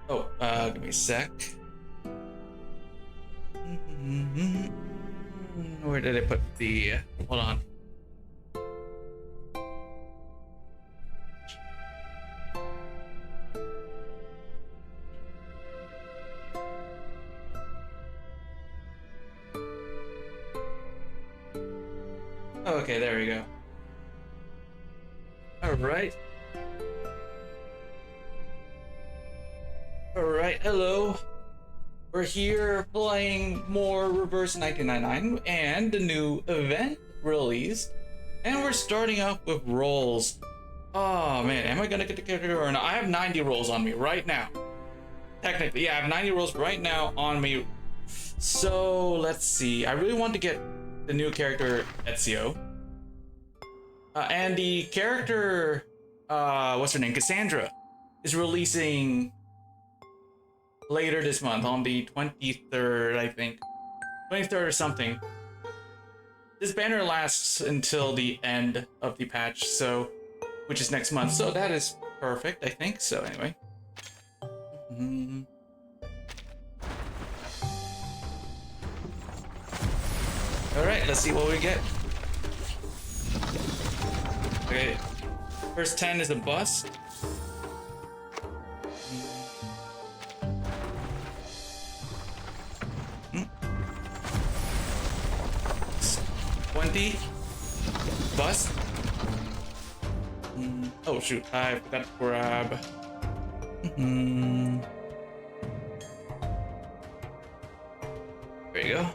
Oh, give me a sec. Where did I put the? Hold on. Okay, there we go. All right. All right. Hello. We're here playing more Reverse 1999 and the new event released, and we're starting off with rolls. Oh man, am I gonna get the character or not? I have 90 rolls on me right now. Technically, yeah, I have 90 rolls right now on me. So let's see. I really want to get the new character Ezio, and the character, what's her name, Cassandra, is releasing later this month on the 23rd, I think. 23rd or something. This banner lasts until the end of the patch, so which is next month. So that is perfect, I think. So anyway. Alright, let's see what we get. Okay. First 10 is a bust. 20. Bust. Oh shoot, I forgot to grab. There you go.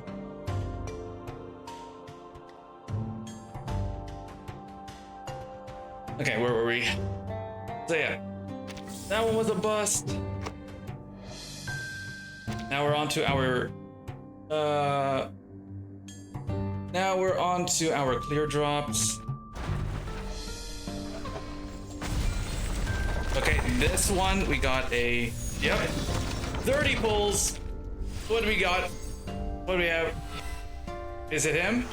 Okay, where were we? So yeah, that one was a bust. Now we're on to our clear drops. Okay, this one we got a 30 pulls. What do we got? What do we have? Is it him?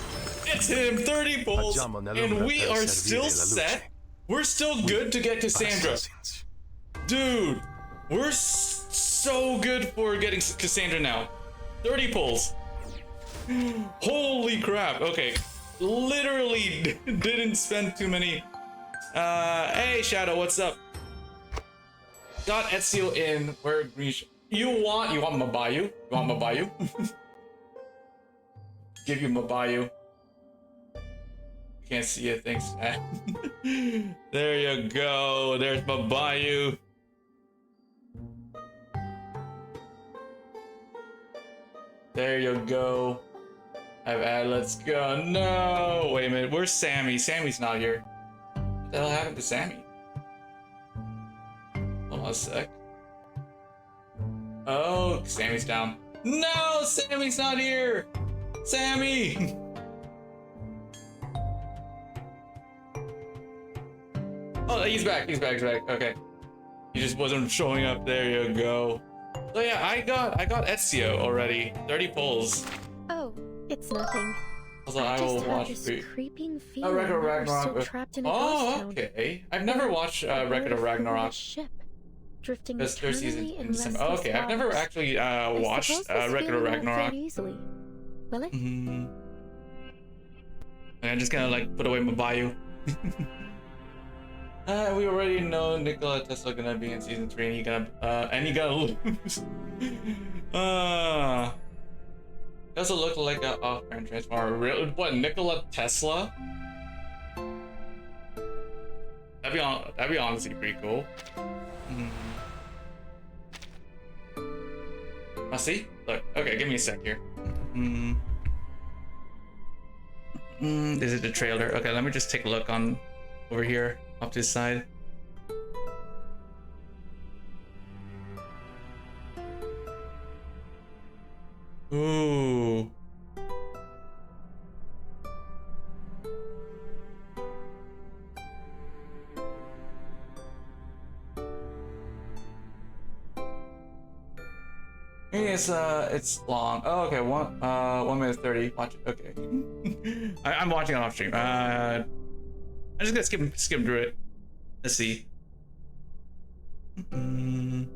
It's him, 30 pulls, and we are still set. We're still good to get Cassandra. Dude, we're so good for getting Cassandra now. 30 pulls. Holy crap. Okay, literally didn't spend too many. Hey Shadow, what's up? Got Ezio in where green. You want Mabayu? You want Mabayu? Give you Mabayu. Can't see it, thanks. There you go. There's Mabayu. There you go. Let's go. No, wait a minute. Where's Sammy? Sammy's not here. What the hell happened to Sammy? Hold on a sec. Oh, Sammy's down. No, Sammy's not here. Sammy. Oh, he's back. He's back. Okay. He just wasn't showing up. There you go. So yeah, I got Ezio already. 30 pulls. Oh, it's nothing. Also, I will watch this creeping feeling Record of we're Ragnarok. still trapped in a ghost town. Okay. I've never watched Record of Ragnarok. Ship, drifting Because their season eternally in December. restless Okay, I've never waters. actually watched I suppose this Record of feeling won't Ragnarok. fade easily, will it? And I'm just gonna like put away my bayou. We already know Nikola Tesla gonna be in season 3 and he gonna lose. He also look like a off-brand transformer. What, Nikola Tesla? That'd be honestly pretty cool. See? Look, okay, give me a sec here. Is it the trailer? Okay, let me just take a look on over here, off to the side. Ooh. It's long. Oh, okay, 1 minute 30. Watch it. Okay. I'm watching it off stream. I'm just gonna skip through it. Let's see. Mm.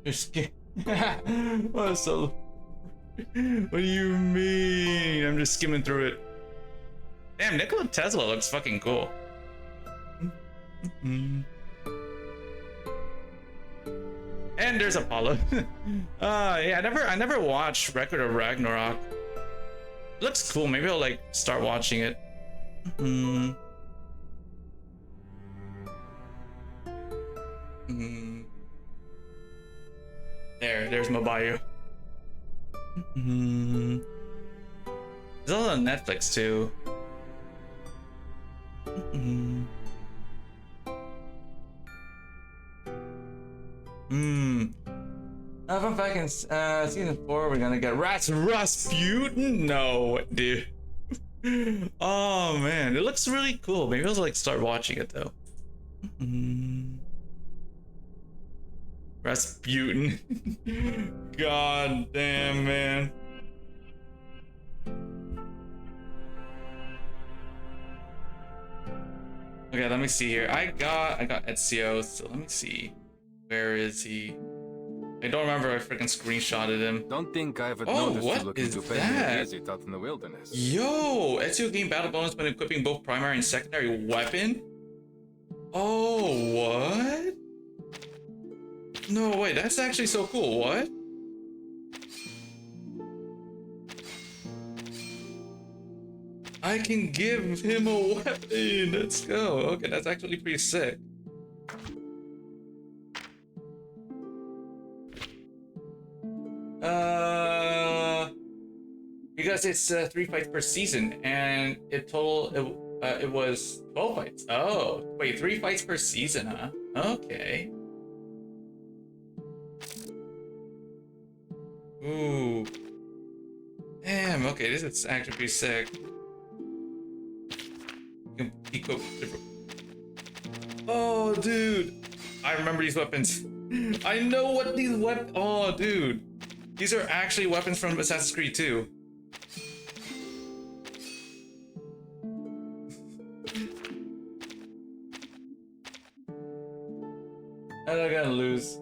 You're scared. Oh, so. What do you mean? I'm just skimming through it. Damn, Nikola Tesla looks fucking cool. And there's Apollo. Yeah, I never watched Record of Ragnarok. It looks cool. Maybe I'll like start watching it. There's Mabayu. It's all on Netflix too. Fun fact, in season 4 we're gonna get Rasputin? No, dude. Oh man, it looks really cool. Maybe I'll like start watching it though. Rasputin. God damn, man. Okay, let me see here. I got Ezio, so let me see. Where is he? I don't remember. I freaking screenshotted him. Don't think I haven't Oh, noticed what you looking is to pay me that? a visit out in the wilderness. Yo, Ezio gained battle bonus when equipping both primary and secondary weapon. Oh, what? No, wait, that's actually so cool. What? I can give him a weapon. Let's go. Okay, that's actually pretty sick. Because it's 3 fights per season, and it was 12 fights. Oh, wait, 3 fights per season, huh? Okay. Ooh. Damn, okay, this is actually pretty sick. You can equip different. Oh, dude. I remember these weapons. I know what these weapons. Oh, dude. These are actually weapons from Assassin's Creed 2. I'm not gonna lose.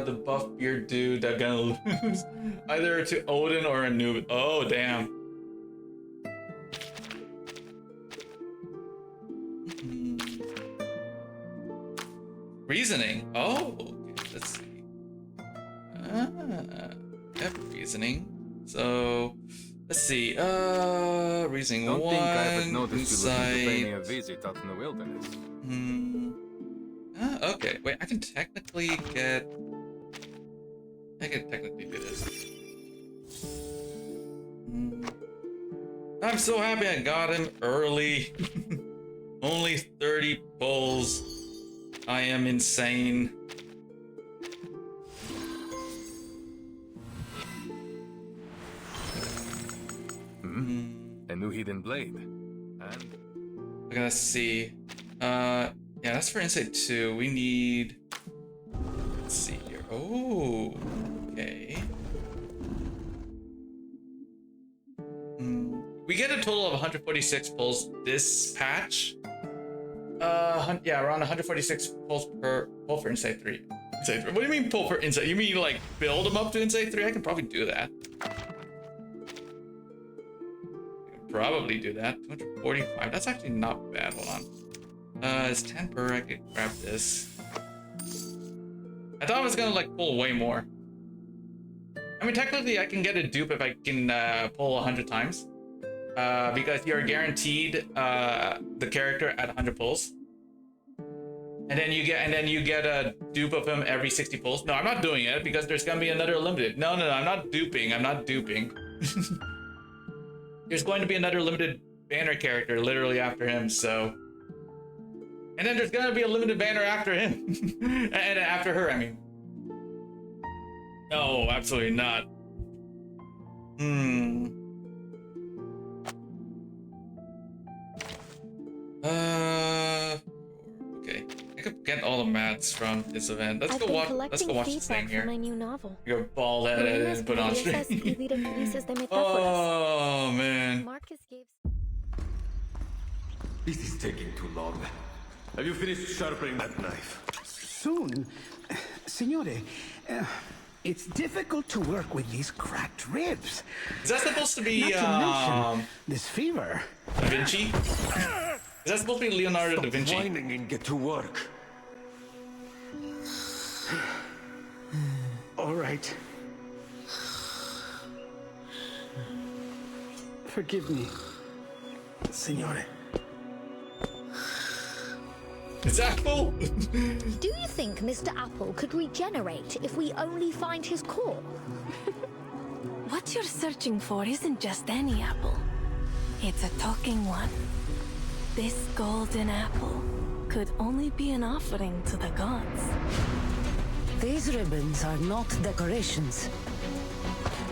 The buff beard dude, I'm gonna lose. Either to Odin or a noob. Oh, damn. Reasoning. Oh, okay, let's see. Reasoning. So, let's see. Reasoning Don't one. think I haven't noticed you looking to pay me a Insight. visit out in the wilderness. Okay. Wait, I can technically get. I can technically do this. I'm so happy I got him early. Only 30 pulls. I am insane. A new hidden blade. And Okay, let's see. Yeah, that's for Insight 2. We need. Let's see here. Oh, okay. We get a total of 146 pulls this patch. Yeah, around 146 pulls per pull for Insight 3. Insight 3. What do you mean pull for Insight? You mean like build them up to Insight 3? I can probably do that. Probably do that. 245. That's actually not bad. Hold on. It's 10 per. I could grab this. I thought I was gonna like pull way more. I mean, technically, I can get a dupe if I can pull 100 times. Because you're guaranteed the character at 100 pulls. And then you get a dupe of him every 60 pulls. No, I'm not doing it because there's gonna be another limited. No, I'm not duping. I'm not duping. There's going to be another limited banner character literally after him, so. And then there's gonna be a limited banner after him. And after her, I mean. No, absolutely not. Okay. could get all the mats from this event. Let's I've go been watch. collecting Let's go watch this feedback thing for here. my new novel. You're bald headed and put on stream. Oh man. Marcus gave. This is taking too long. Have you finished sharpening that knife? Soon. Signore, it's difficult to work with these cracked ribs. Is that supposed to be Not to mention this fever. Da Vinci? Is that supposed to be Leonardo da Vinci? Stop whining and get to work. All right. Forgive me, Signore. Is that cool? Do you think Mr. Apple could regenerate if we only find his core? What you're searching for isn't just any apple. It's a talking one. This golden apple could only be an offering to the gods. These ribbons are not decorations.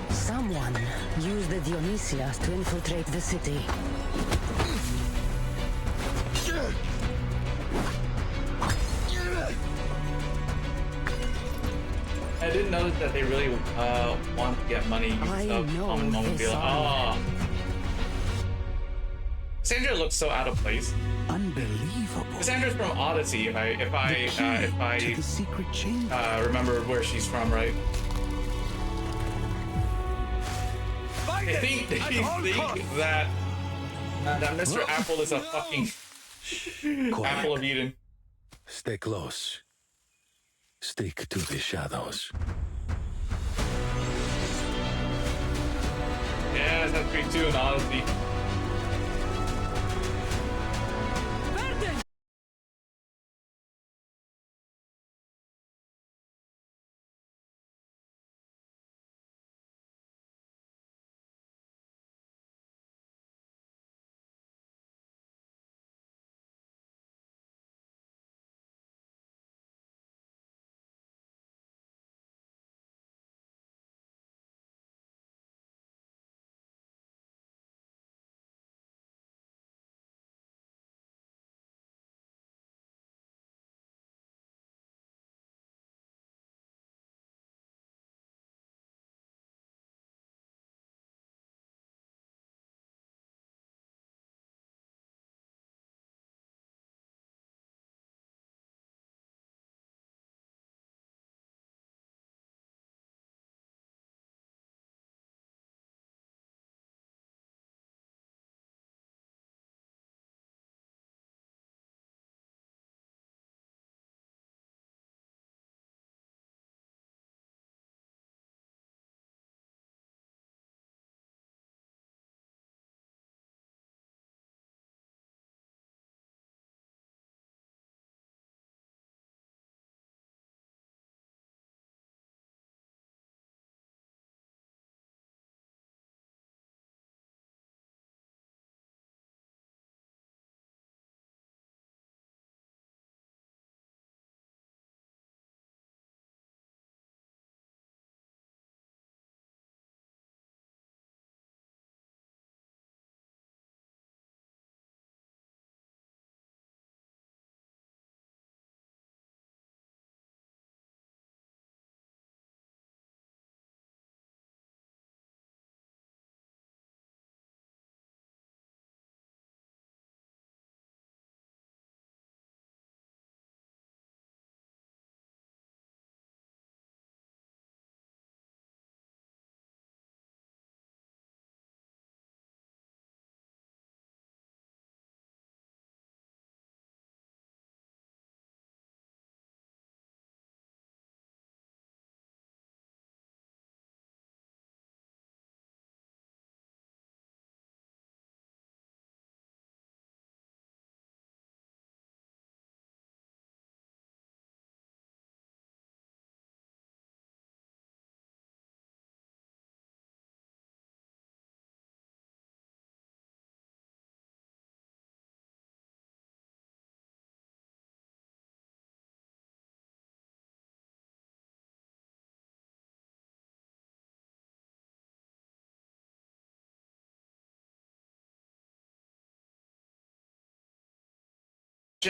Someone used the Dionysias to infiltrate the city. I didn't notice that they really want to get money I know on this Mobile. honor. Oh. Cassandra looks so out of place. Unbelievable. Cassandra's from Odyssey, if To I the secret chamber. remember where she's from, right? They think that Mr. Apple is a fucking apple of Eden. Stay close. Stick to the shadows. Yeah, that's me too in Odyssey.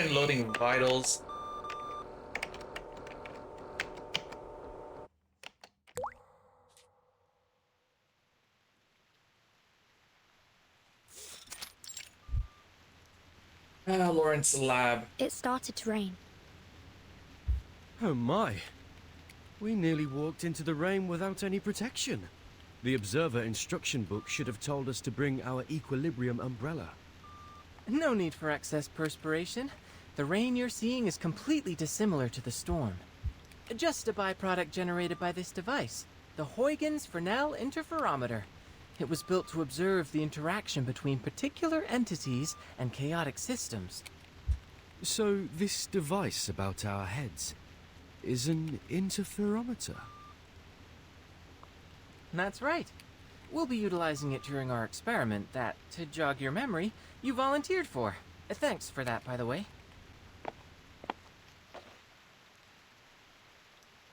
Loading vitals. Lawrence lab. It started to rain. Oh my. We nearly walked into the rain without any protection. The observer instruction book should have told us to bring our equilibrium umbrella. No need for excess perspiration. The rain you're seeing is completely dissimilar to the storm. Just a byproduct generated by this device, the Huygens Fresnel interferometer. It was built to observe the interaction between particular entities and chaotic systems. So this device about our heads is an interferometer? That's right. We'll be utilizing it during our experiment that, to jog your memory, you volunteered for. Thanks for that, by the way.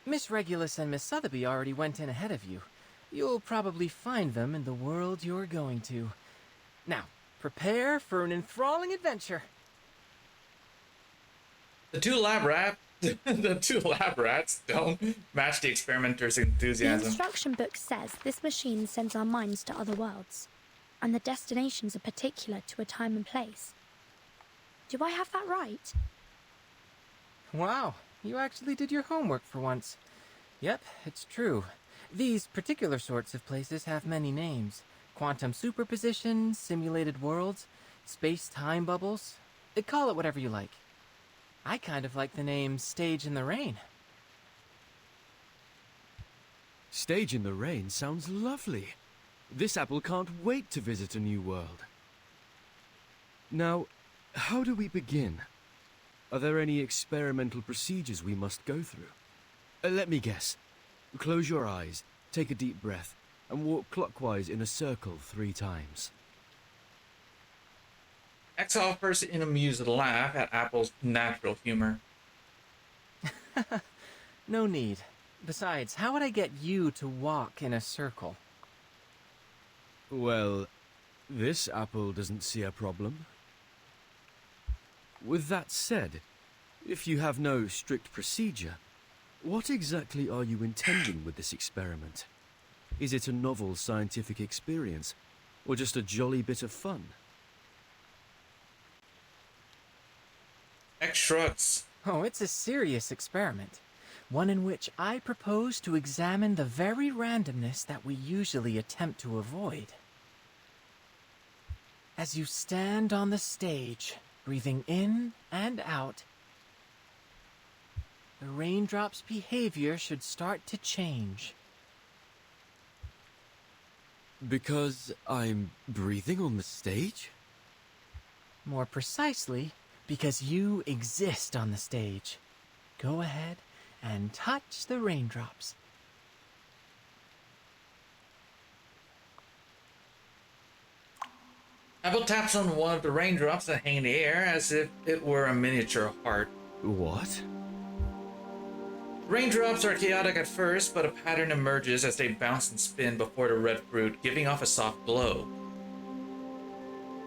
Miss Regulus and Miss Sotheby already went in ahead of you. You'll probably find them in the world you're going to. Now, prepare for an enthralling adventure. The two lab rats don't match the experimenter's The enthusiasm. instruction book says this machine sends our minds to other worlds, and the destinations are particular to a time and place. Do I have that right? Wow, you actually did your homework for once. Yep, it's true. These particular sorts of places have many names. Quantum superposition, simulated worlds, space-time bubbles. Call it whatever you like. I kind of like the name Stage in the Rain. Stage in the rain sounds lovely. This apple can't wait to visit a new world. Now, how do we begin? Are there any experimental procedures we must go through? Let me guess. Close your eyes, take a deep breath, and walk clockwise in a circle 3 times. Exile first in amused laugh at Apple's natural humor. No need. Besides, how would I get you to walk in a circle? Well, this apple doesn't see a problem. With that said, if you have no strict procedure, what exactly are you intending with this experiment? Is it a novel scientific experience, or just a jolly bit of fun? X shrugs. Oh, it's a serious experiment. One in which I propose to examine the very randomness that we usually attempt to avoid. As you stand on the stage, breathing in and out, the raindrop's behavior should start to change. Because I'm breathing on the stage? More precisely, because you exist on the stage. Go ahead and touch the raindrops. Apple taps on one of the raindrops that hang in the air as if it were a miniature heart. What? Raindrops are chaotic at first, but a pattern emerges as they bounce and spin before the red fruit, giving off a soft glow.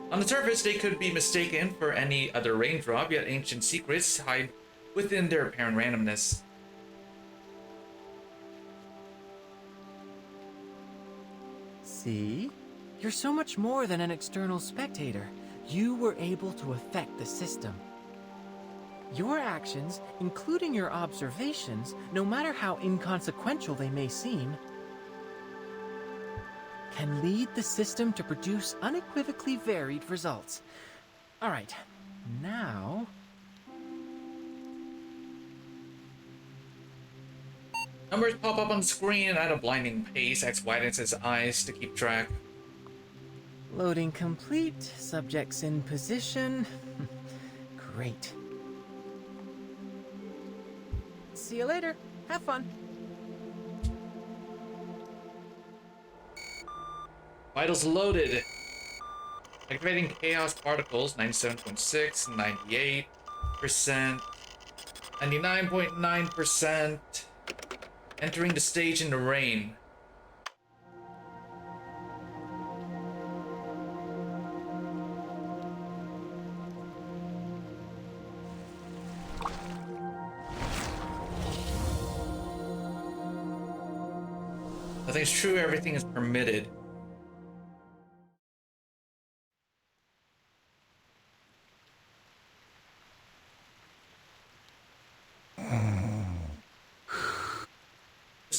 On the surface, they could be mistaken for any other raindrop, yet ancient secrets hide within their apparent randomness. See? You're so much more than an external spectator. You were able to affect the system. Your actions, including your observations, no matter how inconsequential they may seem, can lead the system to produce unequivocally varied results. All right, now... Numbers pop up on the screen at a blinding pace. X widens his eyes to keep track. Loading complete. Subjects in position. Great. See you later. Have fun. Vitals loaded. Activating chaos particles, 97.6, 98%, 99.9%. Entering the stage in the rain. Nothing's true, everything is permitted.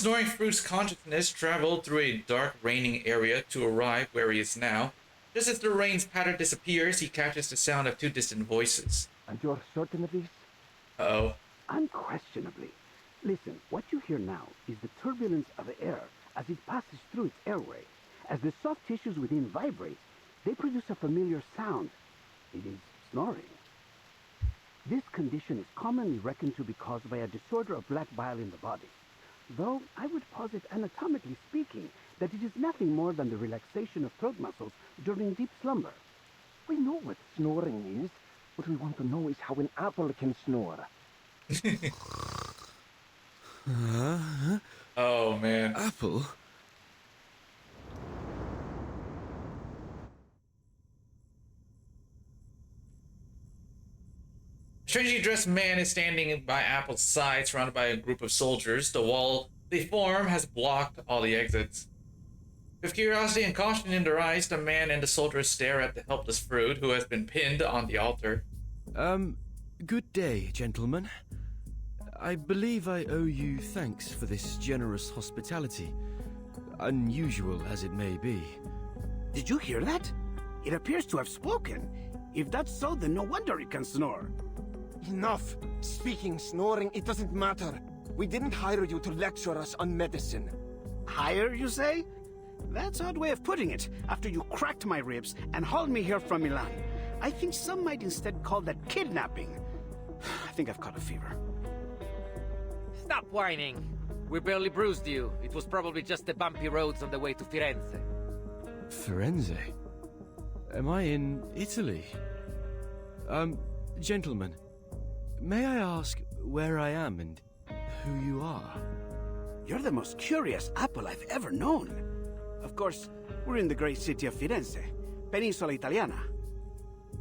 snoring fruit's consciousness traveled through a dark, raining area to arrive where he is now. Just as the rain's patter disappears, he catches the sound of two distant voices. And you're certain of this? Uh-oh. Unquestionably. Listen, what you hear now is the turbulence of air as it passes through its airway. As the soft tissues within vibrate, they produce a familiar sound. It is snoring. This condition is commonly reckoned to be caused by a disorder of black bile in the body. Though I would posit, anatomically speaking, that it is nothing more than the relaxation of throat muscles during deep slumber. We know what snoring is. What we want to know is how an apple can snore. Oh, man. Apple? A strangely dressed man is standing by Apple's side, surrounded by a group of soldiers. The wall they form has blocked all the exits. With curiosity and caution in their eyes, the man and the soldiers stare at the helpless fruit, who has been pinned on the altar. Good day, gentlemen. I believe I owe you thanks for this generous hospitality, unusual as it may be. Did you hear that? It appears to have spoken. If that's so, then no wonder it can snore. Enough! Speaking, snoring, it doesn't matter. We didn't hire you to lecture us on medicine. Hire, you say? That's an odd way of putting it, after you cracked my ribs and hauled me here from Milan. I think some might instead call that kidnapping. I think I've caught a fever. Stop whining. We barely bruised you. It was probably just the bumpy roads on the way to Firenze. Firenze? Am I in Italy? Gentlemen, may I ask where I am and who you are? You're the most curious Apple I've ever known. Of course, we're in the great city of Firenze, Penisola Italiana.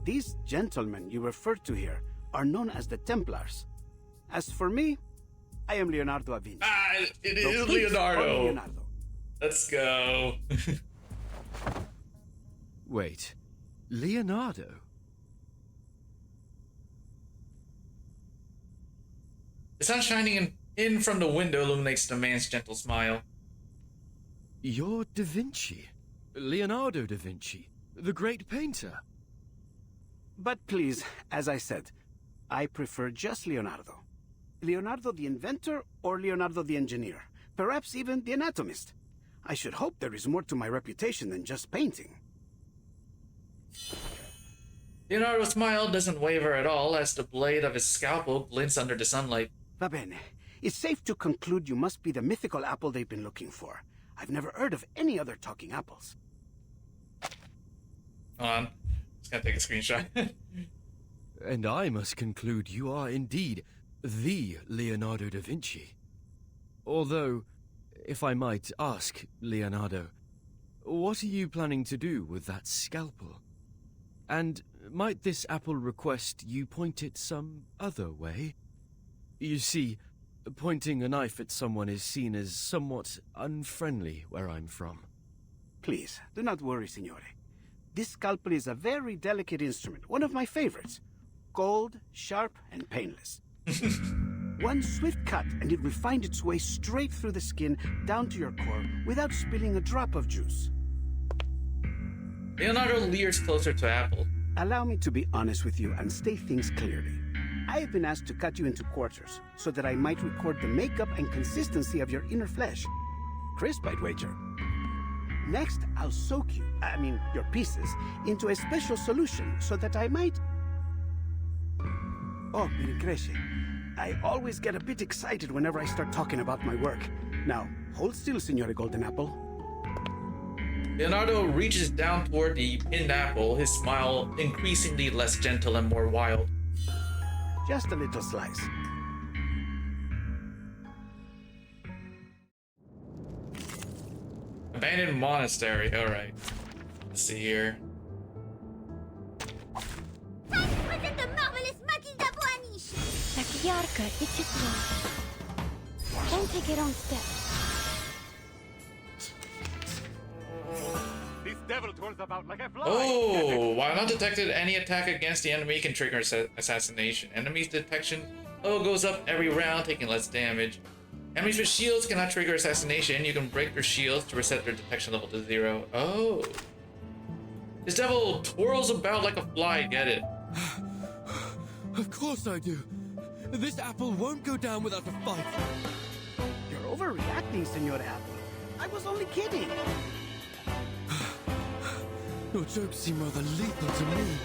These gentlemen you referred to here are known as the Templars. As for me, I am Leonardo da Vinci. It is Leonardo. Let's go. Wait, Leonardo? The sun shining in from the window illuminates the man's gentle smile. You're Da Vinci. Leonardo da Vinci, the great painter. But please, as I said, I prefer just Leonardo. Leonardo the inventor or Leonardo the engineer. Perhaps even the anatomist. I should hope there is more to my reputation than just painting. Leonardo's smile doesn't waver at all as the blade of his scalpel glints under the sunlight. Va bene. It's safe to conclude you must be the mythical apple they've been looking for. I've never heard of any other talking apples. Hold on. Just gonna take a screenshot. And I must conclude you are indeed the Leonardo da Vinci. Although, if I might ask, Leonardo, what are you planning to do with that scalpel? And might this apple request you point it some other way? You see, pointing a knife at someone is seen as somewhat unfriendly where I'm from. Please, do not worry, signore. This scalpel is a very delicate instrument, one of my favorites. Cold, sharp, and painless. One swift cut and it will find its way straight through the skin down to your core without spilling a drop of juice. Leonardo leers closer to Apple. Allow me to be honest with you and state things clearly. I have been asked to cut you into quarters so that I might record the makeup and consistency of your inner flesh. Crisp, I'd wager. Next, I'll soak you, your pieces, into a special solution so that I might... Oh, mi rincresce. I always get a bit excited whenever I start talking about my work. Now, hold still, Signore Golden Apple. Leonardo reaches down toward the pinned apple, his smile increasingly less gentle and more wild. Just a little slice. Abandoned monastery, alright. Let's see here. Present the marvelous Matilda Boanish! La chiarca, it's it. Don't take your own step. This devil turns about like a fly. Oh, while not detected, any attack against the enemy can trigger assassination. Enemy's detection level goes up every round, taking less damage. Enemies with shields cannot trigger assassination. You can break their shields to reset their detection level to 0. Oh. This devil twirls about like a fly, get it? Of course I do. This apple won't go down without a fight. You're overreacting, Senor Apple. I was only kidding. Your jokes seem rather lethal to me.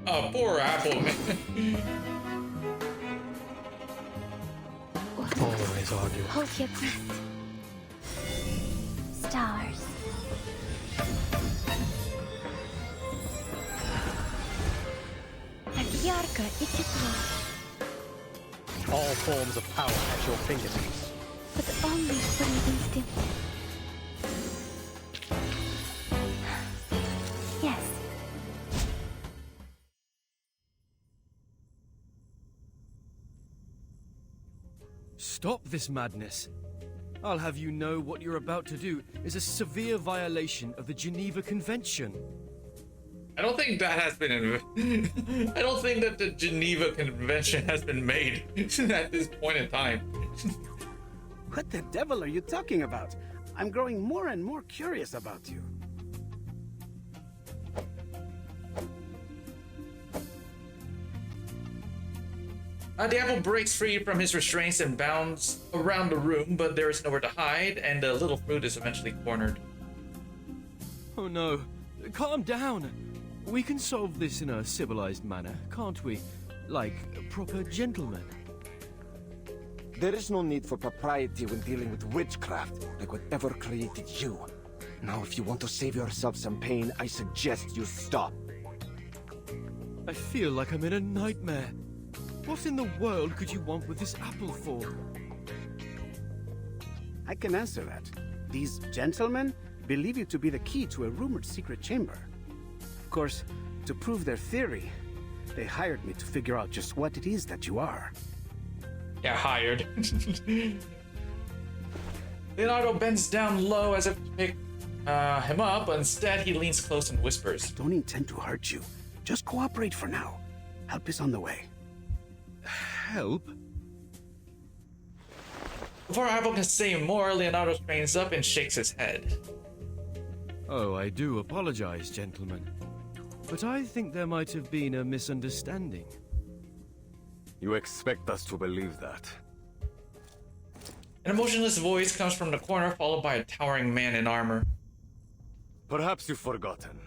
Oh, poor Apple, man. Always argue. Hold your breath. Stars. Так ярко и тепло. All forms of power at your fingertips. But only for an instant. Yes. Stop this madness. I'll have you know what you're about to do is a severe violation of the Geneva Convention. I don't think that has been I don't think that the Geneva Convention has been made at this point in time. What the devil are you talking about? I'm growing more and more curious about you. The apple breaks free from his restraints and bounds around the room, but there is nowhere to hide, and the little fruit is eventually cornered. Oh no, calm down. We can solve this in a civilized manner, can't we? Like proper gentlemen. There is no need for propriety when dealing with witchcraft, like whatever created you. Now, if you want to save yourself some pain, I suggest you stop. I feel like I'm in a nightmare. What in the world could you want with this apple for? I can answer that. These gentlemen believe you to be the key to a rumored secret chamber. Of course, to prove their theory, they hired me to figure out just what it is that you are. Yeah, hired. Leonardo bends down low as if to pick him up, but instead he leans close and whispers. I don't intend to hurt you. Just cooperate for now. Help is on the way. Help? Before Apple can say more, Leonardo straightens up and shakes his head. Oh, I do apologize, gentlemen. But I think there might have been a misunderstanding. You expect us to believe that? An emotionless voice comes from the corner, followed by a towering man in armor. Perhaps you've forgotten.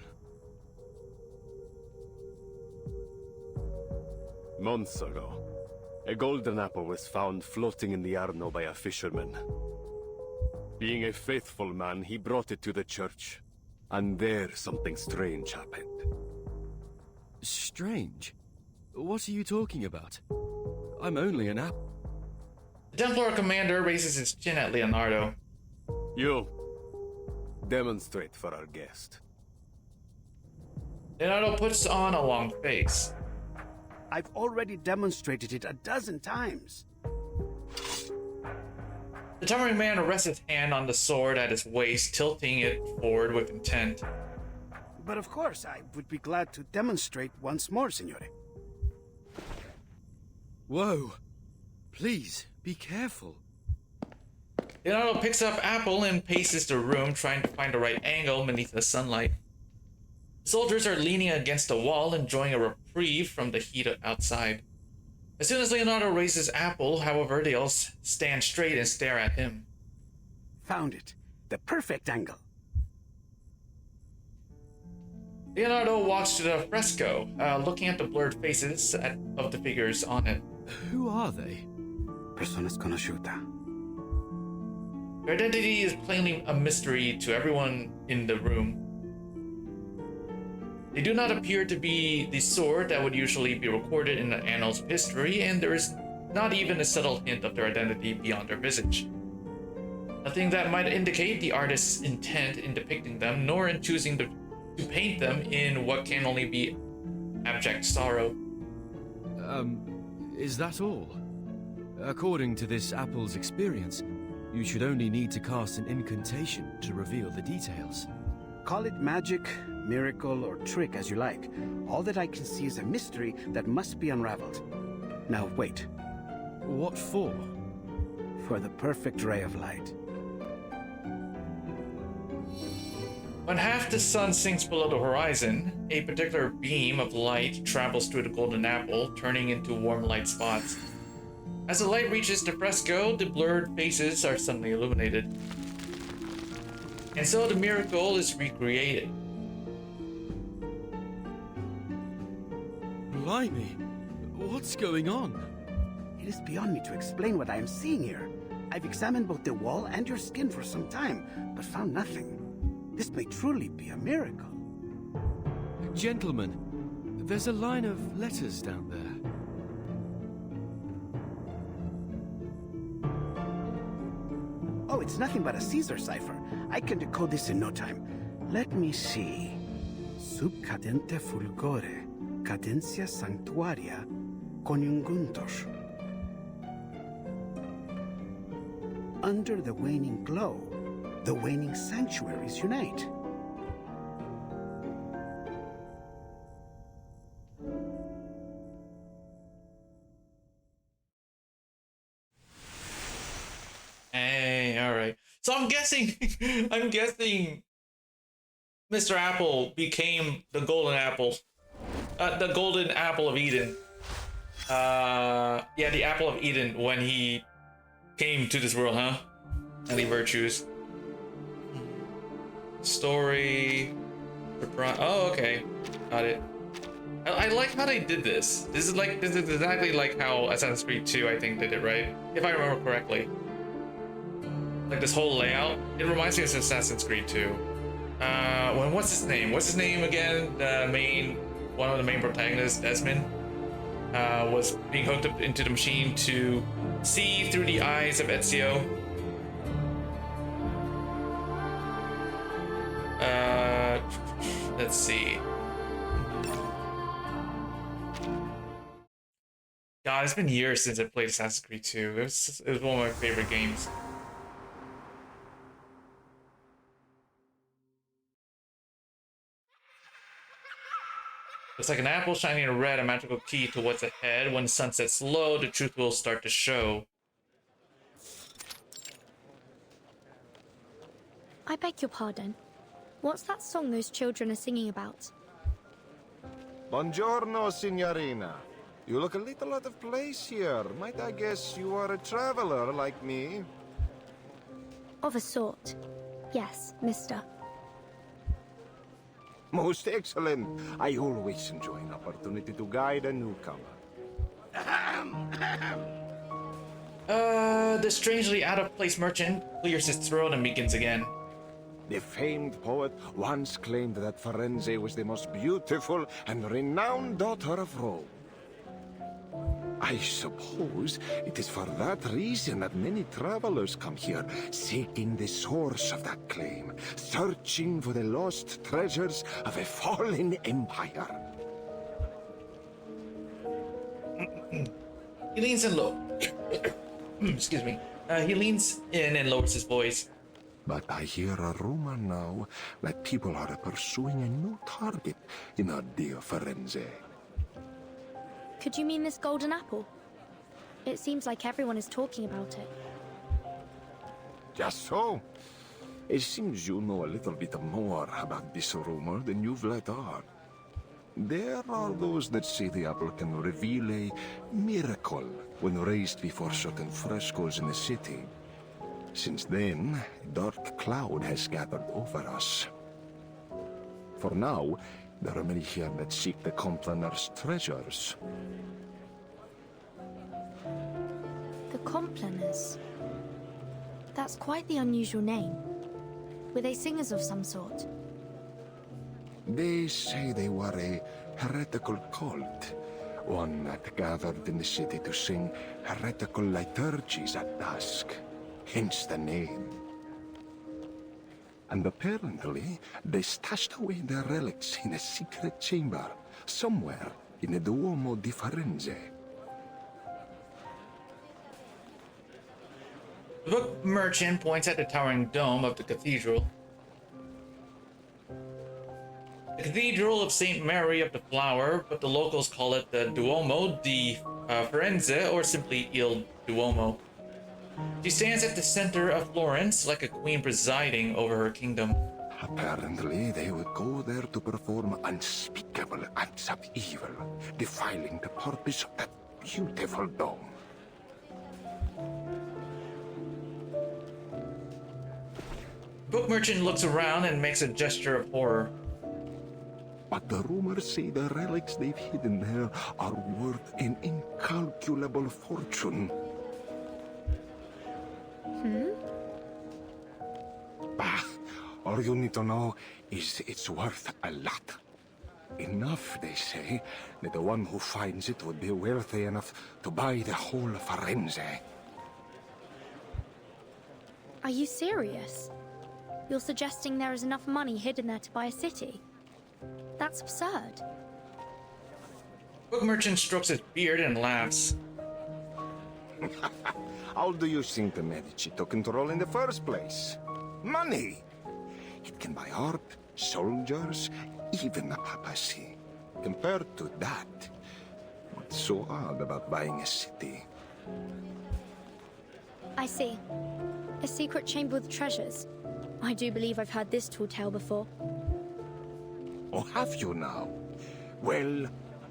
Months ago, a golden apple was found floating in the Arno by a fisherman. Being a faithful man, he brought it to the church. And there, something strange happened. Strange? What are you talking about? I'm only an apple. The Templar commander raises his chin at Leonardo. You, demonstrate for our guest. Leonardo puts on a long face. I've already demonstrated it 12 times. The towering man rests his hand on the sword at his waist, tilting it forward with intent. But of course, I would be glad to demonstrate once more, Signore. Whoa. Please, be careful. Leonardo picks up Apple and paces the room, trying to find the right angle beneath the sunlight. The soldiers are leaning against the wall, enjoying a reprieve from the heat outside. As soon as Leonardo raises Apple, however, they all stand straight and stare at him. Found it. The perfect angle. Leonardo walks to the fresco, looking at the blurred faces of the figures on it. Who are they? Persona sconosciuta. Their identity is plainly a mystery to everyone in the room. They do not appear to be the sort that would usually be recorded in the annals of history, and there is not even a subtle hint of their identity beyond their visage. Nothing that might indicate the artist's intent in depicting them, nor in choosing to paint them in what can only be abject sorrow. Is that all? According to this apple's experience, you should only need to cast an incantation to reveal the details. Call it magic, miracle, or trick as you like. All that I can see is a mystery that must be unraveled. Now wait. What for? For the perfect ray of light. When half the sun sinks below the horizon, a particular beam of light travels through the golden apple, turning into warm light spots. As the light reaches the fresco, the blurred faces are suddenly illuminated. And so the miracle is recreated. Blimey, what's going on? It is beyond me to explain what I am seeing here. I've examined both the wall and your skin for some time, but found nothing. This may truly be a miracle. Gentlemen, there's a line of letters down there. Oh, it's nothing but a Caesar cipher. I can decode this in no time. Let me see. Sub cadente fulgore, cadencia sanctuaria, coniunguntos. Under the waning glow, the waning sanctuaries unite. Hey, all right. So I'm guessing Mr. Apple became the golden apple. The golden apple of Eden. Yeah, the apple of Eden when he came to this world, huh? Any virtues. Story. Oh, okay. Got it. I like how they did this. This is exactly like how Assassin's Creed 2, I think, did it, right? If I remember correctly. Like this whole layout. It reminds me of Assassin's Creed 2. What's his name? What's his name again? One of the main protagonists, Desmond, was being hooked up into the machine to see through the eyes of Ezio. Let's see. God, it's been years since I played Assassin's Creed 2. It was one of my favorite games. Looks like an apple shining in red, a magical key to what's ahead. When the sun sets low, the truth will start to show. I beg your pardon. What's that song those children are singing about? Buongiorno, signorina. You look a little out of place here. Might I guess you are a traveler like me? Of a sort. Yes, mister. Most excellent. I always enjoy an opportunity to guide a newcomer. The strangely out-of-place merchant clears his throat and begins again. The famed poet once claimed that Firenze was the most beautiful and renowned daughter of Rome. I suppose it is for that reason that many travelers come here, seeking the source of that claim, searching for the lost treasures of a fallen empire. He leans in low. Excuse me. He leans in and lowers his voice. But I hear a rumor now that people are pursuing a new target in our dear Firenze. Could you mean this golden apple? It seems like everyone is talking about it. Just so. It seems you know a little bit more about this rumor than you've let on. There are those that say the apple can reveal a miracle when raised before certain frescoes in the city. Since then, a dark cloud has gathered over us. For now, there are many here that seek the Complaner's treasures. The Complaners? That's quite the unusual name. Were they singers of some sort? They say they were a heretical cult, one that gathered in the city to sing heretical liturgies at dusk, hence the name. And apparently, they stashed away their relics in a secret chamber, somewhere in the Duomo di Firenze. The book merchant points at the towering dome of the cathedral. The Cathedral of St. Mary of the Flower, but the locals call it the Duomo di Firenze, or simply Il Duomo. She stands at the center of Florence like a queen presiding over her kingdom. Apparently, they would go there to perform unspeakable acts of evil, defiling the purpose of that beautiful dome. Book merchant looks around and makes a gesture of horror. But the rumors say the relics they've hidden there are worth an incalculable fortune. Bah, all you need to know is it's worth a lot. Enough, they say, that the one who finds it would be wealthy enough to buy the whole Firenze. Are you serious? You're suggesting there is enough money hidden there to buy a city? That's absurd. Book merchant strokes his beard and laughs. How do you think the Medici took control in the first place? Money! It can buy art, soldiers, even the papacy. Compared to that, what's so odd about buying a city? I see. A secret chamber with treasures. I do believe I've heard this tall tale before. Oh, have you now? Well,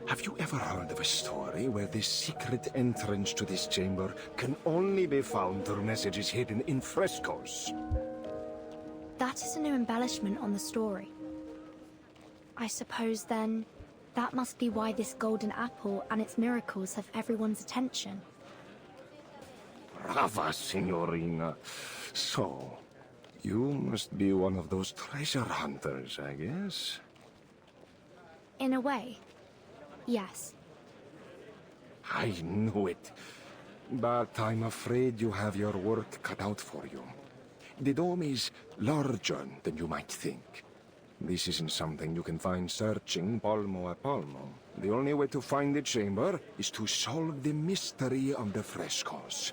have you ever heard of a story where the secret entrance to this chamber can only be found through messages hidden in frescoes? That is a new embellishment on the story. I suppose then, that must be why this golden apple and its miracles have everyone's attention. Brava, Signorina. So, you must be one of those treasure hunters, I guess? In a way, yes. I knew it. But I'm afraid you have your work cut out for you. The dome is larger than you might think. This isn't something you can find searching palmo a palmo. The only way to find the chamber is to solve the mystery of the frescoes.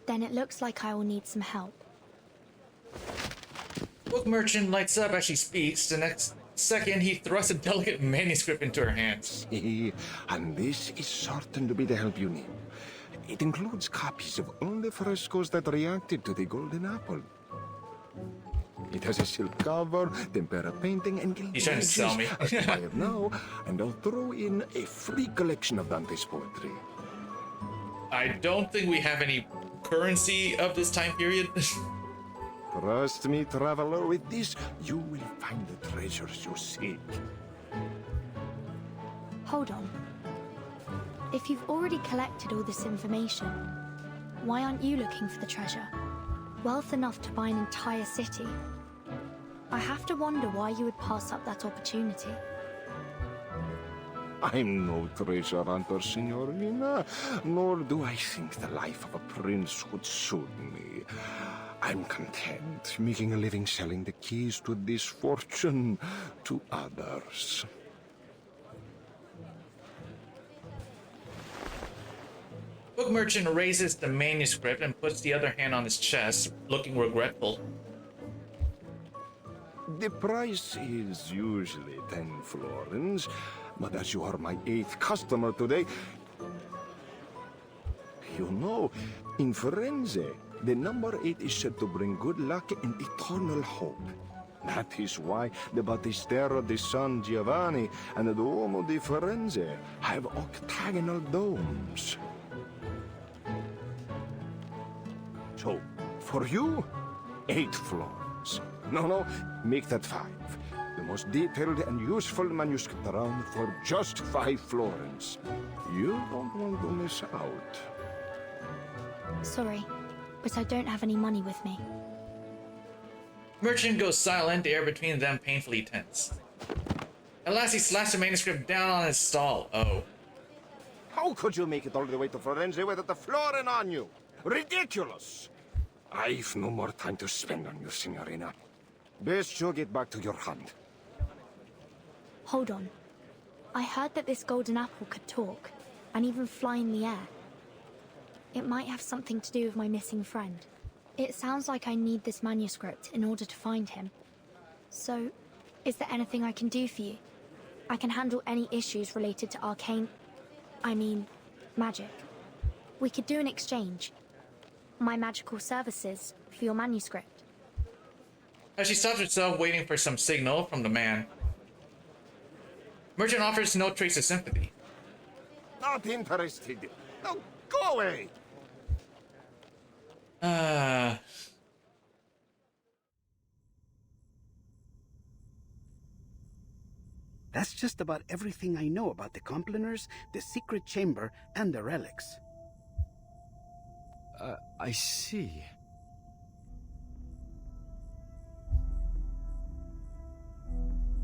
Then it looks like I will need some help. Book merchant lights up as she speaks. The next second, he thrusts a delicate manuscript into her hands. And this is certain to be the help you need. It includes copies of all the frescoes that reacted to the golden apple. It has a silk cover, tempera painting, and He's trying to sell me. I'll buy it now, and I'll throw in a free collection of Dante's poetry. I don't think we have any currency of this time period. Trust me, traveler, with this, you will find the treasures you seek. Hold on. If you've already collected all this information, why aren't you looking for the treasure? Wealth enough to buy an entire city. I have to wonder why you would pass up that opportunity. I'm no treasure hunter, Signorina, nor do I think the life of a prince would suit me. I'm content making a living selling the keys to this fortune to others. Book merchant raises the manuscript and puts the other hand on his chest, looking regretful. The price is usually 10 florins, but as you are my 8th customer today, you know, in Firenze, the number 8 is said to bring good luck and eternal hope. That is why the Battistero di San Giovanni and the Duomo di Firenze have octagonal domes. So, for you, 8 florins. No, make that 5. The most detailed and useful manuscript around for just 5 florins. You don't want to miss out. Sorry, but I don't have any money with me. Merchant goes silent, the air between them painfully tense. At last he slashed the manuscript down on his stall. Oh. How could you make it all the way to Firenze without a florin on you? Ridiculous! I've no more time to spend on you, Signorina. Best you get back to your hunt. Hold on. I heard that this golden apple could talk, and even fly in the air. It might have something to do with my missing friend. It sounds like I need this manuscript in order to find him. So, is there anything I can do for you? I can handle any issues related to arcane... I mean, magic. We could do an exchange. My magical services for your manuscript. As she stops herself, waiting for some signal from the man. Merchant offers no trace of sympathy. Not interested. No, go away. That's just about everything I know about the Complaners, the secret chamber, and the relics. I see.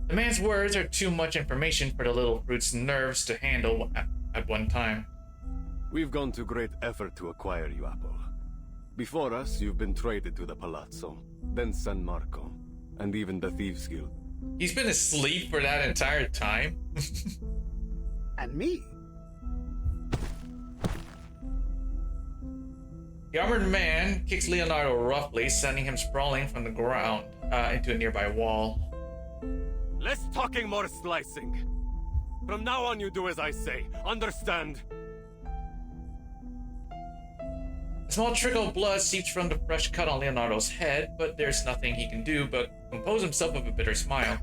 The man's words are too much information for the little fruit's nerves to handle at one time. We've gone to great effort to acquire you, Apple. Before us, you've been traded to the Palazzo, then San Marco, and even the Thieves' Guild. He's been asleep for that entire time? And me? The armored man kicks Leonardo roughly, sending him sprawling from the ground into a nearby wall. Less talking, more slicing. From now on, you do as I say. Understand? A small trickle of blood seeps from the fresh cut on Leonardo's head, but there's nothing he can do but compose himself with a bitter smile.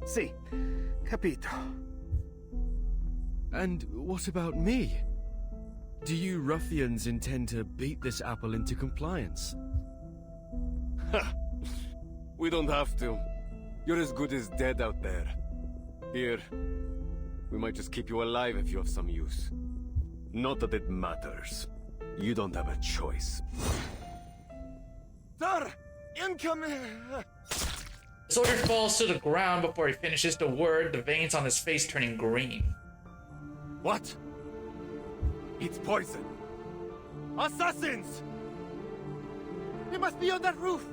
Si, capito. And what about me? Do you ruffians intend to beat this apple into compliance? Ha! We don't have to. You're as good as dead out there. Here, we might just keep you alive if you have some use. Not that it matters. You don't have a choice. Sir, incoming. The soldier falls to the ground before he finishes the word, the veins on his face turning green. What? It's poison. Assassins! He must be on that roof.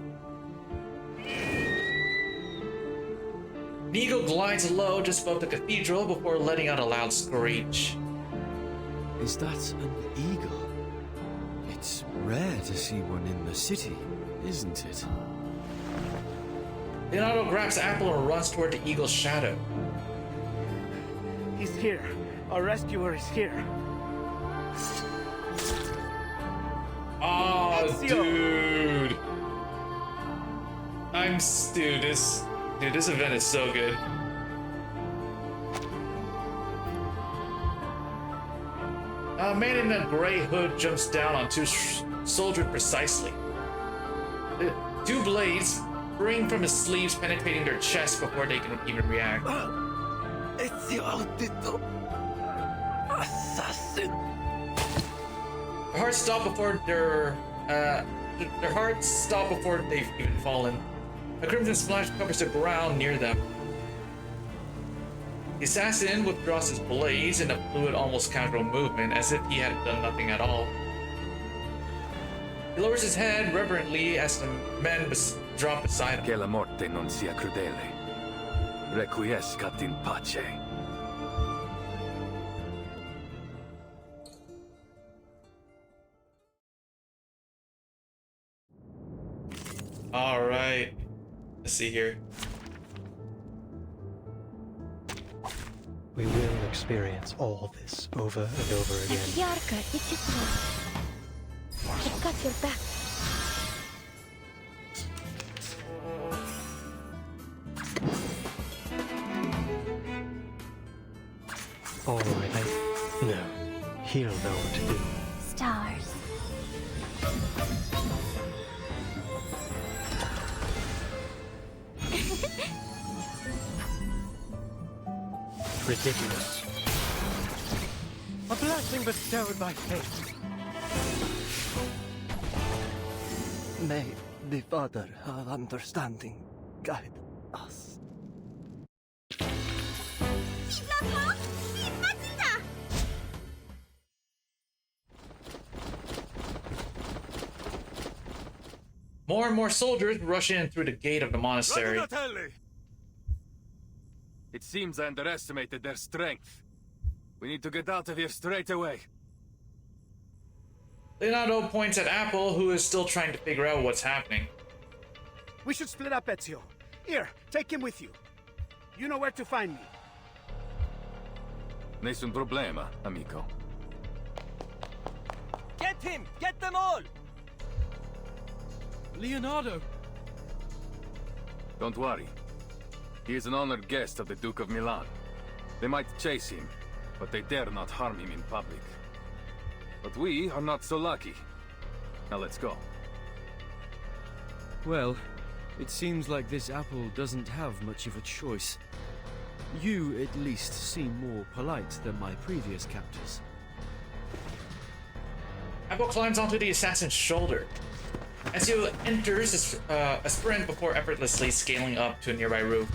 The eagle glides low just above the cathedral before letting out a loud screech. Is that an eagle? It's rare to see one in the city, isn't it? Leonardo grabs Apple and runs toward the eagle's shadow. He's here. Our rescuer is here. Oh, Ezio! dude. This event is so good. A man in a gray hood jumps down on two soldiers precisely. The two blades spring from his sleeves, penetrating their chest before they can even react. Ezio Audito. Assassin. Their hearts stop before they've even fallen. A crimson splash covers the ground near them. The assassin withdraws his blades in a fluid, almost casual movement, as if he had done nothing at all. He lowers his head reverently as the men drop beside him. Che la morte non sia crudele. Requiescat in pace. All right. Let's see here. We will experience all this over and over again. Yarka, it's your turn. I've got your back. All right, no. He'll know what to do. Stars. Ridiculous. A blessing bestowed by fate. May the Father of Understanding guide us. More and more soldiers rush in through the gate of the monastery. It seems I underestimated their strength. We need to get out of here straight away. Leonardo points at Apple, who is still trying to figure out what's happening. We should split up, Ezio. Here, take him with you. You know where to find me. Nessun problema, amico. Get him! Get them all! Leonardo! Don't worry. He is an honored guest of the Duke of Milan. They might chase him, but they dare not harm him in public. But we are not so lucky. Now let's go. Well, it seems like this apple doesn't have much of a choice. You, at least, seem more polite than my previous captors. Apple climbs onto the assassin's shoulder. Ezio enters a sprint before effortlessly scaling up to a nearby roof.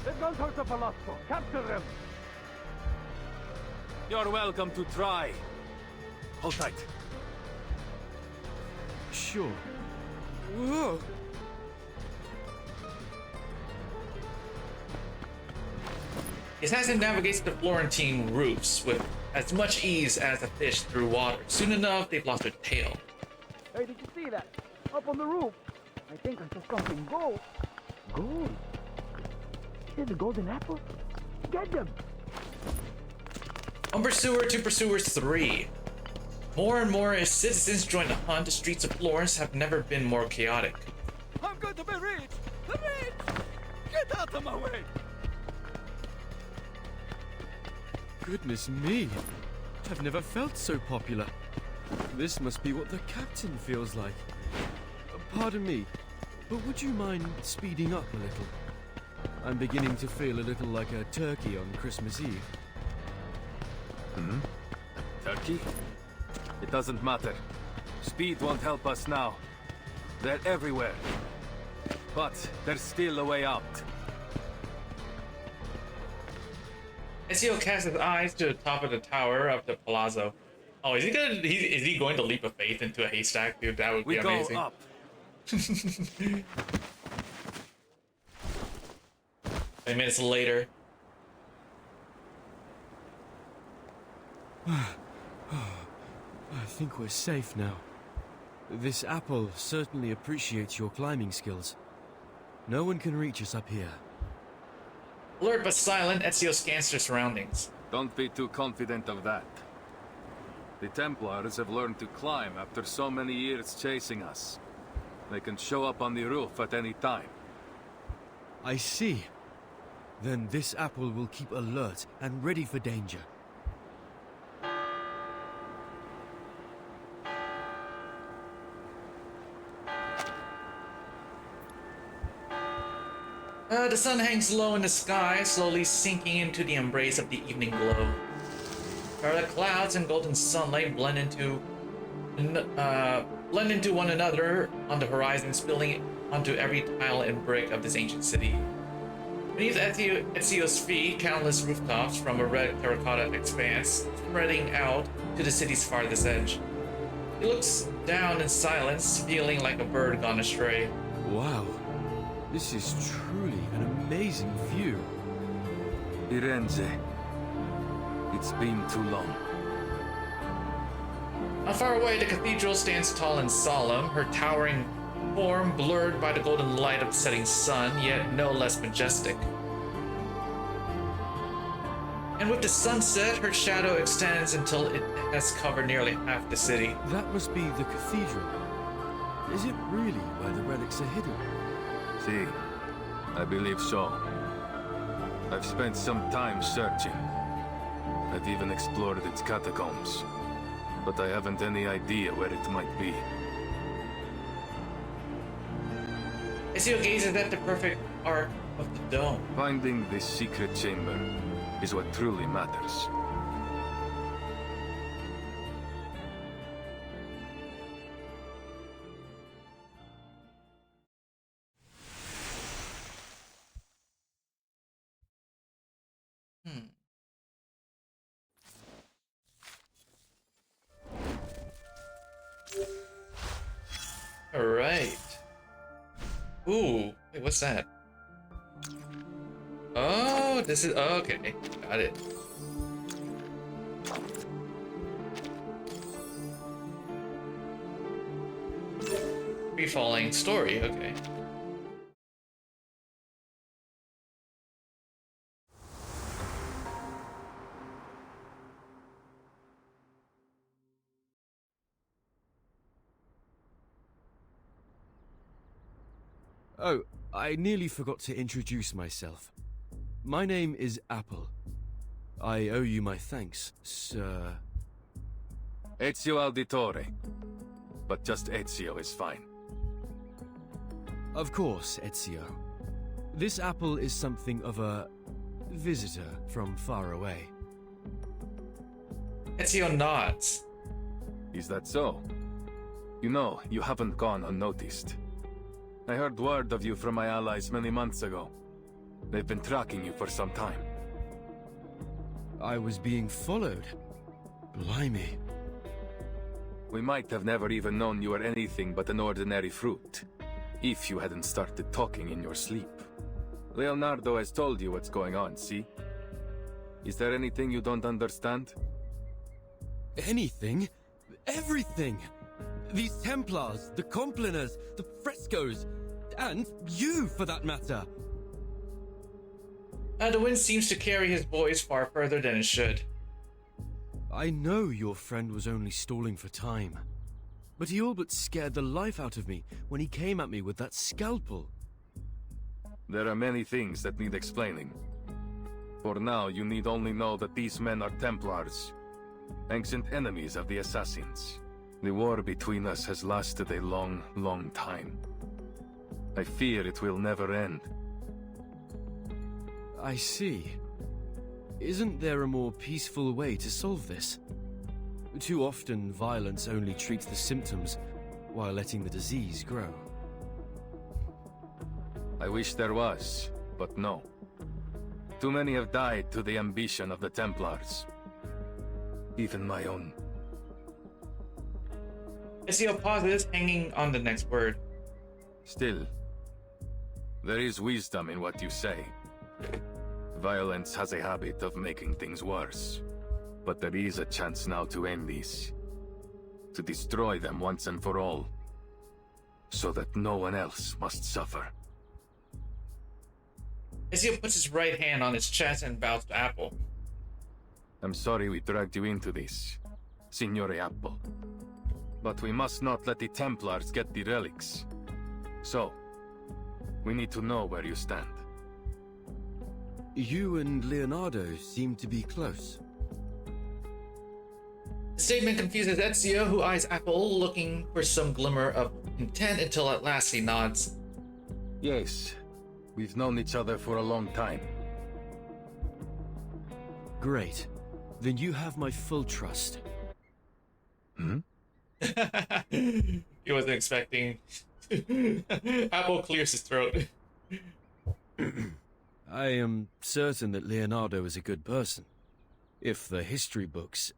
They've gone towards the palazzo. Capture them! You're welcome to try. Hold tight. Sure. Whoa! The assassin navigates the Florentine roofs with as much ease as a fish through water. Soon enough, they've lost their tail. Hey, did you see that? Up on the roof. I think I saw something gold. Gold? Is it the golden apple? Get them! From pursuer to pursuers 3. More and more as citizens join the hunt, the streets of Florence have never been more chaotic. I'm going to be rich! Rich! Get out of my way! Goodness me! I've never felt so popular. This must be what the captain feels like. Pardon me, but would you mind speeding up a little? I'm beginning to feel a little like a turkey on Christmas Eve. Hmm? Turkey? It doesn't matter. Speed won't help us now. They're everywhere. But there's still a way out. Ezio casts his eyes to the top of the tower of the palazzo. Oh, is he going to leap of faith into a haystack, dude? That would be amazing. Go up. 20 minutes later. I think we're safe now. This apple certainly appreciates your climbing skills. No one can reach us up here. Alert but silent, Ezio scans their surroundings. Don't be too confident of that. The Templars have learned to climb after so many years chasing us. They can show up on the roof at any time. I see. Then this apple will keep alert and ready for danger. The sun hangs low in the sky, slowly sinking into the embrace of the evening glow. Scarlet clouds and golden sunlight blend into one another on the horizon, spilling onto every tile and brick of this ancient city. Beneath Ezio's feet, countless rooftops from a red terracotta expanse, spreading out to the city's farthest edge. He looks down in silence, feeling like a bird gone astray. Wow. This is truly an amazing view. Firenze. It's been too long. Not far away, the cathedral stands tall and solemn, her towering form blurred by the golden light of the setting sun, yet no less majestic. And with the sunset, her shadow extends until it has covered nearly half the city. That must be the cathedral. Is it really where the relics are hidden? See, I believe so. I've spent some time searching. I've even explored its catacombs. But I haven't any idea where it might be. Ezio gazes at the perfect arc of the dome. Finding this secret chamber is what truly matters. Alright. Ooh, wait, what's that? Oh, this is, okay, got it. Free falling story, okay. Oh, I nearly forgot to introduce myself. My name is Apple. I owe you my thanks, sir. Ezio Auditore. But just Ezio is fine. Of course, Ezio. This apple is something of a visitor from far away. Ezio nods. Is that so? You know, you haven't gone unnoticed. I heard word of you from my allies many months ago. They've been tracking you for some time. I was being followed. Blimey. We might have never even known you were anything but an ordinary fruit, if you hadn't started talking in your sleep. Leonardo has told you what's going on, see? Is there anything you don't understand? Anything? Everything! These Templars, the Compliners, the frescoes, and you, for that matter! The wind seems to carry his voice far further than it should. I know your friend was only stalling for time, but he all but scared the life out of me when he came at me with that scalpel. There are many things that need explaining. For now, you need only know that these men are Templars, ancient enemies of the Assassins. The war between us has lasted a long, long time. I fear it will never end. I see. Isn't there a more peaceful way to solve this? Too often, violence only treats the symptoms, while letting the disease grow. I wish there was, but no. Too many have died to the ambition of the Templars. Even my own. Ezio pauses, hanging on the next word. Still, there is wisdom in what you say. Violence has a habit of making things worse. But there is a chance now to end this. To destroy them once and for all. So that no one else must suffer. Ezio puts his right hand on his chest and bows to Apple. I'm sorry we dragged you into this, Signore Apple. But we must not let the Templars get the relics. So, we need to know where you stand. You and Leonardo seem to be close. The statement confuses Ezio, who eyes Apple, looking for some glimmer of intent until at last he nods. Yes, we've known each other for a long time. Great. Then you have my full trust. Hmm? He wasn't expecting. Apple clears his throat. I am certain that Leonardo is a good person. If the history books,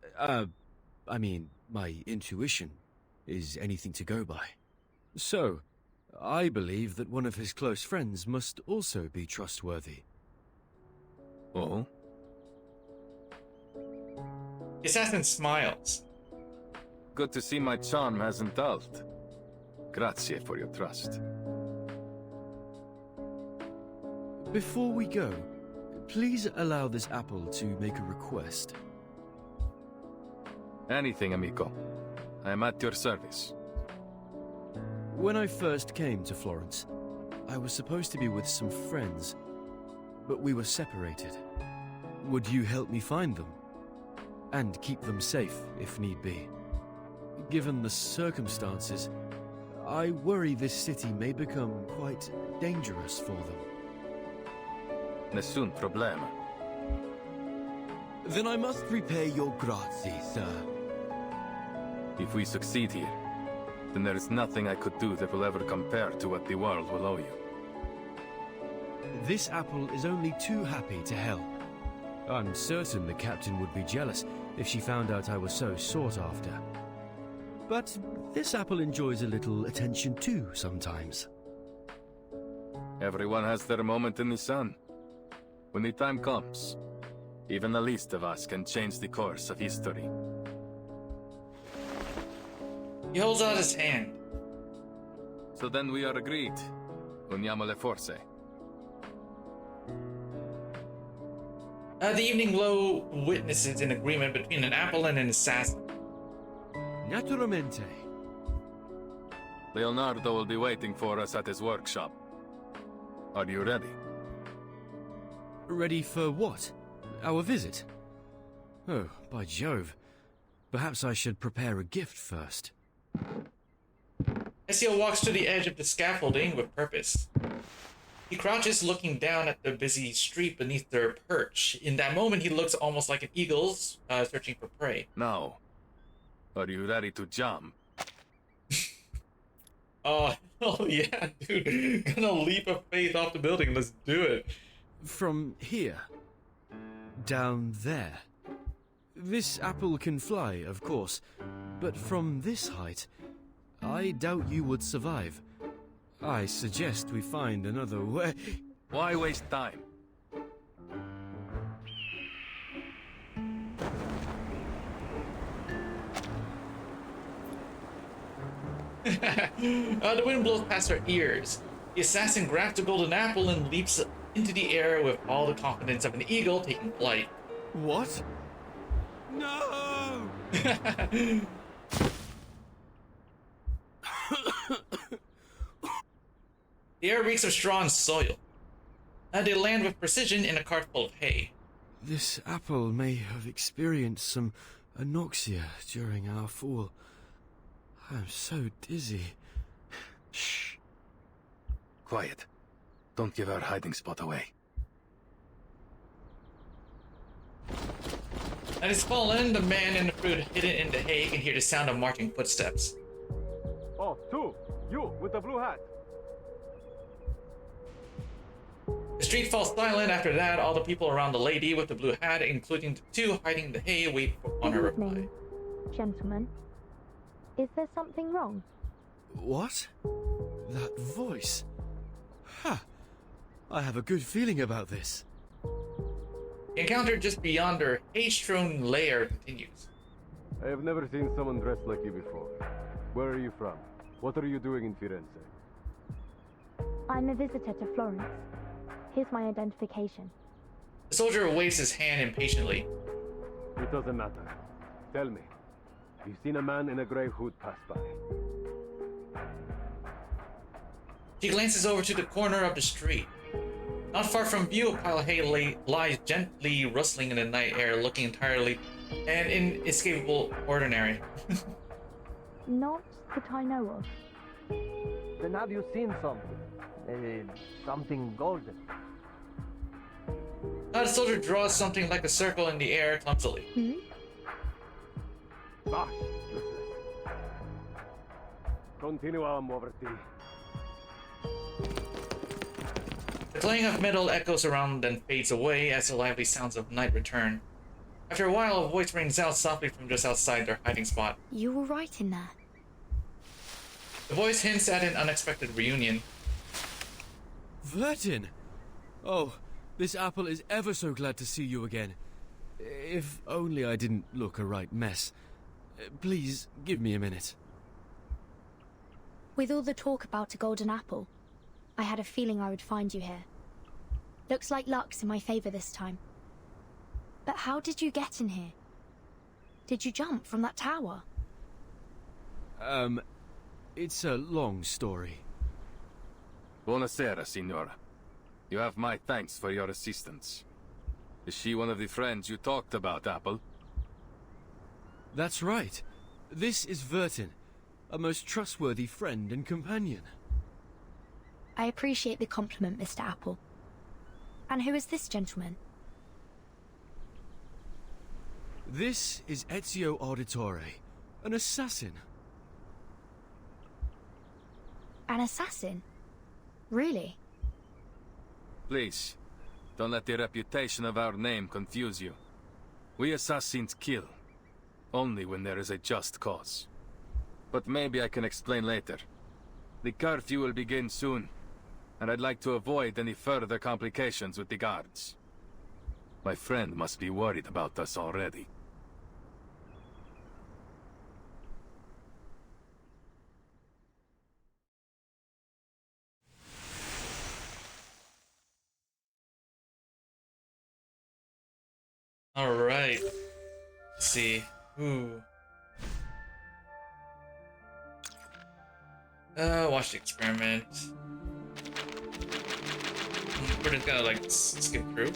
my intuition, is anything to go by. So, I believe that one of his close friends must also be trustworthy. Oh? The assassin smiles. Good to see my charm hasn't dulled. Grazie for your trust. Before we go, please allow this apple to make a request. Anything, amico. I am at your service. When I first came to Florence, I was supposed to be with some friends, but we were separated. Would you help me find them? And keep them safe, if need be. Given the circumstances, I worry this city may become quite dangerous for them. Nessun problema. Then I must repay your grazie, sir. If we succeed here, then there is nothing I could do that will ever compare to what the world will owe you. This apple is only too happy to help. I'm certain the captain would be jealous if she found out I was so sought after. But this apple enjoys a little attention too, sometimes. Everyone has their moment in the sun. When the time comes, even the least of us can change the course of history. He holds out his hand. So then we are agreed. Uniamo le forze. The evening glow witnesses an agreement between an apple and an assassin. Naturalmente. Leonardo will be waiting for us at his workshop. Are you ready? Ready for what? Our visit? Oh, by Jove. Perhaps I should prepare a gift first. Ezio walks to the edge of the scaffolding with purpose. He crouches looking down at the busy street beneath their perch. In that moment, he looks almost like an eagle searching for prey. Now, are you ready to jump? Oh yeah, dude. Gonna leap of faith off the building. Let's do it. From here. Down there. This apple can fly, of course, but from this height, I doubt you would survive. I suggest we find another way. Why waste time? The wind blows past her ears. The assassin grabs the golden apple and leaps into the air with all the confidence of an eagle taking flight. What? No! The air reeks of straw and soil. They land with precision in a cart full of hay. This apple may have experienced some anoxia during our fall. I'm so dizzy. Shh. Quiet. Don't give our hiding spot away. As it's fallen, the man and the fruit hidden in the hay can hear the sound of marching footsteps. Oh, two! You, with the blue hat! The street falls silent after that. All the people around the lady with the blue hat, including the two hiding in the hay, wait on her reply. Gentlemen, is there something wrong? What? That voice? Ha! I have a good feeling about this. The encounter just beyond her hay-strewn lair continues. I have never seen someone dressed like you before. Where are you from? What are you doing in Firenze? I'm a visitor to Florence. Here's my identification. The soldier waves his hand impatiently. It doesn't matter. Tell me, have you seen a man in a grey hood pass by? She glances over to the corner of the street. Not far from view, a pile of hay lies gently rustling in the night air, looking entirely and inescapable ordinary. Not that I know of. Then have you seen something? Maybe something golden? The soldier draws something like a circle in the air clumsily. Bosh, useless. Continuam over tea. The clang of metal echoes around then fades away as the lively sounds of night return. After a while, a voice rings out softly from just outside their hiding spot. You were right in there. The voice hints at an unexpected reunion. Vertin! Oh, this apple is ever so glad to see you again. If only I didn't look a right mess. Please, give me a minute. With all the talk about a golden apple, I had a feeling I would find you here. Looks like luck's in my favor this time. But how did you get in here? Did you jump from that tower? It's a long story. Buonasera, signora. You have my thanks for your assistance. Is she one of the friends you talked about, Apple? That's right. This is Vertin, a most trustworthy friend and companion. I appreciate the compliment, Mr. Apple. And who is this gentleman? This is Ezio Auditore, an assassin. An assassin? Really? Please, don't let the reputation of our name confuse you. We assassins kill, only when there is a just cause. But maybe I can explain later. The curfew will begin soon, and I'd like to avoid any further complications with the guards. My friend must be worried about us already. All right. Let's see. Ooh. Watch the experiment. We're just gonna like skip through.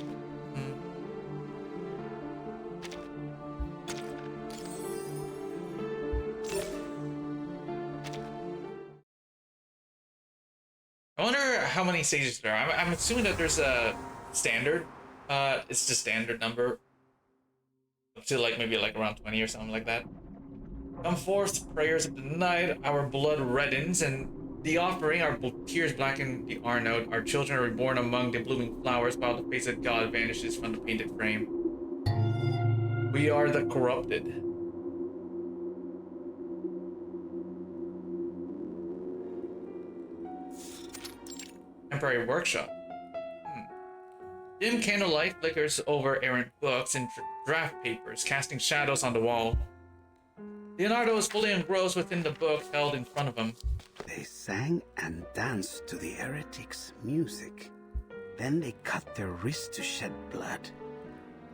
I wonder how many stages there are. I'm assuming that there's a standard. It's just standard number. Up to like maybe like around 20 or something like that. Come forth, prayers of the night, our blood reddens, and the offering, our tears blacken the Arnold. Our children are reborn among the blooming flowers, while the face of God vanishes from the painted frame. We are the corrupted. Temporary workshop. Dim candlelight flickers over errant books and draft papers, casting shadows on the wall. Leonardo is fully engrossed within the book held in front of him. They sang and danced to the heretics' music. Then they cut their wrists to shed blood,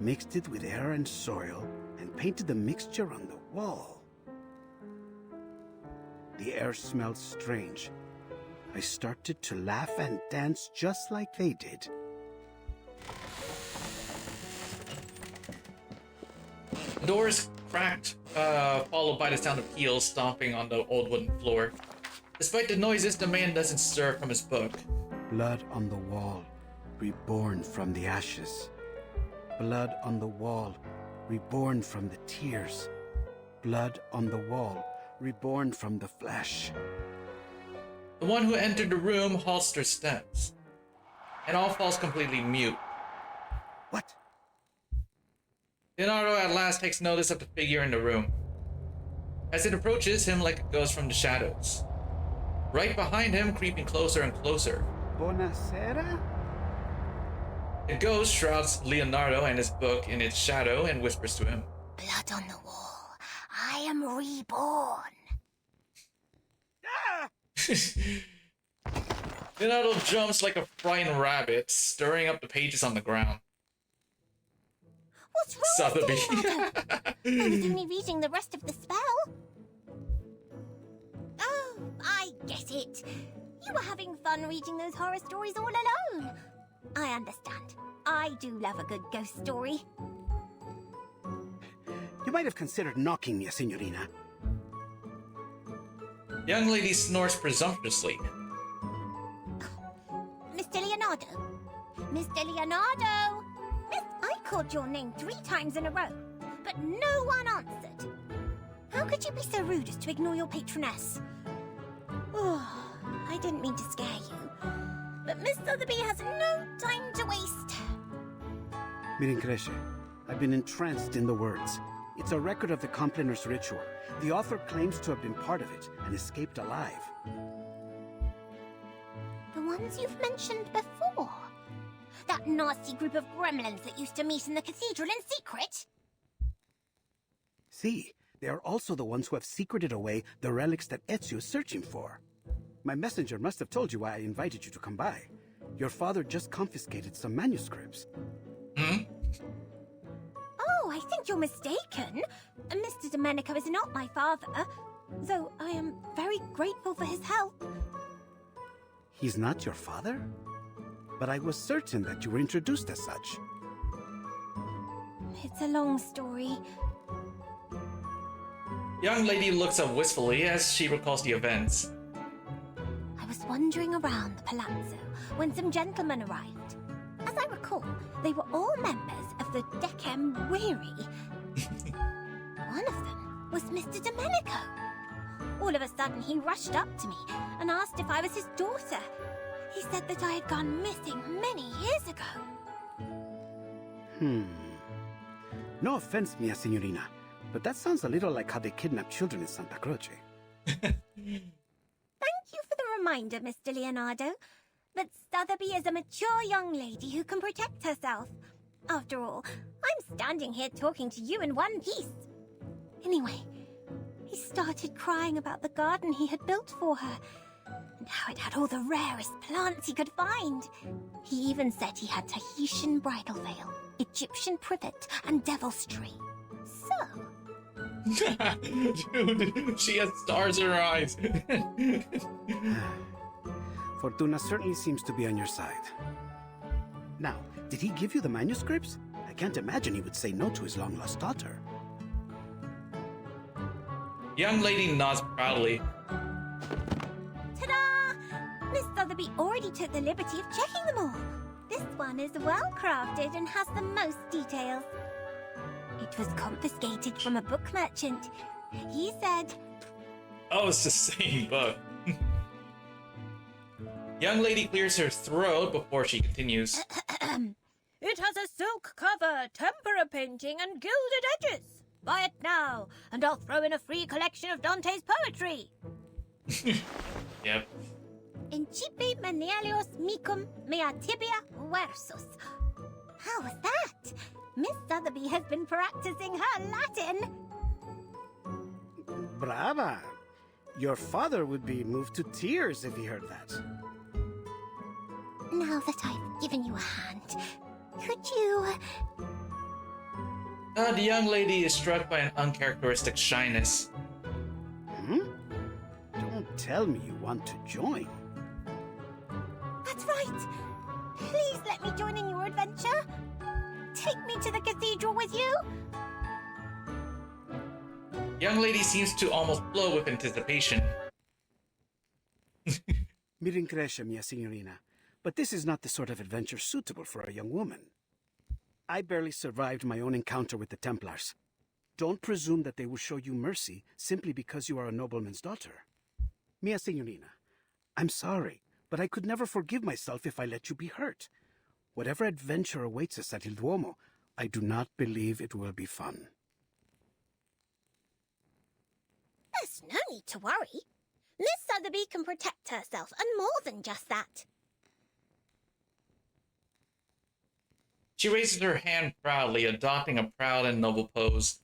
mixed it with air and soil, and painted the mixture on the wall. The air smelled strange. I started to laugh and dance just like they did. Doors cracked, followed by the sound of heels stomping on the old wooden floor. Despite the noises, the man doesn't stir from his book. Blood on the wall, reborn from the ashes. Blood on the wall, reborn from the tears. Blood on the wall, reborn from the flesh. The one who entered the room halts their steps, and all falls completely mute. What? Leonardo at last takes notice of the figure in the room, as it approaches him like a ghost from the shadows. Right behind him, creeping closer and closer. Buonasera? The ghost shrouds Leonardo and his book in its shadow and whispers to him. Blood on the wall. I am reborn. Leonardo jumps like a frightened rabbit, stirring up the pages on the ground. What's wrong Sotheby. with you, Leonardo? I was only reading the rest of the spell. Oh, I get it. You were having fun reading those horror stories all alone. I understand. I do love a good ghost story. You might have considered knocking me, Signorina. Young lady snorts presumptuously. Mr. Leonardo? Mr. Leonardo? I called your name 3 times in a row, but no one answered. How could you be so rude as to ignore your patroness? Oh, I didn't mean to scare you, but Miss Sotheby has no time to waste. Mirin Cresce, I've been entranced in the words. It's a record of the Compliners ritual. The author claims to have been part of it and escaped alive. The ones you've mentioned before? That nasty group of gremlins that used to meet in the cathedral in secret? See, they are also the ones who have secreted away the relics that Ezio is searching for. My messenger must have told you why I invited you to come by. Your father just confiscated some manuscripts. Oh, I think you're mistaken. Mr. Domenico is not my father, though I am very grateful for his help. He's not your father? But I was certain that you were introduced as such. It's a long story. Young lady looks up wistfully as she recalls the events. I was wandering around the palazzo when some gentlemen arrived. As I recall, they were all members of the Decem Weary. One of them was Mr. Domenico. All of a sudden, he rushed up to me and asked if I was his daughter. He said that I had gone missing many years ago. No offense, mia signorina, but that sounds a little like how they kidnap children in Santa Croce. Thank you for the reminder, Mr. Leonardo. But Sotheby is a mature young lady who can protect herself. After all, I'm standing here talking to you in one piece. Anyway, he started crying about the garden he had built for her, and how it had all the rarest plants he could find. He even said he had Tahitian bridal veil, Egyptian privet, and devil's tree. So... Dude, she has stars in her eyes. Fortuna certainly seems to be on your side. Now, did he give you the manuscripts? I can't imagine he would say no to his long-lost daughter. Young lady nods proudly. Ta-da! Miss Sotheby already took the liberty of checking them all. This one is well crafted and has the most details. It was confiscated from a book merchant. He said... Oh, it's the same book. Young lady clears her throat before she continues. It has a silk cover, tempera painting, and gilded edges. Buy it now, and I'll throw in a free collection of Dante's poetry. Yep. Incipe menelios micum mea tibia versus. How was that? Miss Sotheby has been practicing her Latin. Brava! Your father would be moved to tears if he heard that. Now that I've given you a hand, could you... The young lady is struck by an uncharacteristic shyness. Don't tell me you want to join. That's right. Please let me join in your adventure. Take me to the cathedral with you. Young lady seems to almost blow with anticipation. Mi rincresce, mia signorina, but this is not the sort of adventure suitable for a young woman. I barely survived my own encounter with the Templars. Don't presume that they will show you mercy simply because you are a nobleman's daughter. Mia signorina, I'm sorry, but I could never forgive myself if I let you be hurt. Whatever adventure awaits us at Il Duomo, I do not believe it will be fun. There's no need to worry. Miss Sotheby can protect herself, and more than just that. She raises her hand proudly, adopting a proud and noble pose.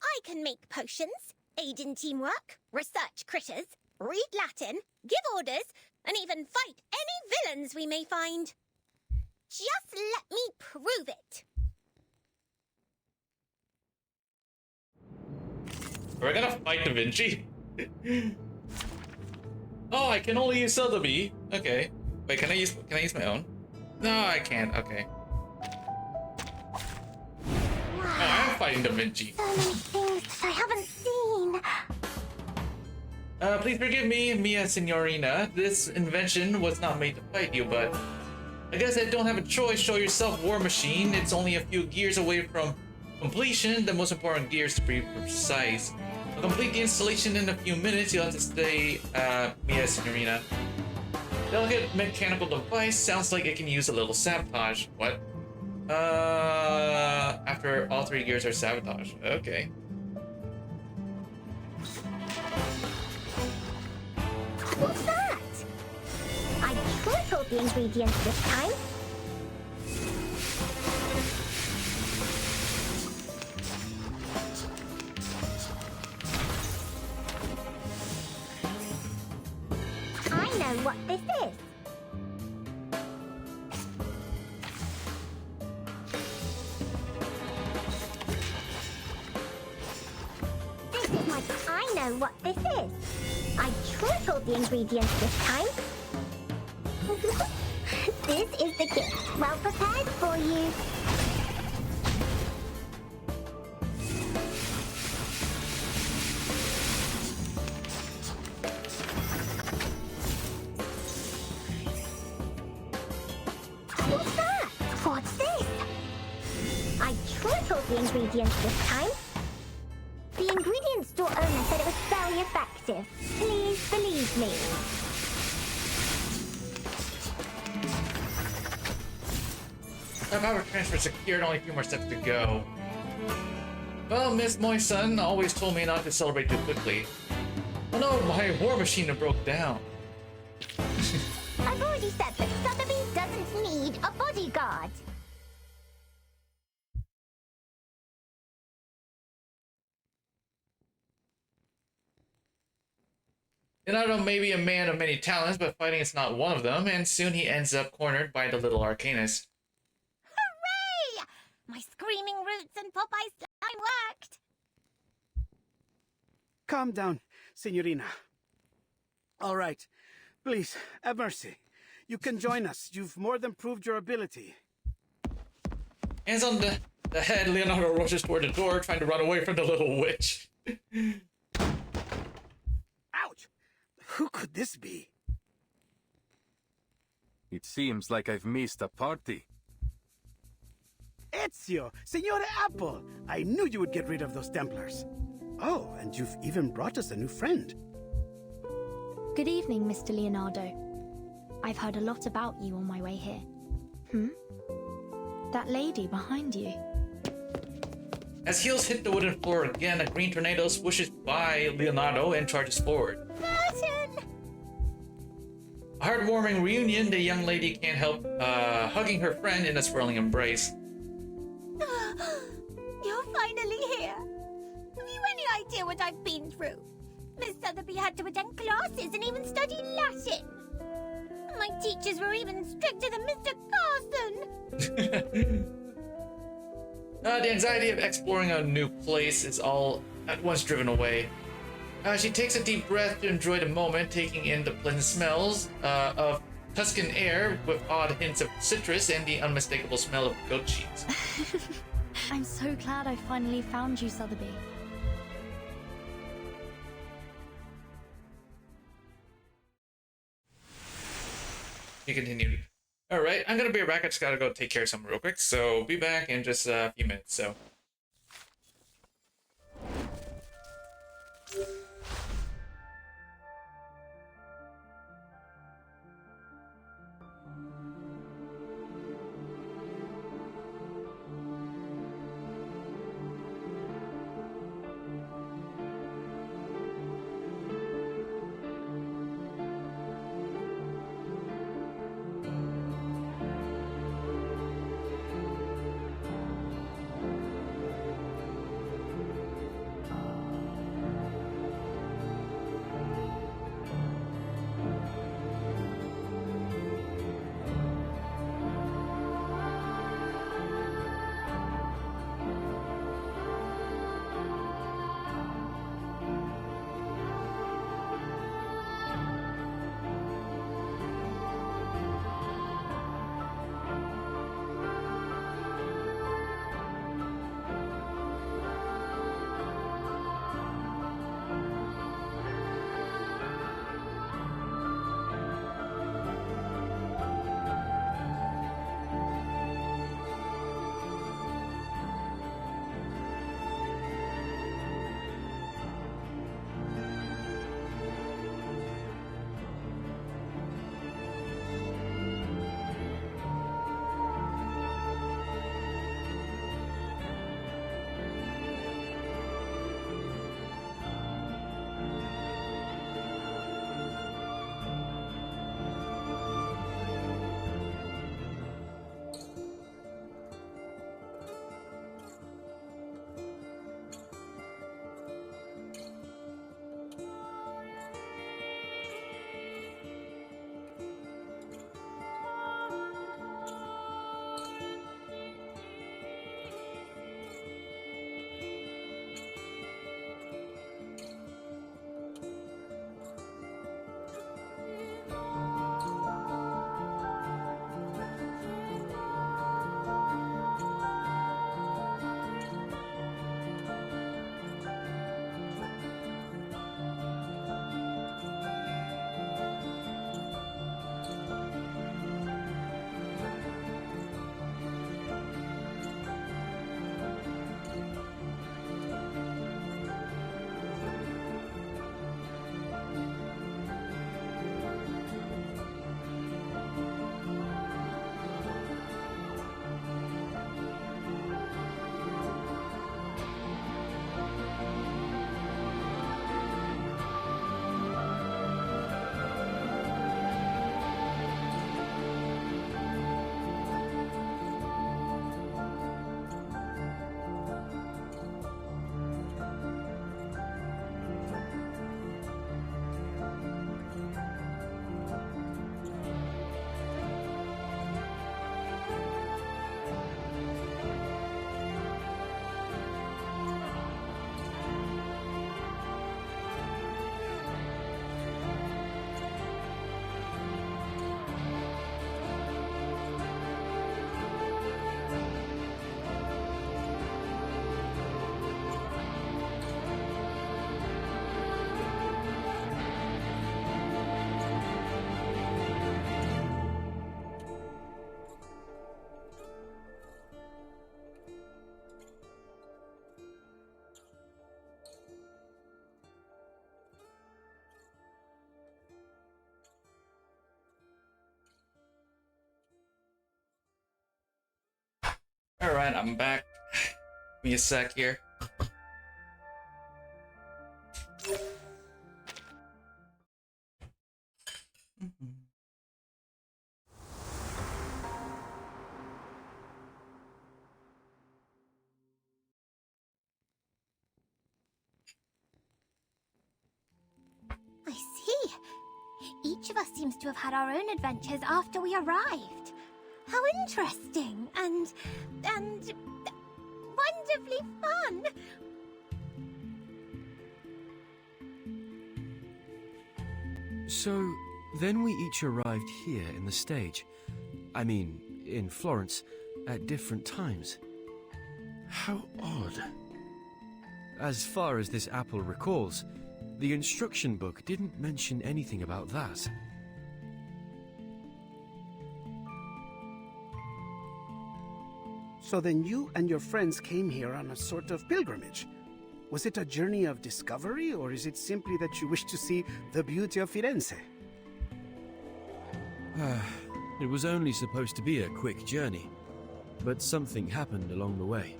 I can make potions, aid in teamwork, research critters, read Latin, give orders, and even fight any villains we may find. Just let me prove it. We're gonna fight Da Vinci? Oh, I can only use Sotheby. Okay. Wait, can I use my own? No, I can't. Okay. Oh, I'm fighting Da Vinci. So many things that I haven't seen. Please forgive me, Mia Signorina. This invention was not made to fight you, but I guess I don't have a choice. Show yourself, War Machine. It's only a few gears away from completion. The most important gears to be precise. To complete the installation in a few minutes, you'll have to stay, Mia Signorina. Delicate mechanical device sounds like it can use a little sabotage. What? After all 3 gears are sabotaged. Okay. What's that? I tripled the ingredients this time. I know what this is. I know what this is. I tripled the ingredients this time. This is the gift, well prepared for you. What's that? What's this? I tripled the ingredients this time. The ingredient store owner said it was very effective. Please believe me. Power transfer secured, only a few more steps to go. Well, Miss Moyson always told me not to celebrate too quickly. Oh no, my war machine broke down. I've already said that Sotheby doesn't need a bodyguard. Leonardo may be a man of many talents, but fighting is not one of them, and soon he ends up cornered by the little Arcanist. Hooray! My screaming roots and Popeye's slime worked! Calm down, Signorina. All right. Please, have mercy. You can join us. You've more than proved your ability. Hands on the head, Leonardo rushes toward the door, trying to run away from the little witch. Ouch! Who could this be? It seems like I've missed a party. Ezio! Signore Apple! I knew you would get rid of those Templars. Oh, and you've even brought us a new friend. Good evening, Mr. Leonardo. I've heard a lot about you on my way here. That lady behind you. As heels hit the wooden floor again, a green tornado swooshes by Leonardo and charges forward. Martin! A heartwarming reunion, the young lady can't help hugging her friend in a swirling embrace. You're finally here. Have you any idea what I've been through? Miss Sotheby had to attend classes and even study Latin. My teachers were even stricter than Mr. Carson. The anxiety of exploring a new place is all at once driven away. She takes a deep breath to enjoy the moment, taking in the pleasant smells of Tuscan air with odd hints of citrus and the unmistakable smell of goat cheese. I'm so glad I finally found you, Sotheby. He continued. Alright, I'm gonna be back. I just gotta go take care of something real quick, so be back in just a few minutes, so. Alright, I'm back. Give me a sec here. I see. Each of us seems to have had our own adventures after we arrived. How interesting and wonderfully fun. So, then we each arrived here in the stage. I mean, in Florence, at different times. How odd. As far as this apple recalls, the instruction book didn't mention anything about that. So then you and your friends came here on a sort of pilgrimage. Was it a journey of discovery, or is it simply that you wish to see the beauty of Firenze? It was only supposed to be a quick journey, but something happened along the way.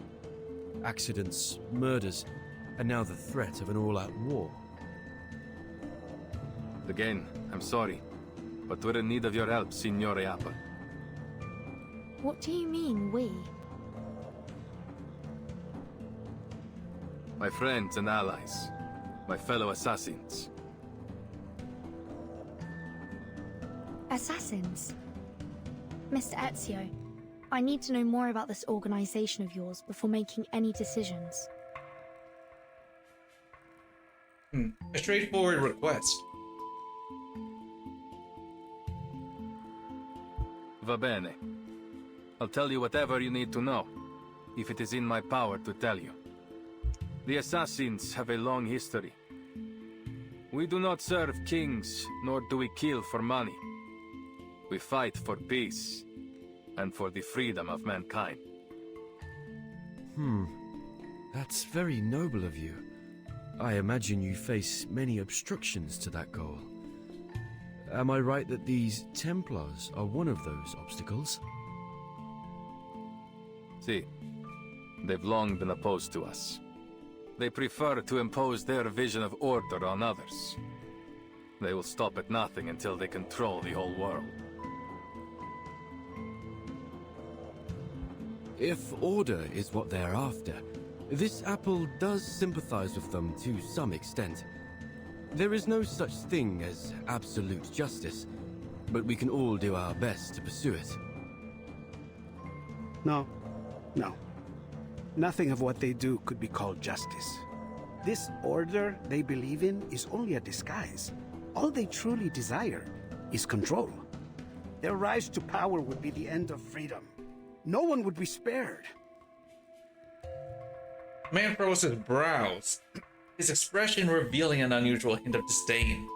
Accidents, murders, and now the threat of an all-out war. Again, I'm sorry, but we're in need of your help, Signore Apple. What do you mean, we? My friends and allies, my fellow assassins. Assassins? Mr. Ezio, I need to know more about this organization of yours before making any decisions. A straightforward request. Va bene. I'll tell you whatever you need to know, if it is in my power to tell you. The assassins have a long history. We do not serve kings, nor do we kill for money. We fight for peace, and for the freedom of mankind. That's very noble of you. I imagine you face many obstructions to that goal. Am I right that these Templars are one of those obstacles? See, they've long been opposed to us. They prefer to impose their vision of order on others. They will stop at nothing until they control the whole world. If order is what they're after, this apple does sympathize with them to some extent. There is no such thing as absolute justice, but we can all do our best to pursue it. No. Nothing of what they do could be called justice. This order they believe in is only a disguise. All they truly desire is control. Their rise to power would be the end of freedom. No one would be spared. Man furrows his brows, his expression revealing an unusual hint of disdain.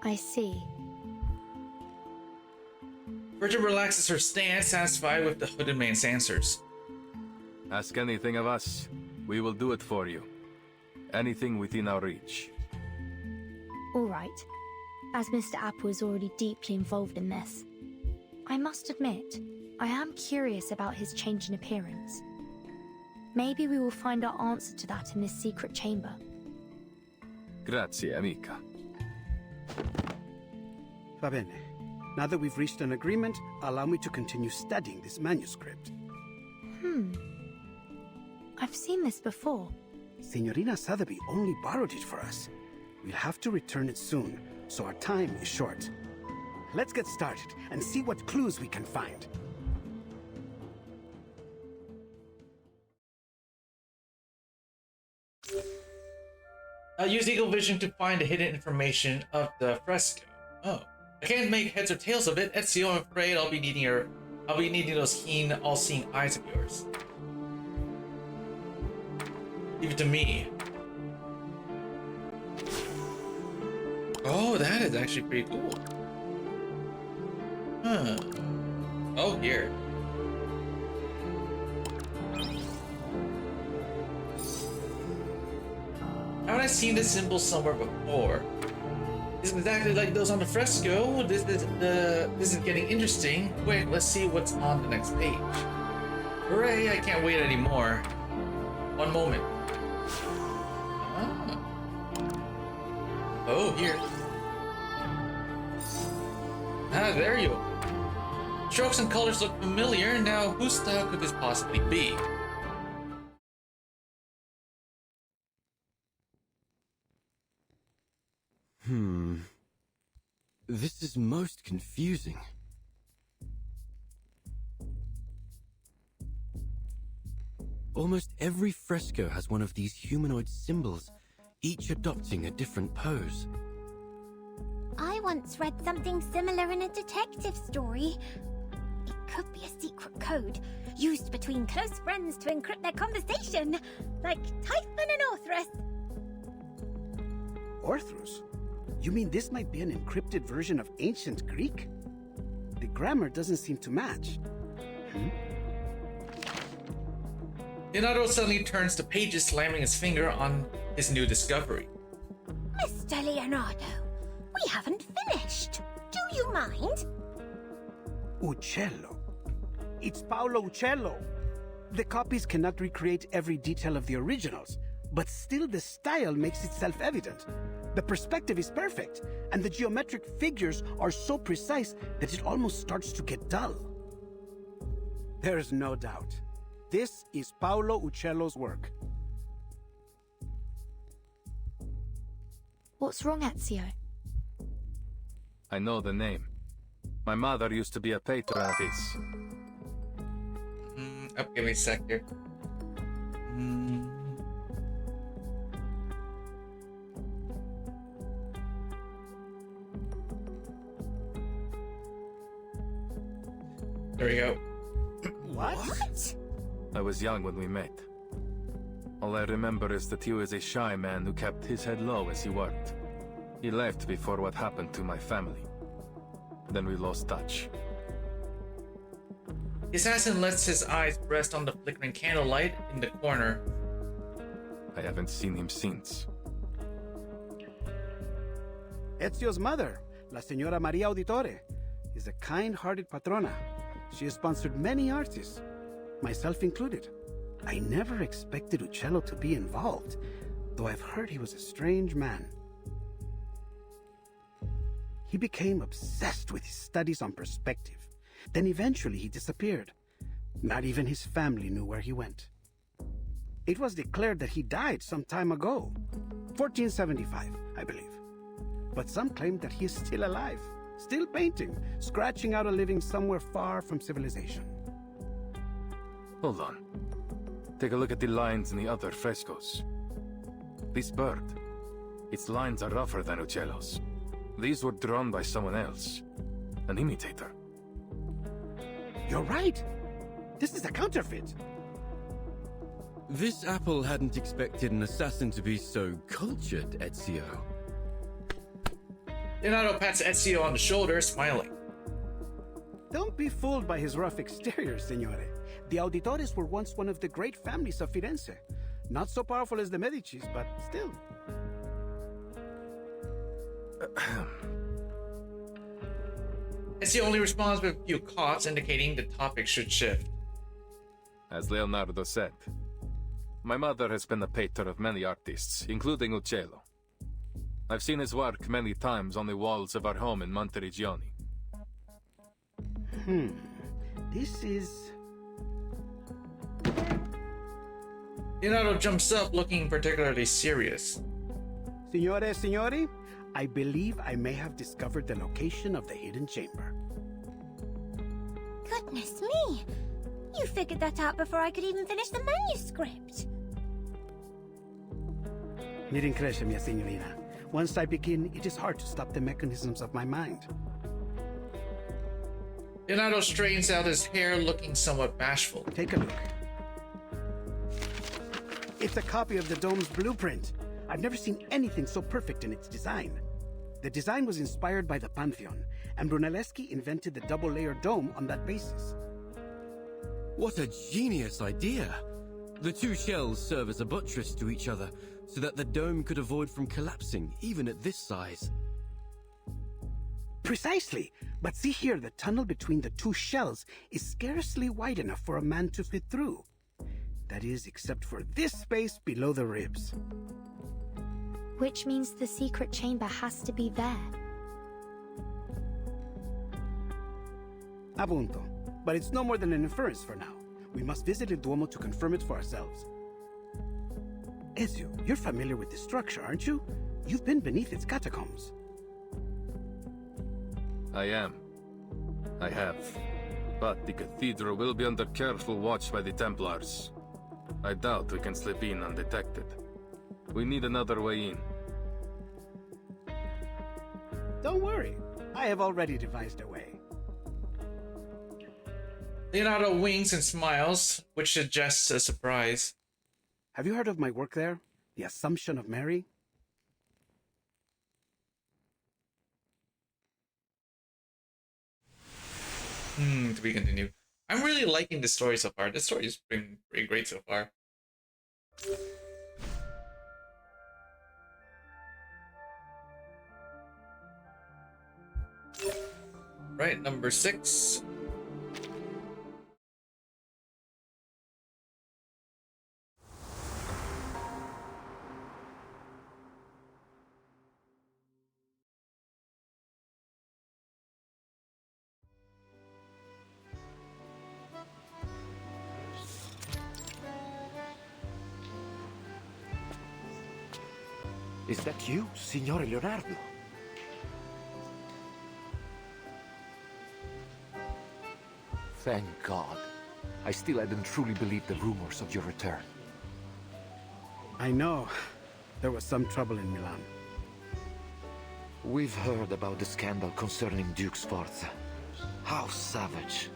I see. Bridget relaxes her stance, satisfied with the hooded man's answers. Ask anything of us, we will do it for you. Anything within our reach. All right. As Mr. Apple is already deeply involved in this, I must admit, I am curious about his change in appearance. Maybe we will find our answer to that in this secret chamber. Grazie, amica. Va bene. Now that we've reached an agreement, allow me to continue studying this manuscript. I've seen this before. Signorina Sotheby only borrowed it for us. We'll have to return it soon, so our time is short. Let's get started and see what clues we can find. Use Eagle Vision to find the hidden information of the fresco. Oh. I can't make heads or tails of it. Ezio, I'm afraid I'll be needing those keen, all-seeing eyes of yours. Leave it to me. Oh, that is actually pretty cool. Huh. Oh, here. Haven't I seen this symbol somewhere before? It's exactly like those on the fresco. This is getting interesting. Wait, let's see what's on the next page. Hooray, I can't wait anymore. One moment. Ah. Oh, here. Ah, there you are. Strokes and colors look familiar. Now, whose style could this possibly be? This is most confusing. Almost every fresco has one of these humanoid symbols, each adopting a different pose. I once read something similar in a detective story. It could be a secret code, used between close friends to encrypt their conversation, like Typhon and Orthrus. Orthrus? You mean this might be an encrypted version of ancient Greek? The grammar doesn't seem to match. Leonardo suddenly turns to pages, slamming his finger on his new discovery. Mr. Leonardo, we haven't finished. Do you mind? Uccello. It's Paolo Uccello. The copies cannot recreate every detail of the originals, but still the style makes it self-evident. The perspective is perfect, and the geometric figures are so precise that it almost starts to get dull. There's no doubt. This is Paolo Uccello's work. What's wrong, Ezio? I know the name. My mother used to be a patron of his. Give me a sec here. There we go. What? I was young when we met. All I remember is that he was a shy man who kept his head low as he worked. He left before what happened to my family. Then we lost touch. The assassin lets his eyes rest on the flickering candlelight in the corner. I haven't seen him since. Ezio's mother, La Señora Maria Auditore, is a kind-hearted patrona. She has sponsored many artists, myself included. I never expected Uccello to be involved, though I've heard he was a strange man. He became obsessed with his studies on perspective. Then eventually he disappeared. Not even his family knew where he went. It was declared that he died some time ago, 1475, I believe. But some claim that he is still alive, still painting, scratching out a living somewhere far from civilization. Hold on. Take a look at the lines in the other frescoes. This bird, its lines are rougher than Uccello's. These were drawn by someone else, an imitator. You're right. This is a counterfeit. This apple hadn't expected an assassin to be so cultured, Ezio. Leonardo pats Ezio on the shoulder, smiling. Don't be fooled by his rough exterior, Signore. The Auditores were once one of the great families of Firenze. Not so powerful as the Medicis, but still. Ezio only responds with a few coughs, indicating the topic should shift. As Leonardo said, my mother has been a patron of many artists, including Uccello. I've seen his work many times on the walls of our home in Monteriggioni. This is... Leonardo jumps up, looking particularly serious. Signore, signori, I believe I may have discovered the location of the hidden chamber. Goodness me! You figured that out before I could even finish the manuscript. Mi rincresce, mia signorina. Once I begin, it is hard to stop the mechanisms of my mind. Leonardo straightens out his hair, looking somewhat bashful. Take a look. It's a copy of the dome's blueprint. I've never seen anything so perfect in its design. The design was inspired by the Pantheon, and Brunelleschi invented the double-layer dome on that basis. What a genius idea! The two shells serve as a buttress to each other, so that the dome could avoid from collapsing, even at this size. Precisely. But see here, the tunnel between the two shells is scarcely wide enough for a man to fit through. That is, except for this space below the ribs. Which means the secret chamber has to be there. Appunto. But it's no more than an inference for now. We must visit the Duomo to confirm it for ourselves. Ezio, you're familiar with this structure, aren't you? You've been beneath its catacombs. I am. I have. But the cathedral will be under careful watch by the Templars. I doubt we can slip in undetected. We need another way in. Don't worry. I have already devised a way. Leonardo winks and smiles, which suggests a surprise. Have you heard of my work there? The Assumption of Mary? To be continued. I'm really liking the story so far. The story's been pretty great so far. Right, number 6. Is that you, Signore Leonardo? Thank God. I still hadn't truly believed the rumors of your return. I know. There was some trouble in Milan. We've heard about the scandal concerning Duke Sforza. How savage.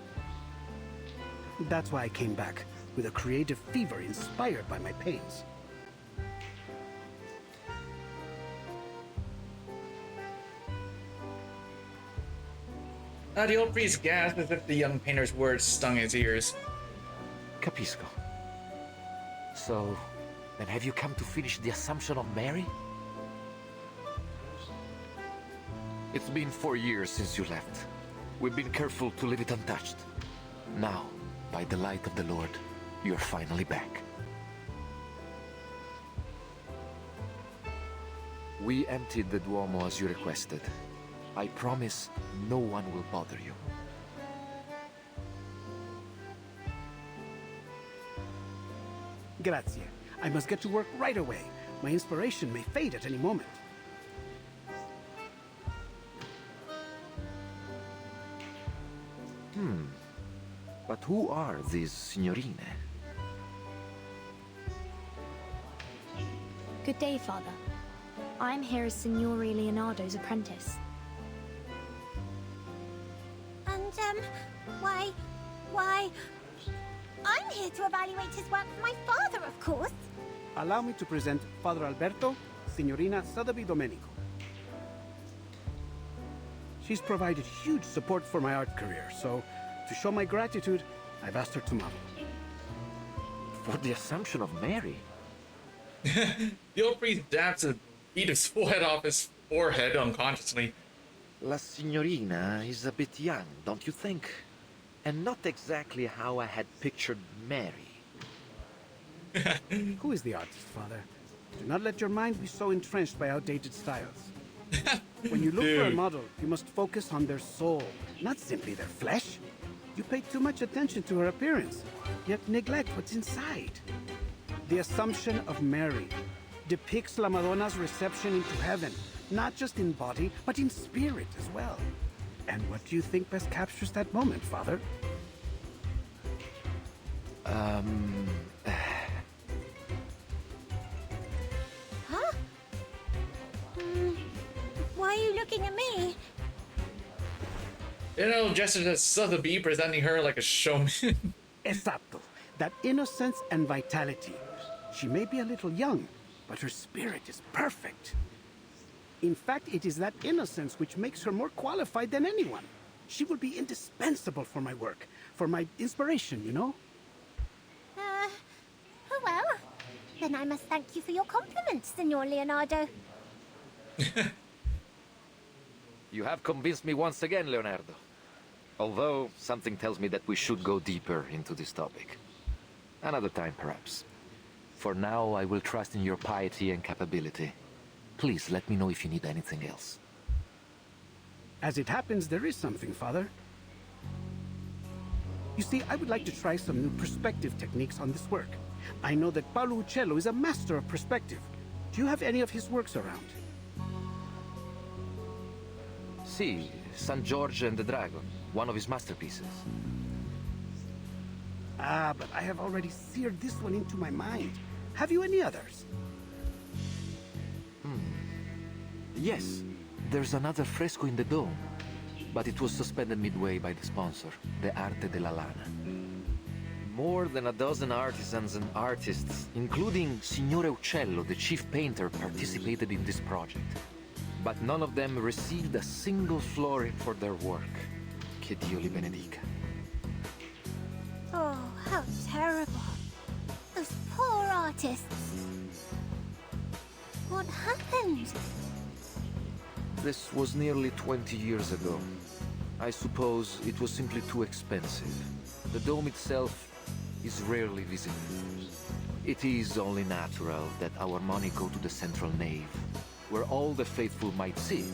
That's why I came back, with a creative fever inspired by my pains. The old priest gasped as if the young painter's words stung his ears. Capisco. So, then have you come to finish the Assumption of Mary? It's been 4 years since you left. We've been careful to leave it untouched. Now, by the light of the Lord, you're finally back. We emptied the Duomo as you requested. I promise no one will bother you. Grazie. I must get to work right away. My inspiration may fade at any moment. But who are these signorine? Good day, Father. I'm here as Signore Leonardo's apprentice. And, why... I'm here to evaluate his work for my father, of course. Allow me to present Father Alberto, Signorina Sotheby Domenico. She's provided huge support for my art career, so to show my gratitude, I've asked her to model. For the Assumption of Mary? The old priest dabs a bead of sweat off his forehead unconsciously. La signorina is a bit young, don't you think? And not exactly how I had pictured Mary. Who is the artist, Father? Do not let your mind be so entrenched by outdated styles. When you look for a model, you must focus on their soul, not simply their flesh. You pay too much attention to her appearance, yet neglect what's inside. The Assumption of Mary depicts La Madonna's reception into heaven, not just in body, but in spirit as well. And what do you think best captures that moment, Father? Huh? Why are you looking at me? You know, just as Sotheby presenting her like a showman. Esatto. That innocence and vitality. She may be a little young, but her spirit is perfect. In fact, it is that innocence which makes her more qualified than anyone. She will be indispensable for my work, for my inspiration, you know? Oh well. Then I must thank you for your compliments, Signor Leonardo. You have convinced me once again, Leonardo. Although, something tells me that we should go deeper into this topic. Another time, perhaps. For now, I will trust in your piety and capability. Please let me know if you need anything else. As it happens, there is something, Father. You see, I would like to try some new perspective techniques on this work. I know that Paolo Uccello is a master of perspective. Do you have any of his works around? See, San George and the Dragon, one of his masterpieces. Ah, but I have already seared this one into my mind. Have you any others? Yes, there's another fresco in the dome, but it was suspended midway by the sponsor, the Arte della Lana. More than a dozen artisans and artists, including Signore Uccello, the chief painter, participated in this project. But none of them received a single florin for their work. Che Dio li benedica. Oh, how terrible. Those poor artists. What happened? This was nearly 20 years ago. I suppose it was simply too expensive. The dome itself is rarely visited. It is only natural that our money go to the central nave, where all the faithful might see it.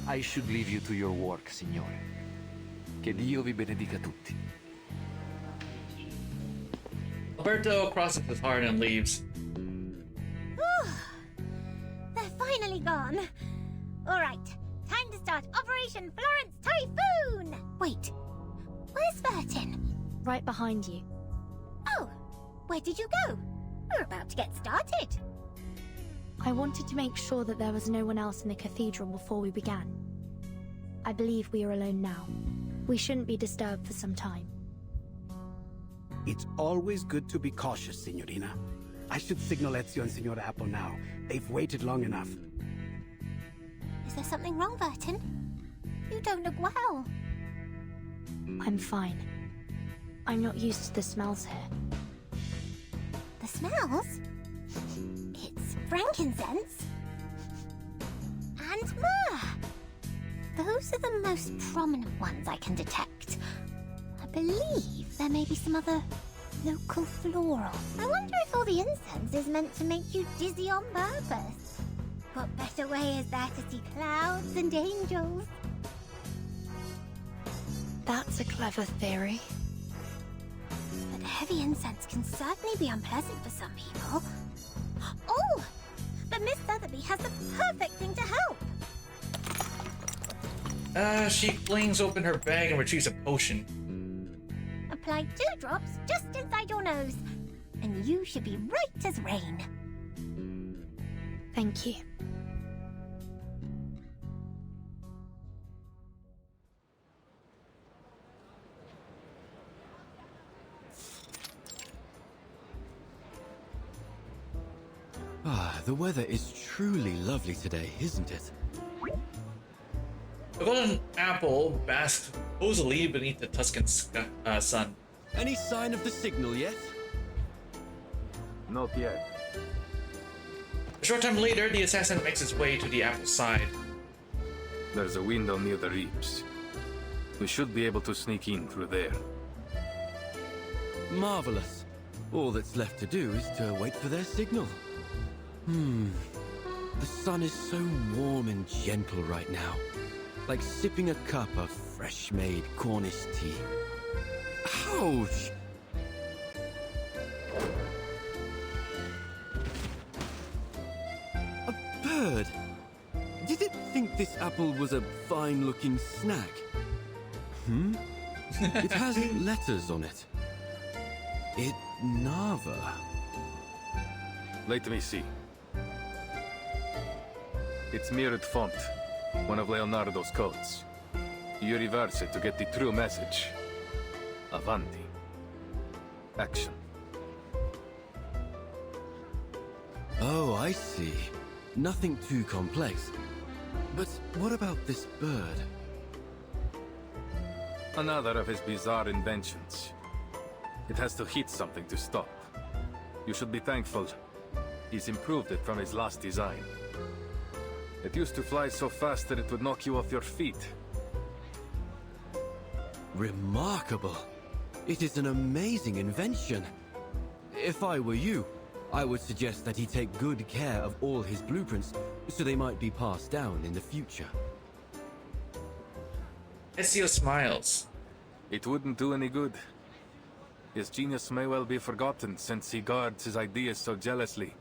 I should leave you to your work, Signore. Che Dio vi benedica tutti. Alberto crosses his heart and leaves. They're finally gone. All right, time to start Operation Florence Typhoon! Wait, where's Vertin? Right behind you. Oh, where did you go? We're about to get started. I wanted to make sure that there was no one else in the cathedral before we began. I believe we are alone now. We shouldn't be disturbed for some time. It's always good to be cautious, Signorina. I should signal Ezio and Signora Apple now. They've waited long enough. Is there something wrong, Vertin? You don't look well. I'm fine. I'm not used to the smells here. The smells? It's frankincense. And myrrh. Those are the most prominent ones I can detect. I believe there may be some other local floral. I wonder if all the incense is meant to make you dizzy on purpose. What better way is there to see clouds and angels? That's a clever theory. But heavy incense can certainly be unpleasant for some people. Oh! But Miss Sotheby has the perfect thing to help! She flings open her bag and retrieves a potion. Apply 2 drops just inside your nose, and you should be right as rain. Thank you. Ah, the weather is truly lovely today, isn't it? The golden apple basks cozily beneath the Tuscan sun. Any sign of the signal yet? Not yet. A short time later, the assassin makes his way to the apple's side. There's a window near the reaps. We should be able to sneak in through there. Marvelous. All that's left to do is to wait for their signal. The sun is so warm and gentle right now. Like sipping a cup of fresh-made Cornish tea. Ouch! A bird! Did it think this apple was a fine-looking snack? It has letters on it. It Nava. Let me see. It's mirrored font, one of Leonardo's codes. You reverse it to get the true message. Avanti. Action. Oh, I see. Nothing too complex. But what about this bird? Another of his bizarre inventions. It has to hit something to stop. You should be thankful. He's improved it from his last design. It used to fly so fast that it would knock you off your feet. Remarkable. It is an amazing invention. If I were you, I would suggest that he take good care of all his blueprints so they might be passed down in the future. Ezio smiles. It wouldn't do any good. His genius may well be forgotten since he guards his ideas so jealously.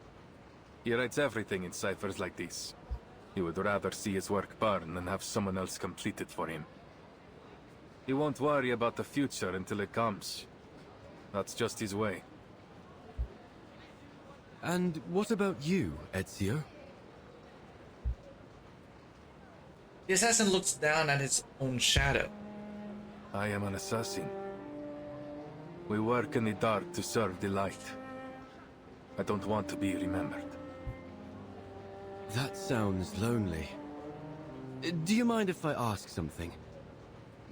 He writes everything in ciphers like these. He would rather see his work burn than have someone else complete it for him. He won't worry about the future until it comes. That's just his way. And what about you, Ezio? The assassin looks down at his own shadow. I am an assassin. We work in the dark to serve the light. I don't want to be remembered. That sounds lonely. Do you mind if I ask something?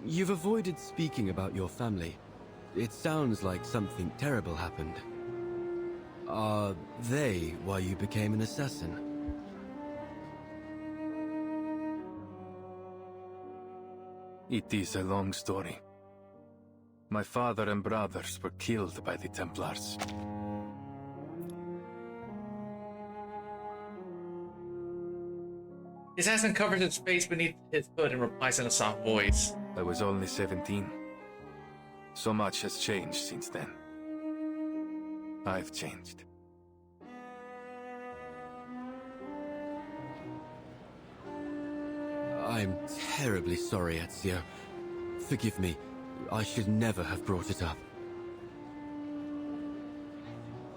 You've avoided speaking about your family. It sounds like something terrible happened. Are they why you became an assassin? It is a long story. My father and brothers were killed by the Templars. The assassin covers his face beneath his hood and replies in a soft voice. I was only 17. So much has changed since then. I've changed. I'm terribly sorry, Ezio. Forgive me. I should never have brought it up.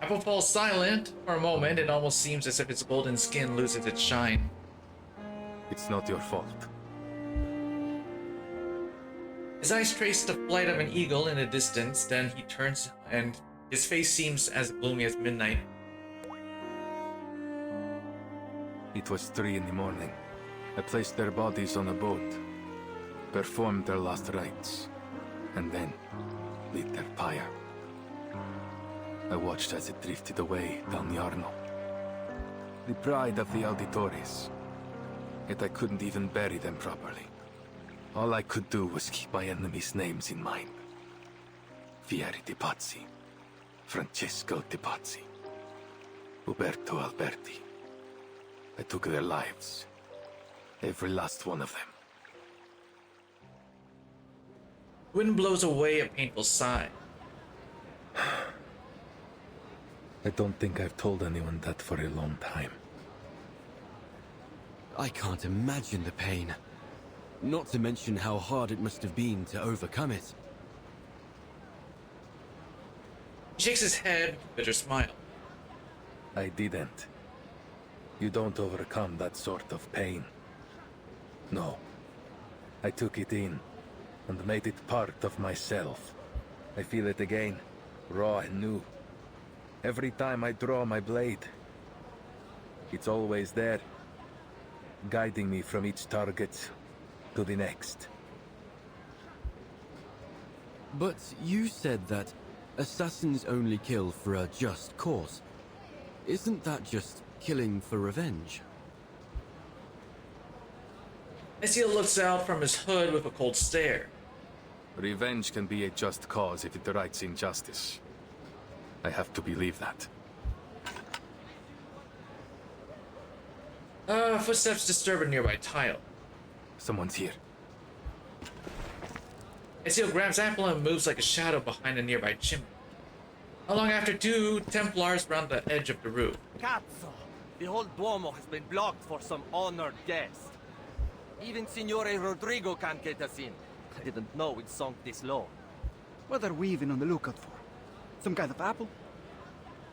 Apple falls silent for a moment. It almost seems as if its golden skin loses its shine. It's not your fault. His eyes trace the flight of an eagle in the distance, then he turns and his face seems as gloomy as midnight. It was 3 in the morning. I placed their bodies on a boat, performed their last rites, and then lit their pyre. I watched as it drifted away down the Arno. The pride of the Auditores. Yet I couldn't even bury them properly. All I could do was keep my enemies' names in mind. Fieri de Pazzi, Francesco de Pazzi, Uberto Alberti. I took their lives. Every last one of them. Wind blows away a painful sigh. I don't think I've told anyone that for a long time. I can't imagine the pain. Not to mention how hard it must have been to overcome it. He shakes his head with a bitter smile. I didn't. You don't overcome that sort of pain. No. I took it in, and made it part of myself. I feel it again, raw and new. Every time I draw my blade, it's always there, guiding me from each target to the next. But you said that assassins only kill for a just cause. Isn't that just killing for revenge? Ezio looks out from his hood with a cold stare. Revenge can be a just cause if it rights injustice. I have to believe that. Footsteps disturb a nearby tile. Someone's here. Ezio grabs Apple and moves like a shadow behind a nearby chimney. Not long after, 2 Templars round the edge of the roof. Cazzo! The whole Duomo has been blocked for some honored guest. Even Signore Rodrigo can't get us in. I didn't know we'd sunk this low. What are we even on the lookout for? Some kind of apple?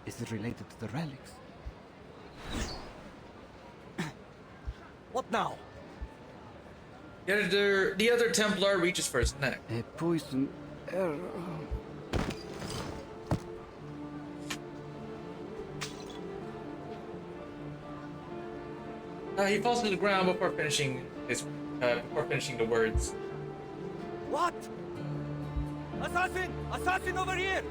Is it related to the relics? What now? The other Templar reaches for his neck. A poison arrow. He falls to the ground before finishing the words. What? Assassin! Assassin over here!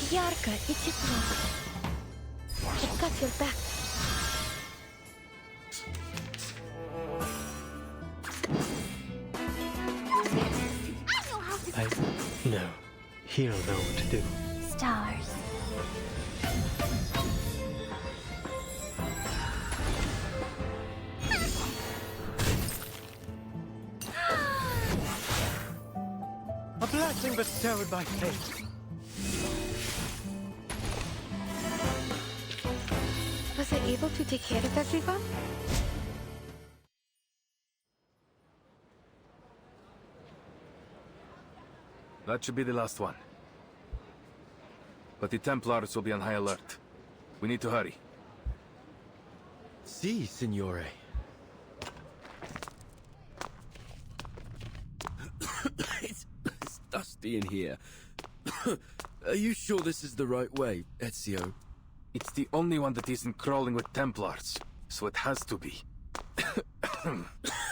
Yarka, Ichipro. I've got your back. No. He'll know what to do. Stars. A blessing bestowed by fate. Was I able to take care of everyone? That should be the last one. But the Templars will be on high alert. We need to hurry. Si, signore. It's dusty in here. Are you sure this is the right way, Ezio? It's the only one that isn't crawling with Templars, so it has to be.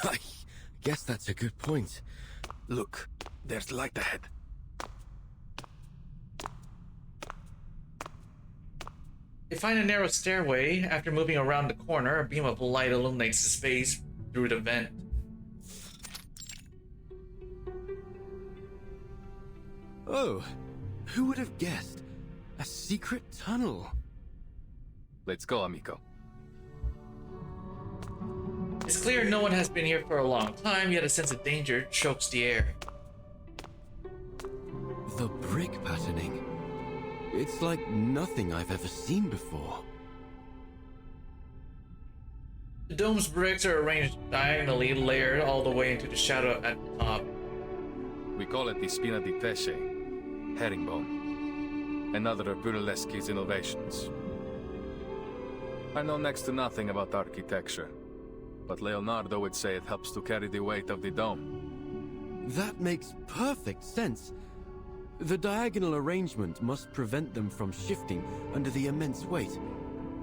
I guess that's a good point. Look, there's light ahead. They find a narrow stairway. After moving around the corner, a beam of light illuminates the space through the vent. Oh, who would have guessed? A secret tunnel. Let's go, amico. It's clear no one has been here for a long time, yet a sense of danger chokes the air. The brick patterning. It's like nothing I've ever seen before. The dome's bricks are arranged diagonally, layered all the way into the shadow at the top. We call it the Spina di Pesce, herringbone. Another of Brunelleschi's innovations. I know next to nothing about architecture, but Leonardo would say it helps to carry the weight of the dome. That makes perfect sense. The diagonal arrangement must prevent them from shifting under the immense weight.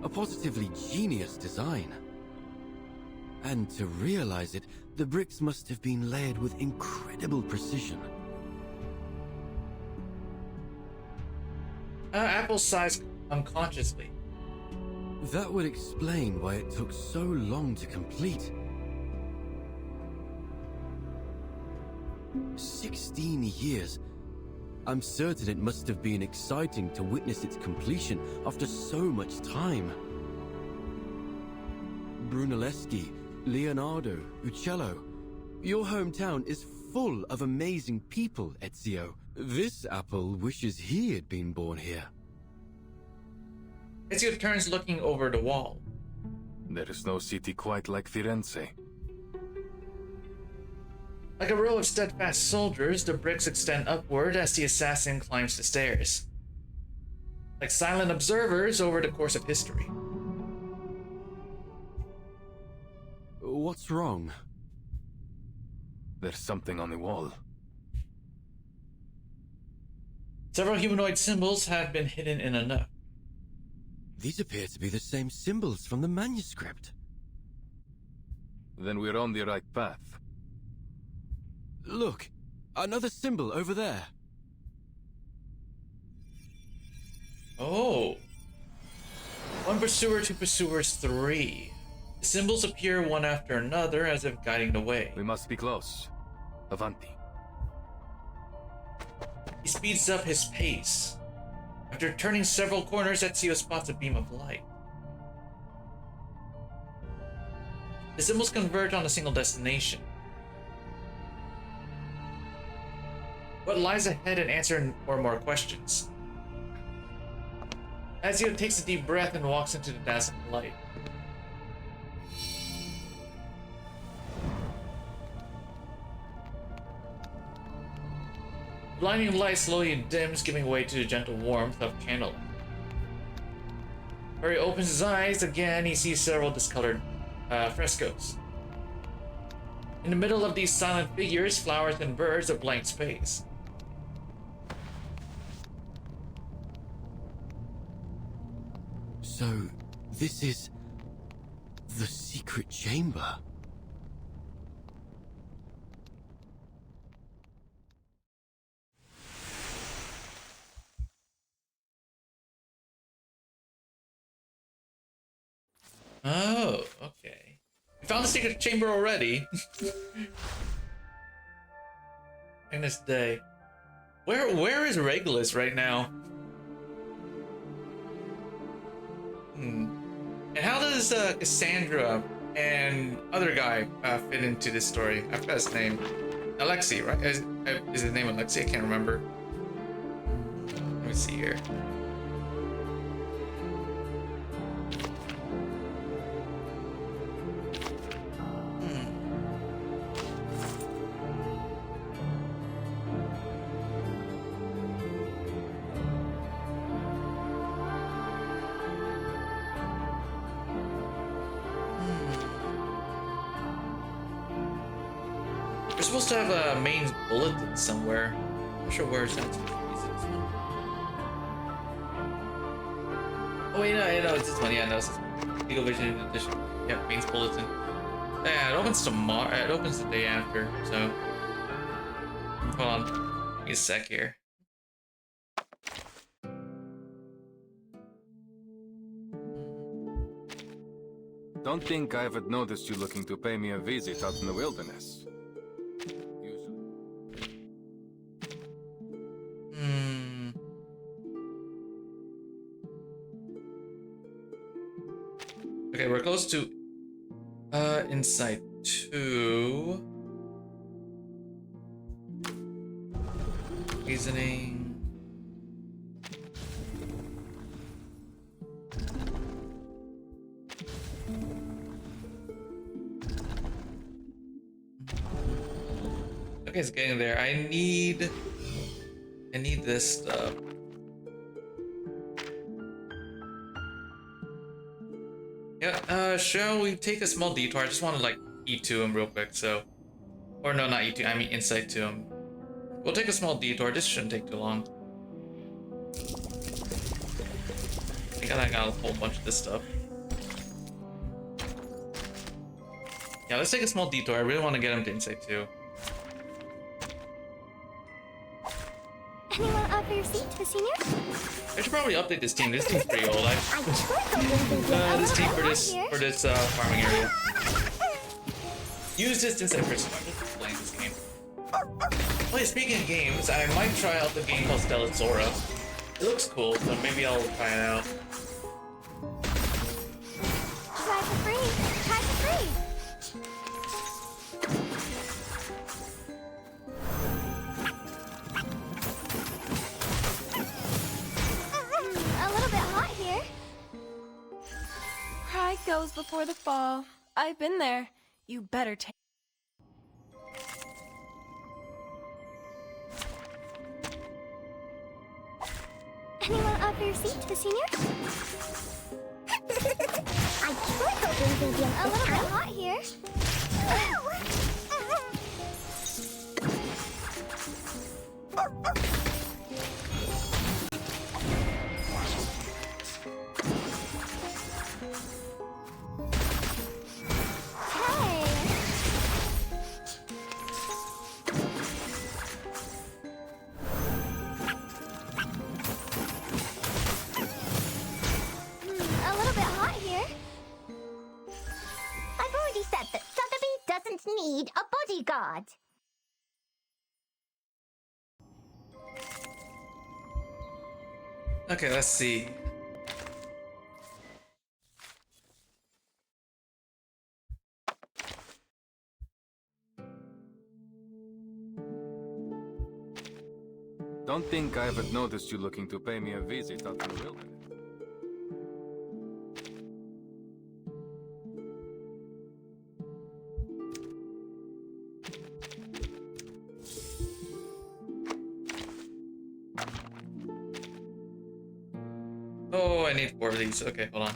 A positively genius design. And to realize it, the bricks must have been layered with incredible precision. Apple sized unconsciously. That would explain why it took so long to complete. 16 years. I'm certain it must have been exciting to witness its completion after so much time. Brunelleschi, Leonardo, Uccello. Your hometown is full of amazing people, Ezio. This apple wishes he had been born here. Ezio turns, looking over the wall. There is no city quite like Firenze. Like a row of steadfast soldiers, the bricks extend upward as the assassin climbs the stairs. Like silent observers over the course of history. What's wrong? There's something on the wall. Several humanoid symbols have been hidden in a nook. These appear to be the same symbols from the manuscript. Then we're on the right path. Look, another symbol over there. Oh. One pursuer, two pursuers, three. The symbols appear one after another as if guiding the way. We must be close. Avanti. He speeds up his pace. After turning several corners, Ezio spots a beam of light. The symbols converge on a single destination. What lies ahead, and answer or more questions. Ezio takes a deep breath and walks into the dazzling light. Blinding light slowly dims, giving way to the gentle warmth of candlelight. Where he opens his eyes again, he sees several discolored frescoes. In the middle of these silent figures, flowers and birds, a blank space. So, this is the secret chamber. Oh, okay. We found the secret chamber already. In this day. Where is Regulus right now? And how does Cassandra and other guy fit into this story? I forgot his name. Alexei, right? Is his name Alexei? I can't remember. Let me see here. We're supposed to have a main bulletin somewhere. I'm not sure where it's at. Oh wait, no, it's this one. Yeah, no, it's this one. Eagle Vision Edition. Yeah, main bulletin. Yeah, it opens tomorrow. It opens the day after. So, hold on. Give me a sec here. Don't think I haven't noticed you looking to pay me a visit out in the wilderness. Okay, we're close to insight 2. Reasoning. Okay, it's getting there. I need this stuff. Yeah, shall we take a small detour? I just want to like eat to him real quick, so. Or no, not eat to, I mean insight to him. We'll take a small detour, this shouldn't take too long. I think I got a whole bunch of this stuff. Yeah, let's take a small detour. I really want to get him to insight too. Anyone offer your seat to the senior? I should probably update this team. This team's pretty old. This team for this farming area. Use this instead for survival playing this game. Wait, speaking of games, I might try out the game called Stellazora. It looks cool, so maybe I'll try it out. Try for free. Try for free. A little bit hot here. Pride goes before the fall. I've been there. You better take. Anyone offer your seat to the senior? I sure hope you're thinking a little bit hot here. Need a bodyguard. Okay, let's see. Don't think I haven't noticed you looking to pay me a visit out in the wilderness. Oh, I need 4 of these. Okay, hold on.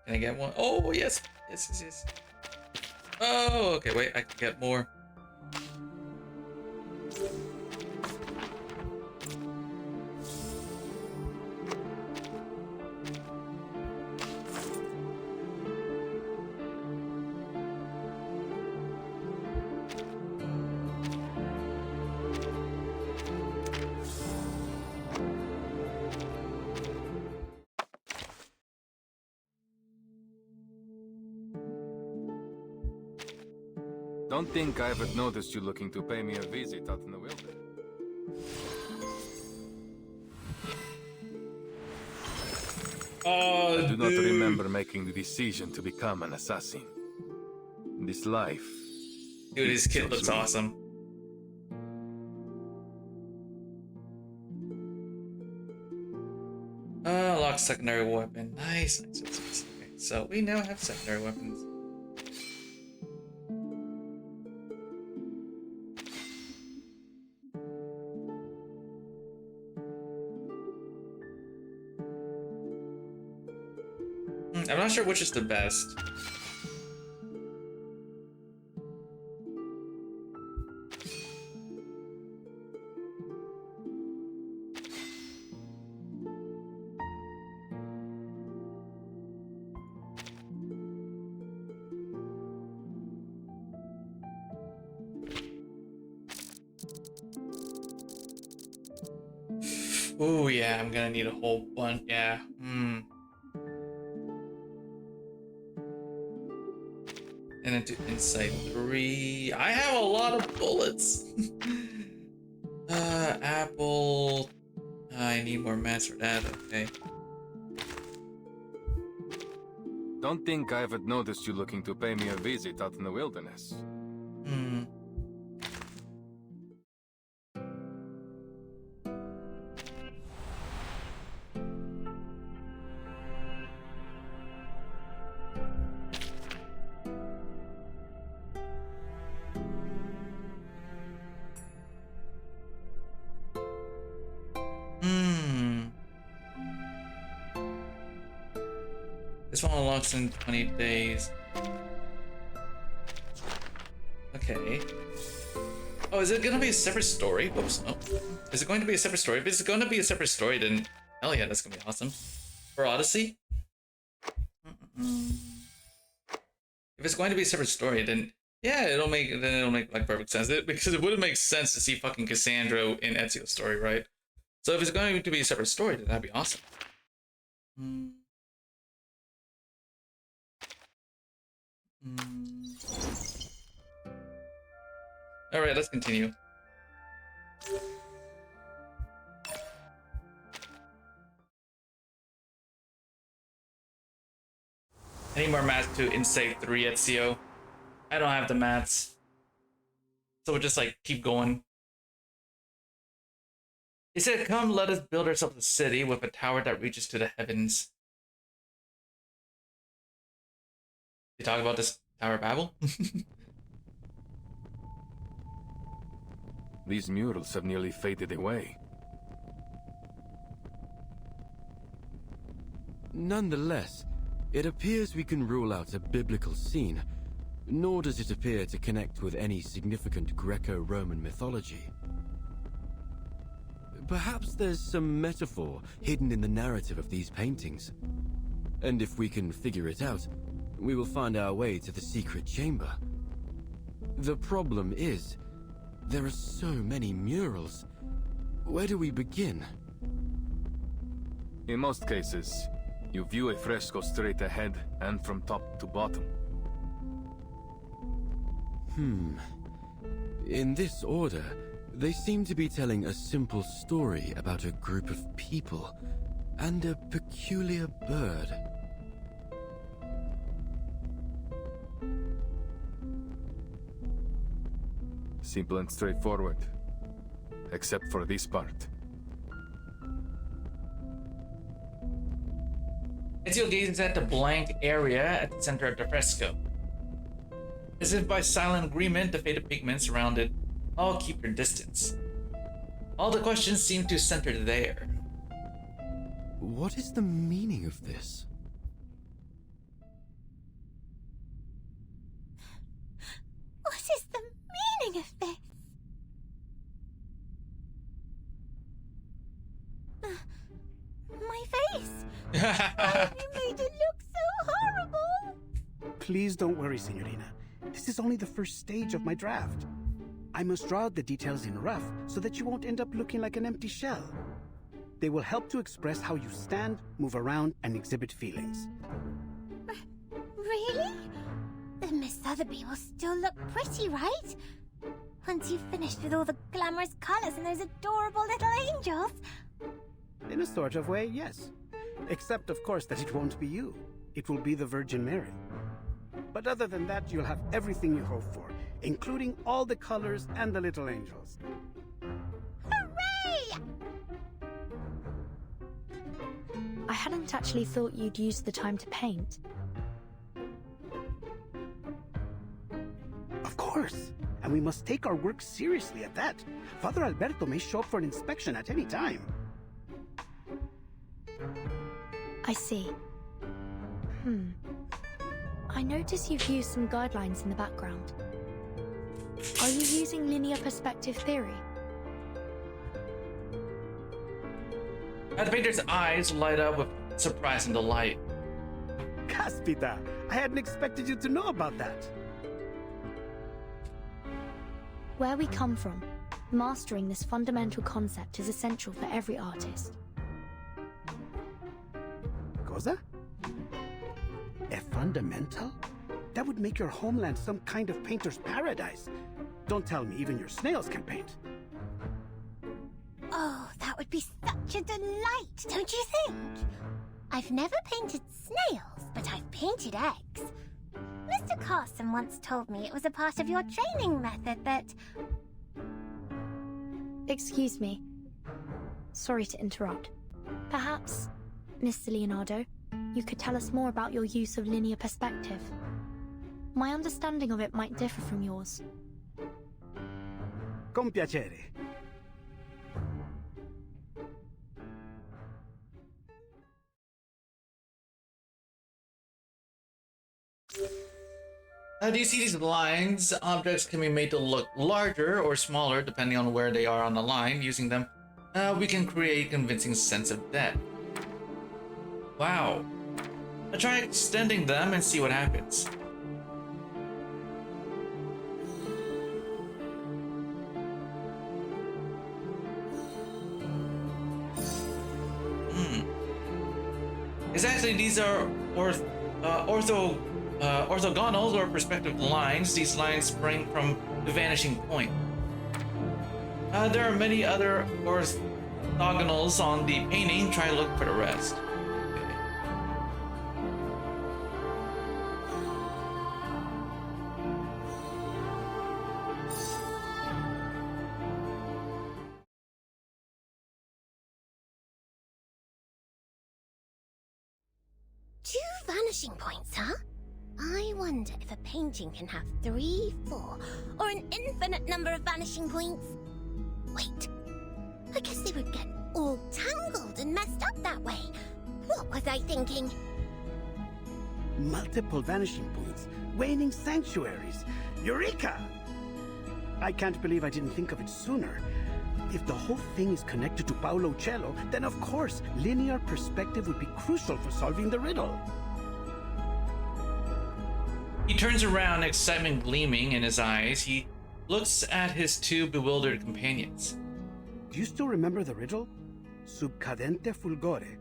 Can I get one? Oh, yes. Yes. Oh, okay, wait. I can get more. Don't think I haven't noticed you looking to pay me a visit out in the wilderness. Oh, I do not remember making the decision to become an assassin. This life... Dude, his kit looks awesome. Lock secondary weapon. Nice. Okay, so we now have secondary weapons. I'm not sure which is the best. Oh yeah, I'm gonna need a whole bunch. Yeah. And then to insight 3. I have a lot of bullets. Apple. I need more mats for that. Okay. Don't think I haven't noticed you looking to pay me a visit out in the wilderness. This one unlocks in 20 days. Okay. Oh, is it gonna be a separate story? Whoops, no. Is it going to be a separate story? If it's going to be a separate story, then hell yeah, that's gonna be awesome. For Odyssey? If it's going to be a separate story, then yeah, it'll make like perfect sense. Because it wouldn't make sense to see fucking Cassandra in Ezio's story, right? So if it's going to be a separate story, then that'd be awesome. Alright, let's continue. I need more mats to Insight 3 Ezio. I don't have the mats. So we'll just like keep going. He said, come let us build ourselves a city with a tower that reaches to the heavens. You talk about this Tower of Babel? These murals have nearly faded away. Nonetheless, it appears we can rule out a biblical scene, nor does it appear to connect with any significant Greco-Roman mythology. Perhaps there's some metaphor hidden in the narrative of these paintings. And if we can figure it out, we will find our way to the secret chamber. The problem is, there are so many murals. Where do we begin? In most cases, you view a fresco straight ahead and from top to bottom. In this order, they seem to be telling a simple story about a group of people and a peculiar bird. Simple and straightforward. Except for this part. Ezio gazes at the blank area at the center of the fresco. As if by silent agreement, the faded pigments around it all keep their distance. All the questions seem to center there. What is the meaning of this? What is the meaning of this? My face! Why have you made it look so horrible? Please don't worry, Signorina. This is only the first stage of my draft. I must draw out the details in rough so that you won't end up looking like an empty shell. They will help to express how you stand, move around, and exhibit feelings. Really? The Sotheby will still look pretty, right? Once you've finished with all the glamorous colors and those adorable little angels. In a sort of way, yes. Except, of course, that it won't be you. It will be the Virgin Mary. But other than that, you'll have everything you hope for, including all the colors and the little angels. Hooray! I hadn't actually thought you'd use the time to paint. Of course. And we must take our work seriously at that. Father Alberto may show up for an inspection at any time. I see. I notice you've used some guidelines in the background. Are you using linear perspective theory? The painter's eyes light up with surprise and delight. Caspita, I hadn't expected you to know about that. Where we come from, mastering this fundamental concept is essential for every artist. Cosa? A fundamental? That would make your homeland some kind of painter's paradise. Don't tell me even your snails can paint. Oh, that would be such a delight, don't you think? I've never painted snails, but I've painted eggs. Mr. Carson once told me it was a part of your training method that... Excuse me. Sorry to interrupt. Perhaps, Mr. Leonardo, you could tell us more about your use of linear perspective. My understanding of it might differ from yours. Con piacere. Do you see these lines? Objects can be made to look larger or smaller depending on where they are on the line. Using them, we can create a convincing sense of depth. Wow. I'll try extending them and see what happens. Exactly, these are orthogonals or perspective lines. These lines spring from the vanishing point. There are many other orthogonals on the painting. Try to look for the rest. Okay. Two vanishing points, huh? I wonder if a painting can have 3, 4, or an infinite number of vanishing points. Wait, I guess they would get all tangled and messed up that way. What was I thinking? Multiple vanishing points, waning sanctuaries. Eureka! I can't believe I didn't think of it sooner. If the whole thing is connected to Paolo Cello, then of course, linear perspective would be crucial for solving the riddle. He turns around, excitement gleaming in his eyes. He looks at his two bewildered companions. Do you still remember the riddle? Sub cadente fulgore,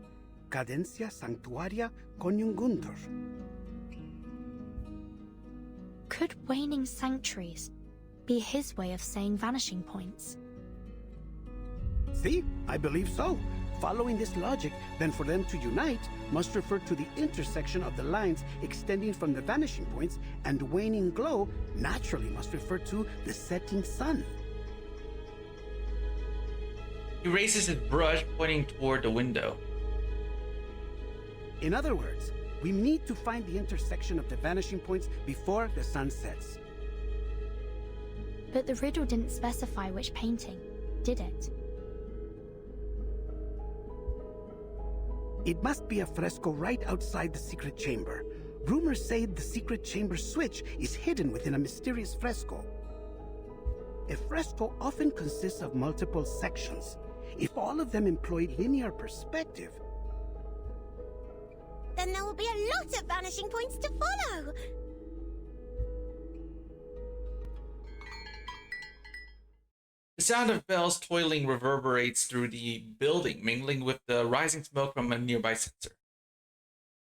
cadencia sanctuaria coniunguntur. Could waning sanctuaries be his way of saying vanishing points? See, I believe so. Following this logic, then for them to unite must refer to the intersection of the lines extending from the vanishing points, and waning glow naturally must refer to the setting sun. He raises his brush, pointing toward the window. In other words, we need to find the intersection of the vanishing points before the sun sets. But the riddle didn't specify which painting, did it? It must be a fresco right outside the secret chamber. Rumors say the secret chamber switch is hidden within a mysterious fresco. A fresco often consists of multiple sections. If all of them employ linear perspective, Then there will be a lot of vanishing points to follow. The sound of bells toiling reverberates through the building, mingling with the rising smoke from a nearby sensor.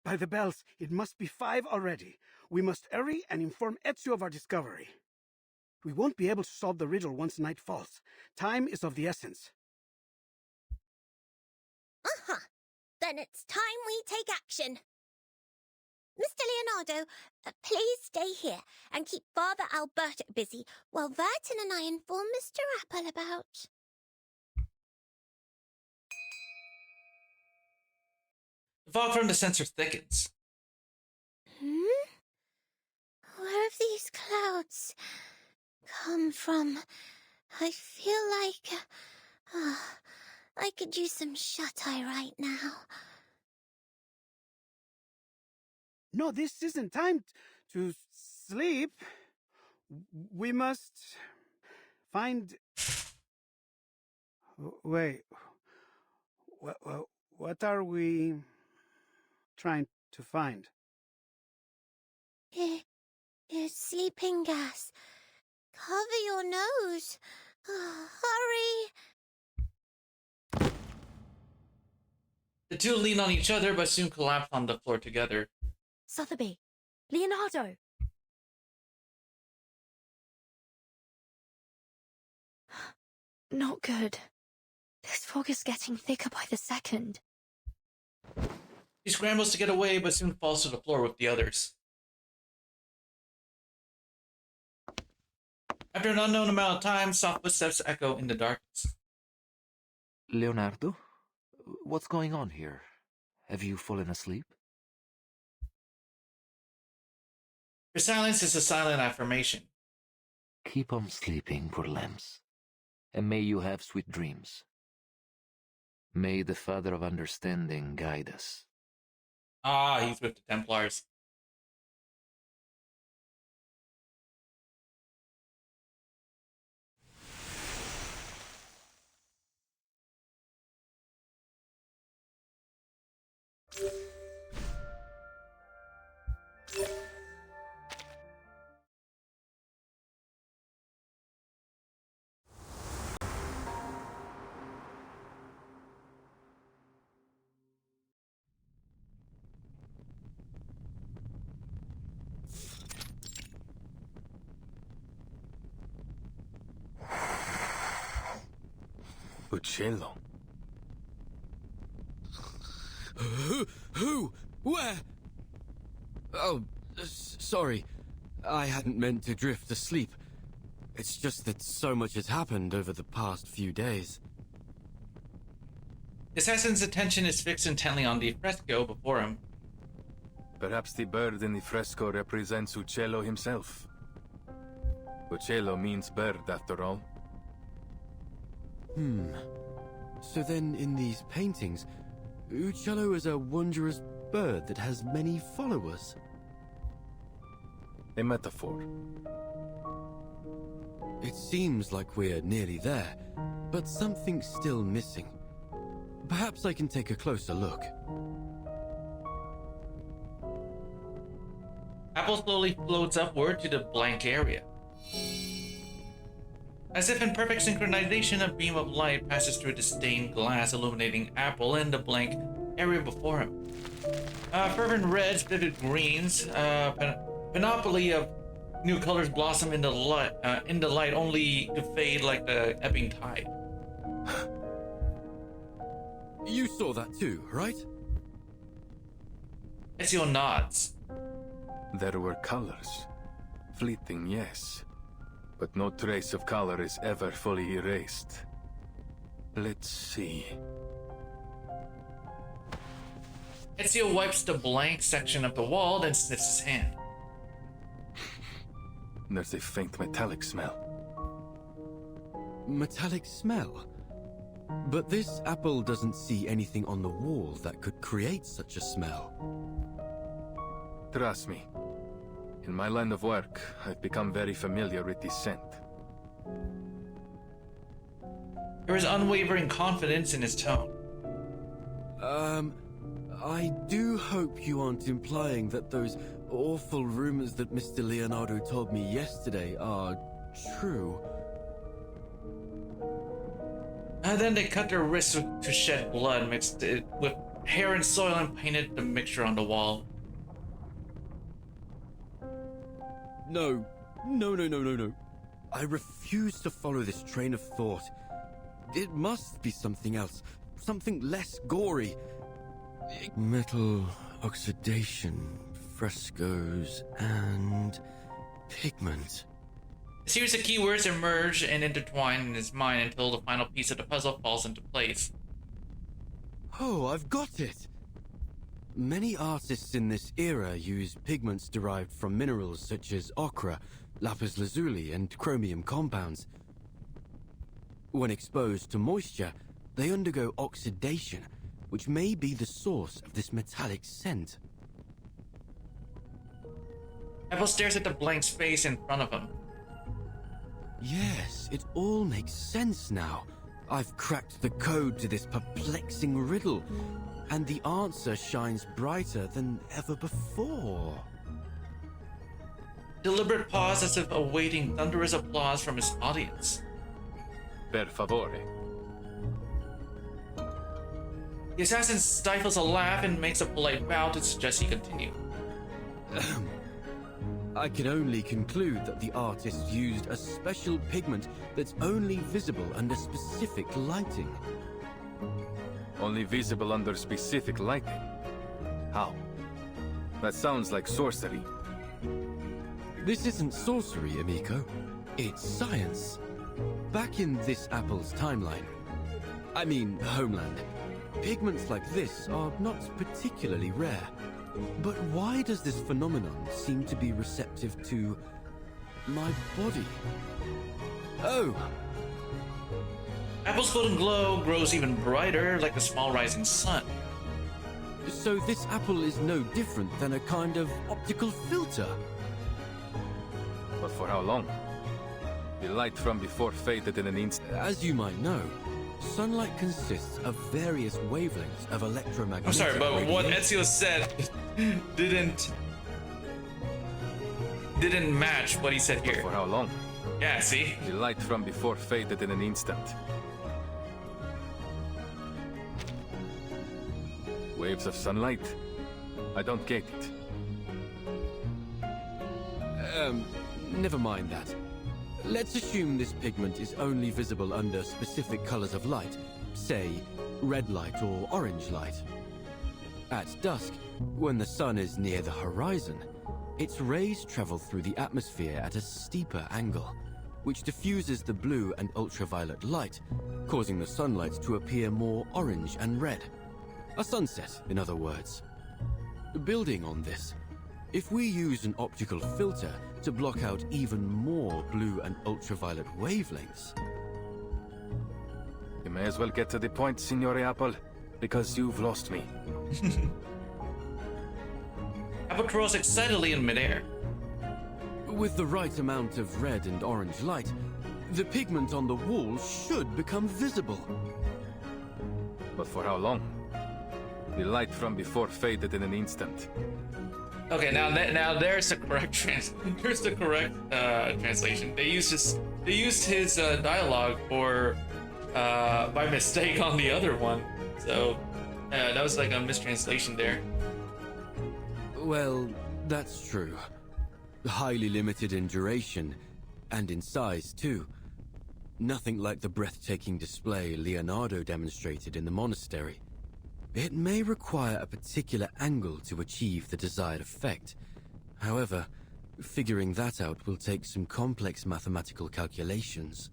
by the bells, it must be 5 already. We must hurry and inform Ezio of our discovery. We won't be able to solve the riddle once night falls. Time is of the essence. Uh-huh. Then it's time we take action. Mr. Leonardo, please stay here and keep Father Alberto busy while Vertin and I inform Mr. Apple about... The fog from the sensor thickens. Where have these clouds come from? I feel like... I could use some shut-eye right now. No, this isn't time to sleep. We must find... Wait. What are we trying to find? It's sleeping gas. Cover your nose. Hurry. The two lean on each other, but soon collapse on the floor together. Sotheby! Leonardo! Not good. This fog is getting thicker by the second. He scrambles to get away, but soon falls to the floor with the others. After an unknown amount of time, soft footsteps echo in the darkness. Leonardo? What's going on here? Have you fallen asleep? Your silence is a silent affirmation. Keep on sleeping, poor lambs, and may you have sweet dreams. May the Father of Understanding guide us. Ah, he's with the Templars. Uccello. Who? Where? Oh, sorry. I hadn't meant to drift asleep. It's just that so much has happened over the past few days. The assassin's attention is fixed intently on the fresco before him. Perhaps the bird in the fresco represents Uccello himself. Uccello means bird, after all. So then, in these paintings, Uccello is a wondrous bird that has many followers. A metaphor. It seems like we're nearly there, but something's still missing. Perhaps I can take a closer look. Apple slowly floats upward to the blank area. As if in perfect synchronization, a beam of light passes through the stained glass, illuminating Apple and the blank area before him. Fervent reds, vivid greens, panoply of new colors blossom in the light, only to fade like the ebbing tide. You saw that too, right? Ezio nods. There were colors. Fleeting, yes. But no trace of color is ever fully erased. Let's see. Ezio wipes the blank section of the wall, then sniffs his hand. There's a faint metallic smell. Metallic smell? But this apple doesn't see anything on the wall that could create such a smell. Trust me. In my line of work, I've become very familiar with this scent. There is unwavering confidence in his tone. I do hope you aren't implying that those awful rumors that Mr. Leonardo told me yesterday are true. And then they cut their wrists to shed blood, mixed it with hair and soil, and painted the mixture on the wall. No. No. I refuse to follow this train of thought. It must be something else. Something less gory. Metal oxidation, frescoes, and pigment. A series of keywords emerge and intertwine in his mind until the final piece of the puzzle falls into place. Oh, I've got it! Many artists in this era use pigments derived from minerals such as ochre, lapis lazuli, and chromium compounds. When exposed to moisture, they undergo oxidation, which may be the source of this metallic scent. Apple stares at the blank space in front of him. Yes, it all makes sense now. I've cracked the code to this perplexing riddle, and the answer shines brighter than ever before. Deliberate pause as if awaiting thunderous applause from his audience. Per favore. The assassin stifles a laugh and makes a polite bow to suggest he continue. I can only conclude that the artist used a special pigment that's only visible under specific lighting. Only visible under specific lighting? How? That sounds like sorcery. This isn't sorcery, amico. It's science. Back in this apple's timeline, I mean homeland, pigments like this are not particularly rare. But why does this phenomenon seem to be receptive to my body? Oh! Apple's golden glow grows even brighter, like a small rising sun. So this apple is no different than a kind of optical filter. But for how long? The light from before faded in an instant. As you might know, sunlight consists of various wavelengths of electromagnetic I'm sorry, but radiation. what Ezio said didn't match what he said here. But for how long? Yeah, see? The light from before faded in an instant. Waves of sunlight? I don't get it. Never mind that. Let's assume this pigment is only visible under specific colors of light, say, red light or orange light. At dusk, when the sun is near the horizon, its rays travel through the atmosphere at a steeper angle, which diffuses the blue and ultraviolet light, causing the sunlight to appear more orange and red. A sunset, in other words. Building on this, if we use an optical filter to block out even more blue and ultraviolet wavelengths... You may as well get to the point, Signore Apple, because you've lost me. Apple twirls excitedly in midair. With the right amount of red and orange light, the pigment on the wall should become visible. But for how long? The light from before faded in an instant. Okay, now there's the correct translation. They used his dialogue for by mistake on the other one. So that was like a mistranslation there. Well, that's true. Highly limited in duration, and in size too. Nothing like the breathtaking display Leonardo demonstrated in the monastery. It may require a particular angle to achieve the desired effect. However, figuring that out will take some complex mathematical calculations.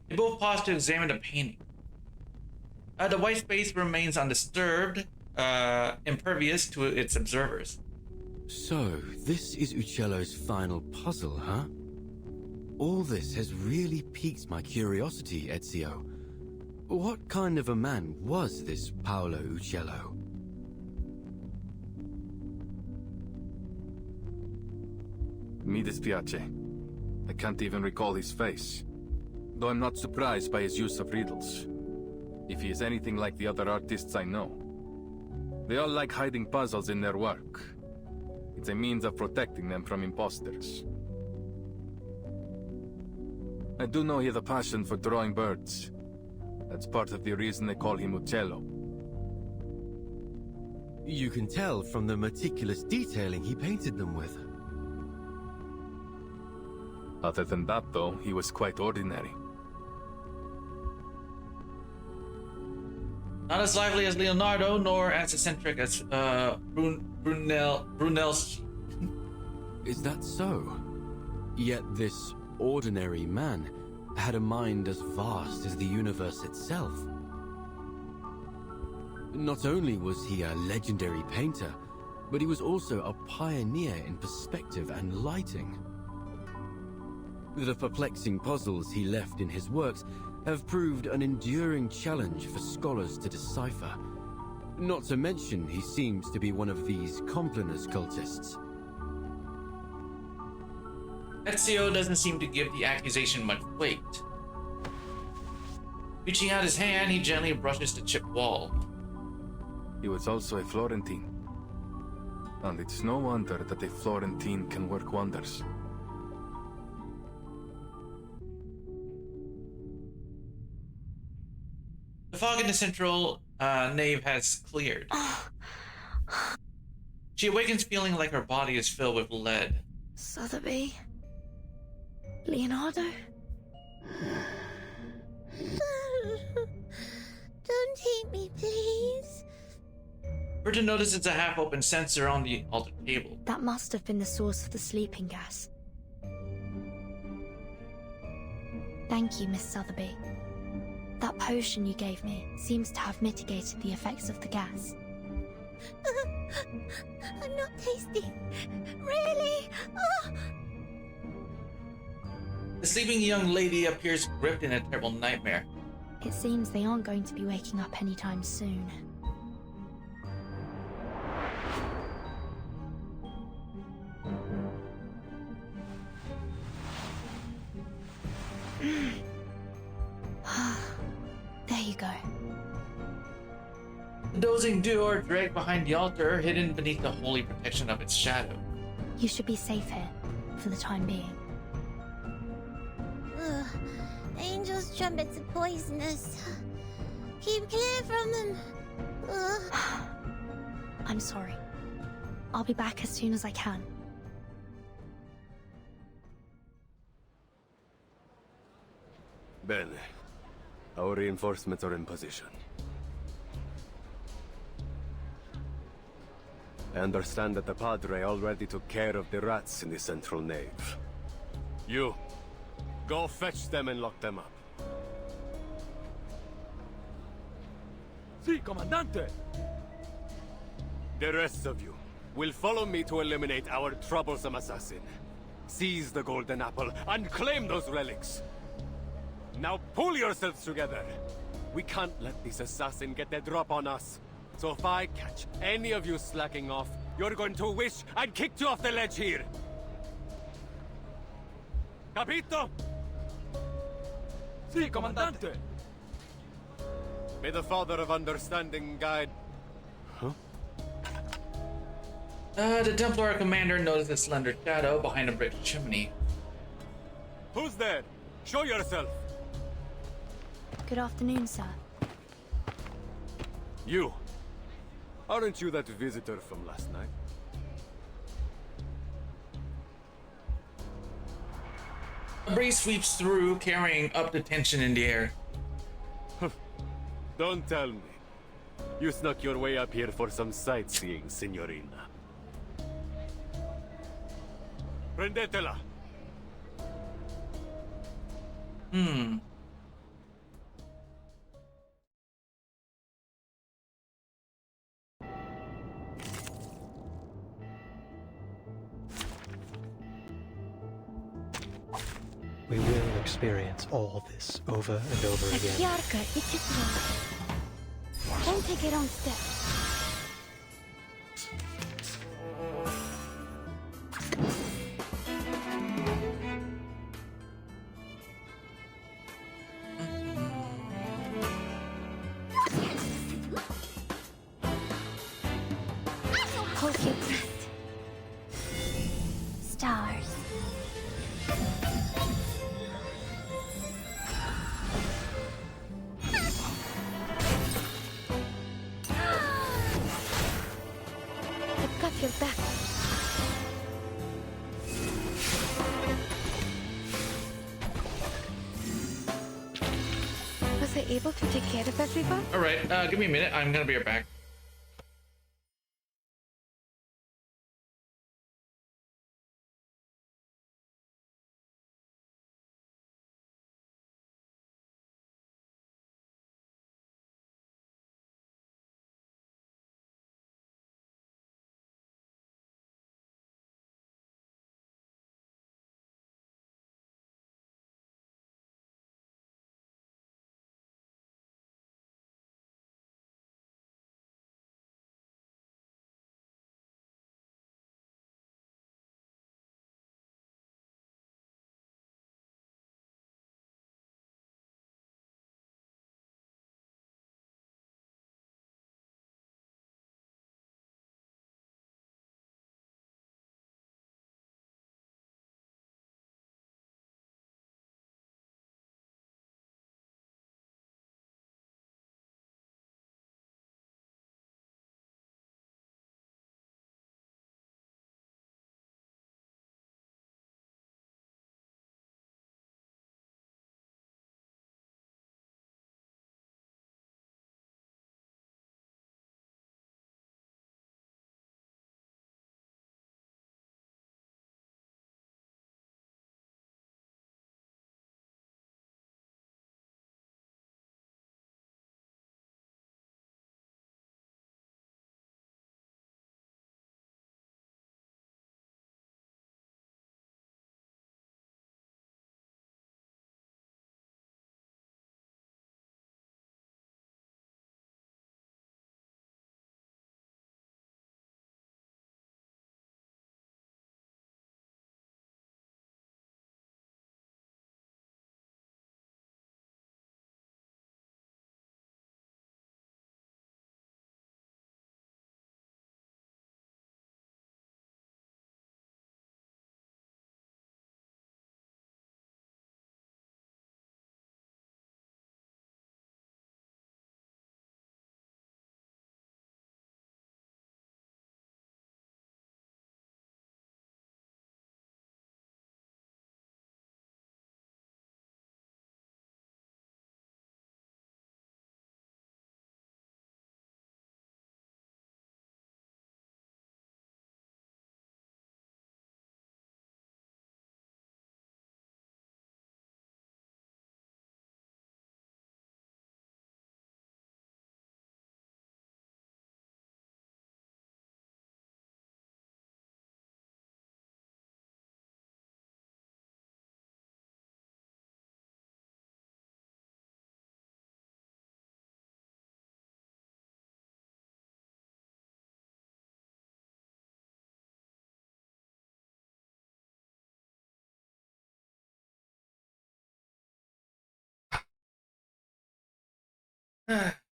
They both pause to examine the painting. The white space remains undisturbed, impervious to its observers. So, this is Uccello's final puzzle, huh? All this has really piqued my curiosity, Ezio. What kind of a man was this Paolo Uccello? Mi dispiace. I can't even recall his face. Though I'm not surprised by his use of riddles. If he is anything like the other artists I know. They all like hiding puzzles in their work. It's a means of protecting them from imposters. I do know he has a passion for drawing birds. That's part of the reason they call him Uccello. You can tell from the meticulous detailing he painted them with. Other than that, though, he was quite ordinary. Not as lively as Leonardo, nor as eccentric as Brunell's. Is that so? Yet this ordinary man had a mind as vast as the universe itself. Not only was he a legendary painter, but he was also a pioneer in perspective and lighting. The perplexing puzzles he left in his works have proved an enduring challenge for scholars to decipher. Not to mention, he seems to be one of these Compliners cultists. Ezio doesn't seem to give the accusation much weight. Reaching out his hand, he gently brushes the chipped wall. He was also a Florentine. And it's no wonder that a Florentine can work wonders. The fog in the central nave has cleared. She awakens feeling like her body is filled with lead. Sotheby? Leonardo? Don't hate me, please. Berta notices a half-open sensor on the altar table. That must have been the source of the sleeping gas. Thank you, Miss Sotheby. That potion you gave me seems to have mitigated the effects of the gas. I'm not tasty. Really? Oh. The sleeping young lady appears gripped in a terrible nightmare. It seems they aren't going to be waking up anytime soon. There you go. The dozing duo are dragged behind the altar, hidden beneath the holy protection of its shadow. You should be safe here, for the time being. Ugh. Angels' trumpets are poisonous. Keep clear from them. Ugh. I'm sorry. I'll be back as soon as I can. Bene. Our reinforcements are in position. I understand that the Padre already took care of the rats in the central nave. You, go fetch them and lock them up. Si, Comandante! The rest of you will follow me to eliminate our troublesome assassin. Seize the golden apple and claim those relics. Now pull yourselves together. We can't let this assassin get the drop on us. So if I catch any of you slacking off, you're going to wish I'd kicked you off the ledge here. Capito? Si, Comandante! May the Father of Understanding guide... Huh? The Templar commander notices a slender shadow behind a brick chimney. Who's there? Show yourself! Good afternoon, sir. You! Aren't you that visitor from last night? A breeze sweeps through, carrying up the tension in the air. Don't tell me. You snuck your way up here for some sightseeing, signorina. Prendetela! We will experience all this over and over again. Yarka, don't take it on step. Hold your breath. Stars. I able to take care of everyone? Alright, give me a minute. I'm gonna be right back.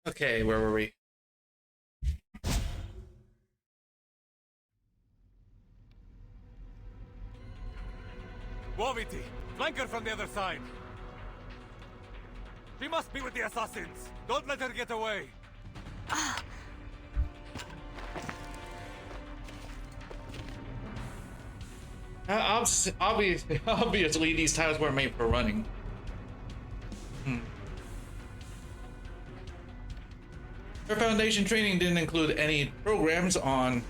Okay, where were we? Woviti, flank her from the other side. She must be with the assassins. Don't let her get away. Obviously, these tires weren't made for running. Her foundation training didn't include any programs on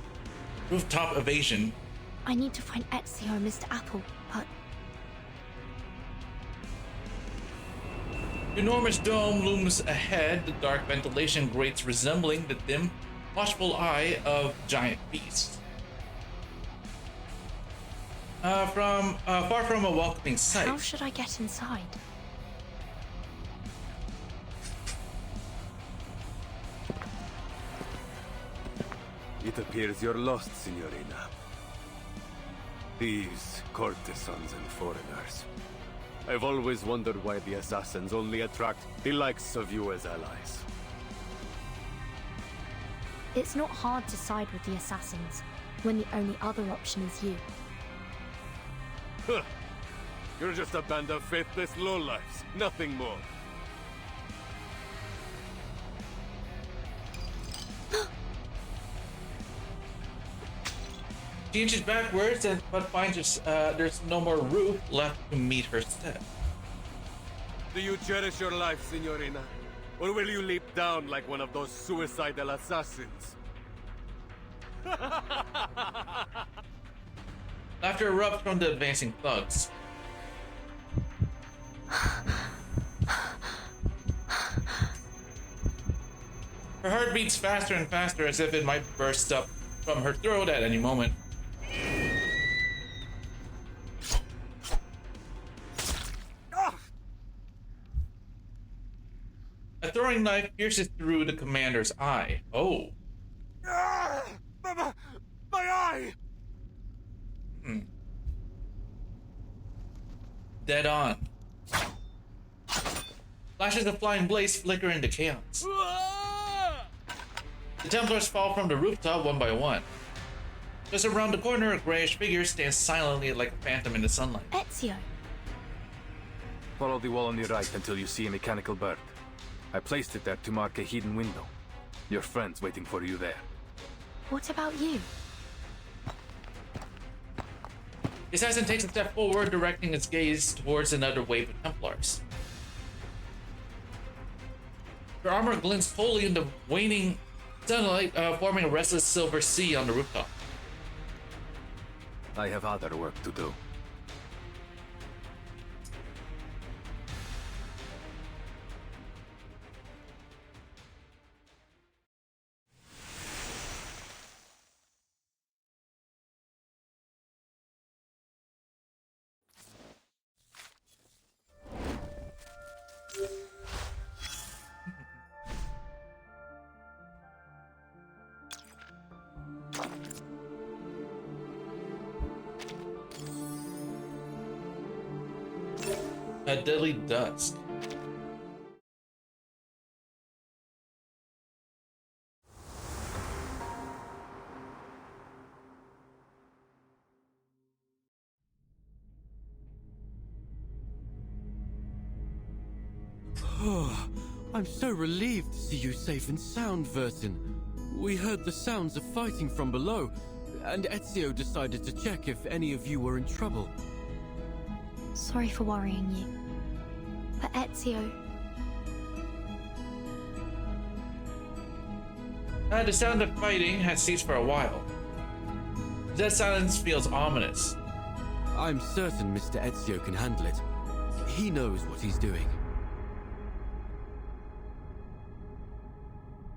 rooftop evasion. I need to find Ezio and Mr. Apple, but The enormous dome looms ahead, the dark ventilation grates resembling the dim, watchful eye of giant beasts. Far from a welcoming sight. how should I get inside? It appears you're lost, Signorina. Thieves, courtesans, and foreigners. I've always wondered why the assassins only attract the likes of you as allies. It's not hard to side with the assassins, when the only other option is you. Huh. You're just a band of faithless lowlifes, nothing more. She inches backwards, but finds there's no more roof left to meet her step. Do you cherish your life, Signorina? Or will you leap down like one of those suicidal assassins? Laughter erupts from the advancing thugs. Her heart beats faster and faster as if it might burst up from her throat at any moment. A throwing knife pierces through the commander's eye. Oh. My eye! Dead on. Flashes of flying blades flicker into chaos. The Templars fall from the rooftop one by one. Just around the corner, a grayish figure stands silently like a phantom in the sunlight. Ezio. Follow the wall on your right until you see a mechanical bird. I placed it there to mark a hidden window. Your friend's waiting for you there. What about you? The assassin takes a step forward, directing its gaze towards another wave of Templars. Her armor glints coldly in the waning sunlight, forming a restless silver sea on the rooftop. I have other work to do. A deadly dusk. Oh, I'm so relieved to see you safe and sound, Vertin. We heard the sounds of fighting from below, and Ezio decided to check if any of you were in trouble. Sorry for worrying you. But Ezio... The sound of fighting has ceased for a while. That silence feels ominous. I'm certain Mr. Ezio can handle it. He knows what he's doing.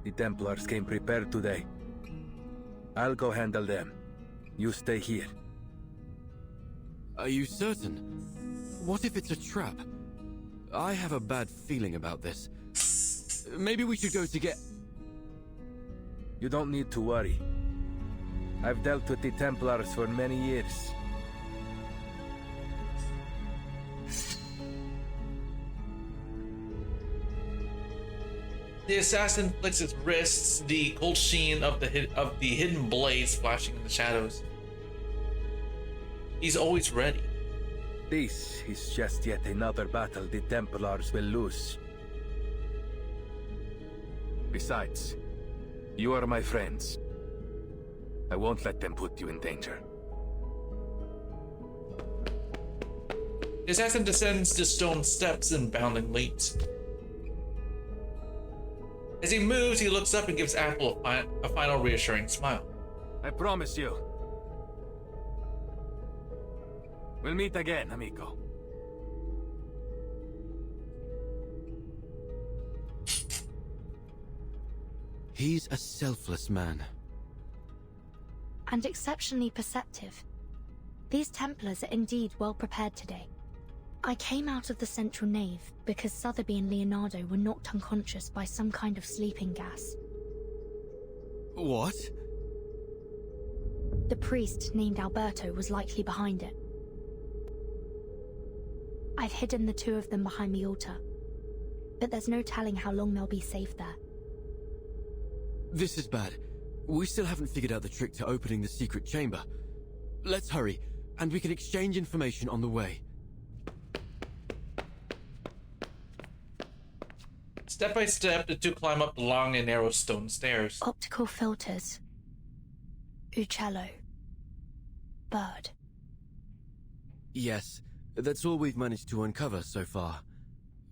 The Templars came prepared today. I'll go handle them. You stay here. Are you certain? What if it's a trap? I have a bad feeling about this. Maybe we should go to get... You don't need to worry. I've dealt with the Templars for many years. The assassin flicks its wrists, the cold sheen of the hidden blades flashing in the shadows. He's always ready. This is just yet another battle the Templars will lose. Besides, you are my friends. I won't let them put you in danger. The assassin descends the stone steps in bounding leaps. As he moves, he looks up and gives Apple a final reassuring smile. I promise you. We'll meet again, amigo. He's a selfless man. And exceptionally perceptive. These Templars are indeed well prepared today. I came out of the central nave because Sotheby and Leonardo were knocked unconscious by some kind of sleeping gas. What? The priest named Alberto was likely behind it. I've hidden the two of them behind the altar, but there's no telling how long they'll be safe there. This is bad. We still haven't figured out the trick to opening the secret chamber. Let's hurry, and we can exchange information on the way. Step by step, the two climb up the long and narrow stone stairs. Optical filters. Uccello. Bird. Yes, that's all we've managed to uncover so far.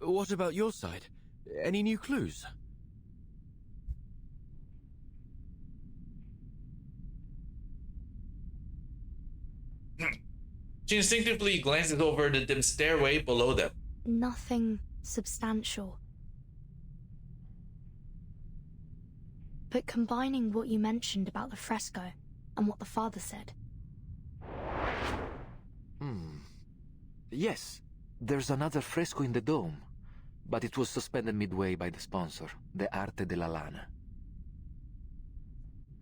What about your side? Any new clues? She instinctively glances over the dim stairway below them. Nothing substantial. But combining what you mentioned about the fresco and what the father said. Yes, there's another fresco in the dome, but it was suspended midway by the sponsor, the Arte della Lana.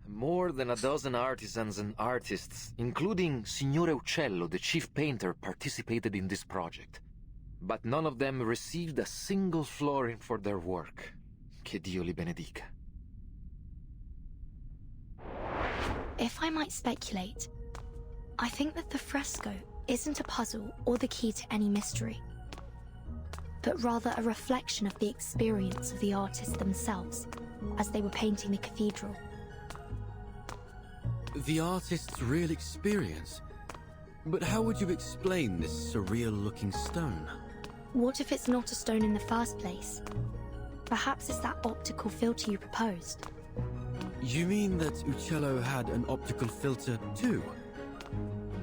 More than a dozen artisans and artists, including Signore Uccello, the chief painter, participated in this project. But none of them received a single florin for their work. Che Dio li benedica. If I might speculate, I think that the fresco isn't a puzzle or the key to any mystery, but rather a reflection of the experience of the artists themselves as they were painting the cathedral. The artist's real experience? But how would you explain this surreal-looking stone? What if it's not a stone in the first place? Perhaps it's that optical filter you proposed. You mean that Uccello had an optical filter too?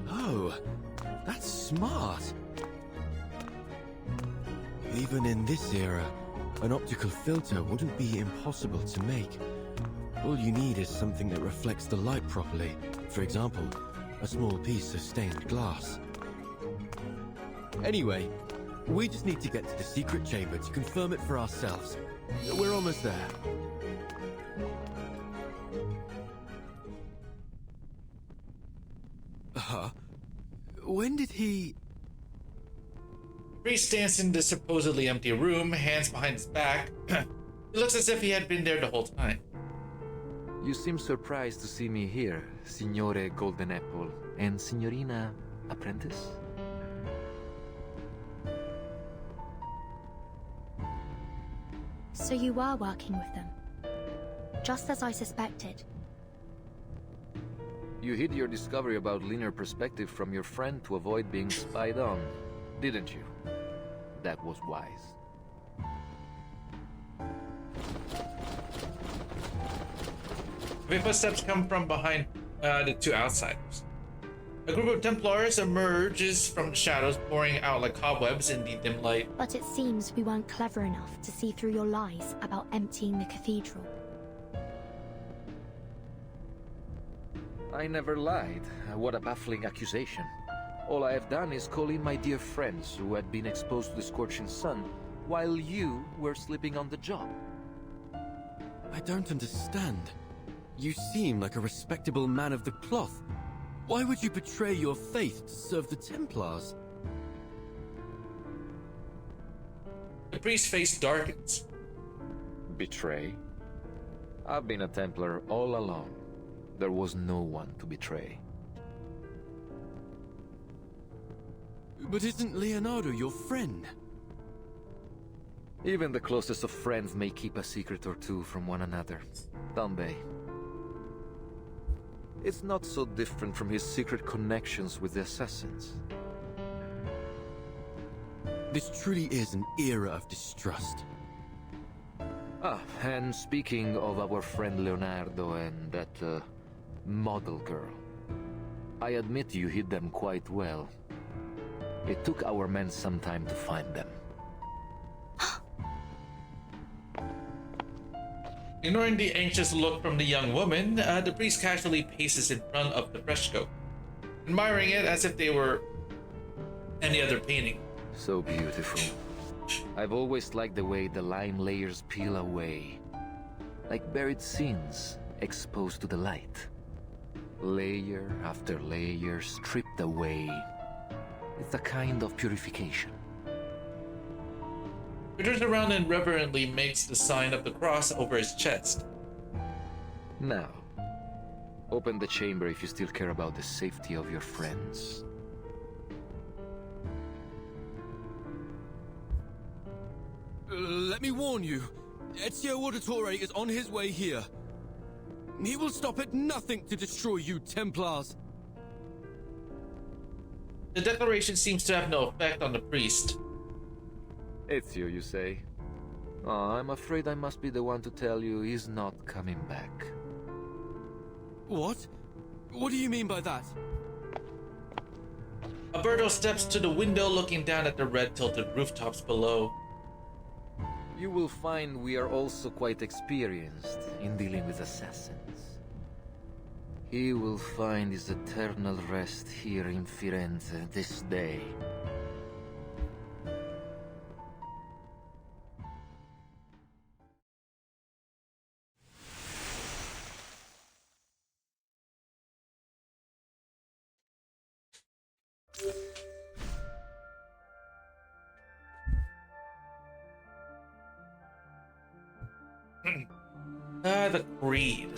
Oh, that's smart. Even in this era, an optical filter wouldn't be impossible to make. All you need is something that reflects the light properly. For example, a small piece of stained glass. Anyway, we just need to get to the secret chamber to confirm it for ourselves. We're almost there. Huh? When did he... Priest stands in the supposedly empty room, hands behind his back. It looks as if he had been there the whole time. You seem surprised to see me here, Signore Golden Apple, and Signorina Apprentice? So you were working with them, just as I suspected. You hid your discovery about linear perspective from your friend to avoid being spied on, didn't you? That was wise. The footsteps come from behind the two outsiders. A group of Templars emerges from the shadows, pouring out like cobwebs in the dim light. But it seems we weren't clever enough to see through your lies about emptying the cathedral. I never lied. What a baffling accusation. All I have done is call in my dear friends who had been exposed to the scorching sun, while you were sleeping on the job. I don't understand. You seem like a respectable man of the cloth. Why would you betray your faith to serve the Templars? The priest's face darkens. Betray? I've been a Templar all along. There was no one to betray. But isn't Leonardo your friend? Even the closest of friends may keep a secret or two from one another, don't they? It's not so different from his secret connections with the assassins. This truly is an era of distrust. Ah, and speaking of our friend Leonardo and that, model girl, I admit you hid them quite well. It took our men some time to find them. Ignoring the anxious look from the young woman, the priest casually paces in front of the fresco, admiring it as if they were any other painting. So beautiful. I've always liked the way the line layers peel away, like buried sins exposed to the light. Layer after layer stripped away. It's a kind of purification. He turns around and reverently makes the sign of the cross over his chest. Now, open the chamber if you still care about the safety of your friends. Let me warn you, Ezio Auditore is on his way here. He will stop at nothing to destroy you, Templars. The declaration seems to have no effect on the priest. Ezio, you say? I'm afraid I must be the one to tell you he's not coming back. What? What do you mean by that? Alberto steps to the window looking down at the red tilted rooftops below. You will find we are also quite experienced in dealing with assassins. He will find his eternal rest here in Firenze this day. The Creed.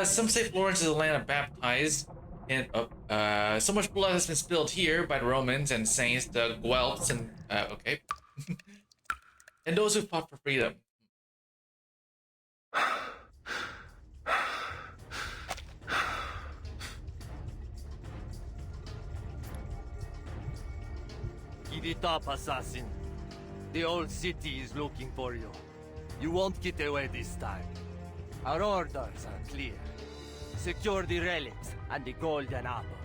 Some say Florence is a land of baptized, and so much blood has been spilled here by the Romans and saints, the Guelphs, and okay, and those who fought for freedom. Give it up, assassin. The old city is looking for you. You won't get away this time. Our orders are clear. Secure the relics and the golden apple.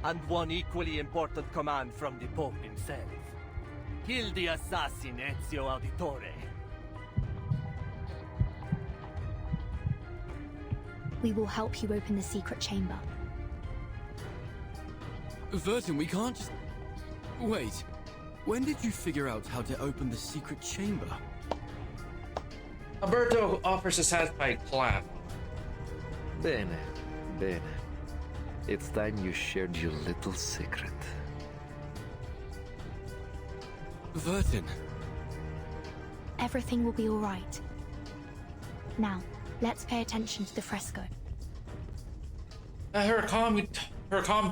And one equally important command from the Pope himself. Kill the assassin Ezio Auditore. We will help you open the secret chamber. Vertin, we can't just... Wait. When did you figure out how to open the secret chamber? Alberto offers a satisfied clap. Bene, bene. It's time you shared your little secret. Vertin. Everything will be all right. Now, let's pay attention to the fresco. Her calm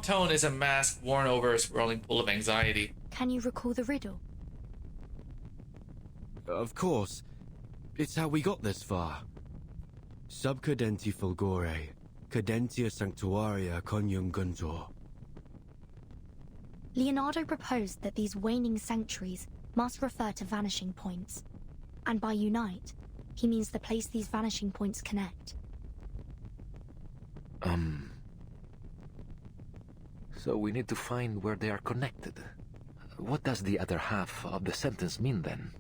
tone is a mask worn over a swirling pool of anxiety. Can you recall the riddle? Of course. It's how we got this far. Sub cadenti fulgore, cadentia sanctuaria coniunguntur. Leonardo proposed that these waning sanctuaries must refer to vanishing points. And by unite, he means the place these vanishing points connect. So we need to find where they are connected. What does the other half of the sentence mean then?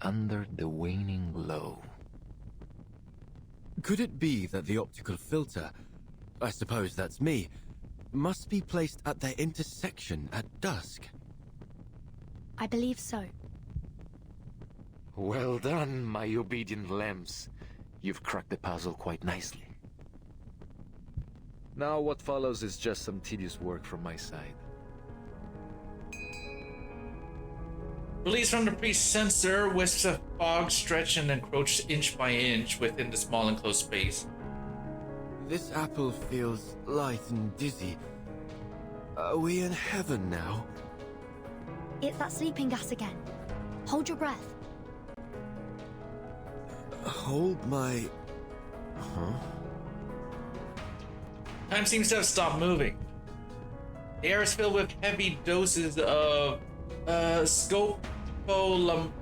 Under the waning glow. Could it be that the optical filter, I suppose that's me, must be placed at their intersection at dusk? I believe so. Well done, my obedient lambs. You've cracked the puzzle quite nicely. Now what follows is just some tedious work from my side. Released from the priest's sensor, wisps of fog stretch and encroach inch by inch within the small enclosed space. This apple feels light and dizzy. Are we in heaven now? It's that sleeping gas again. Hold your breath. Hold my... Huh? Time seems to have stopped moving. The air is filled with heavy doses of scopolamine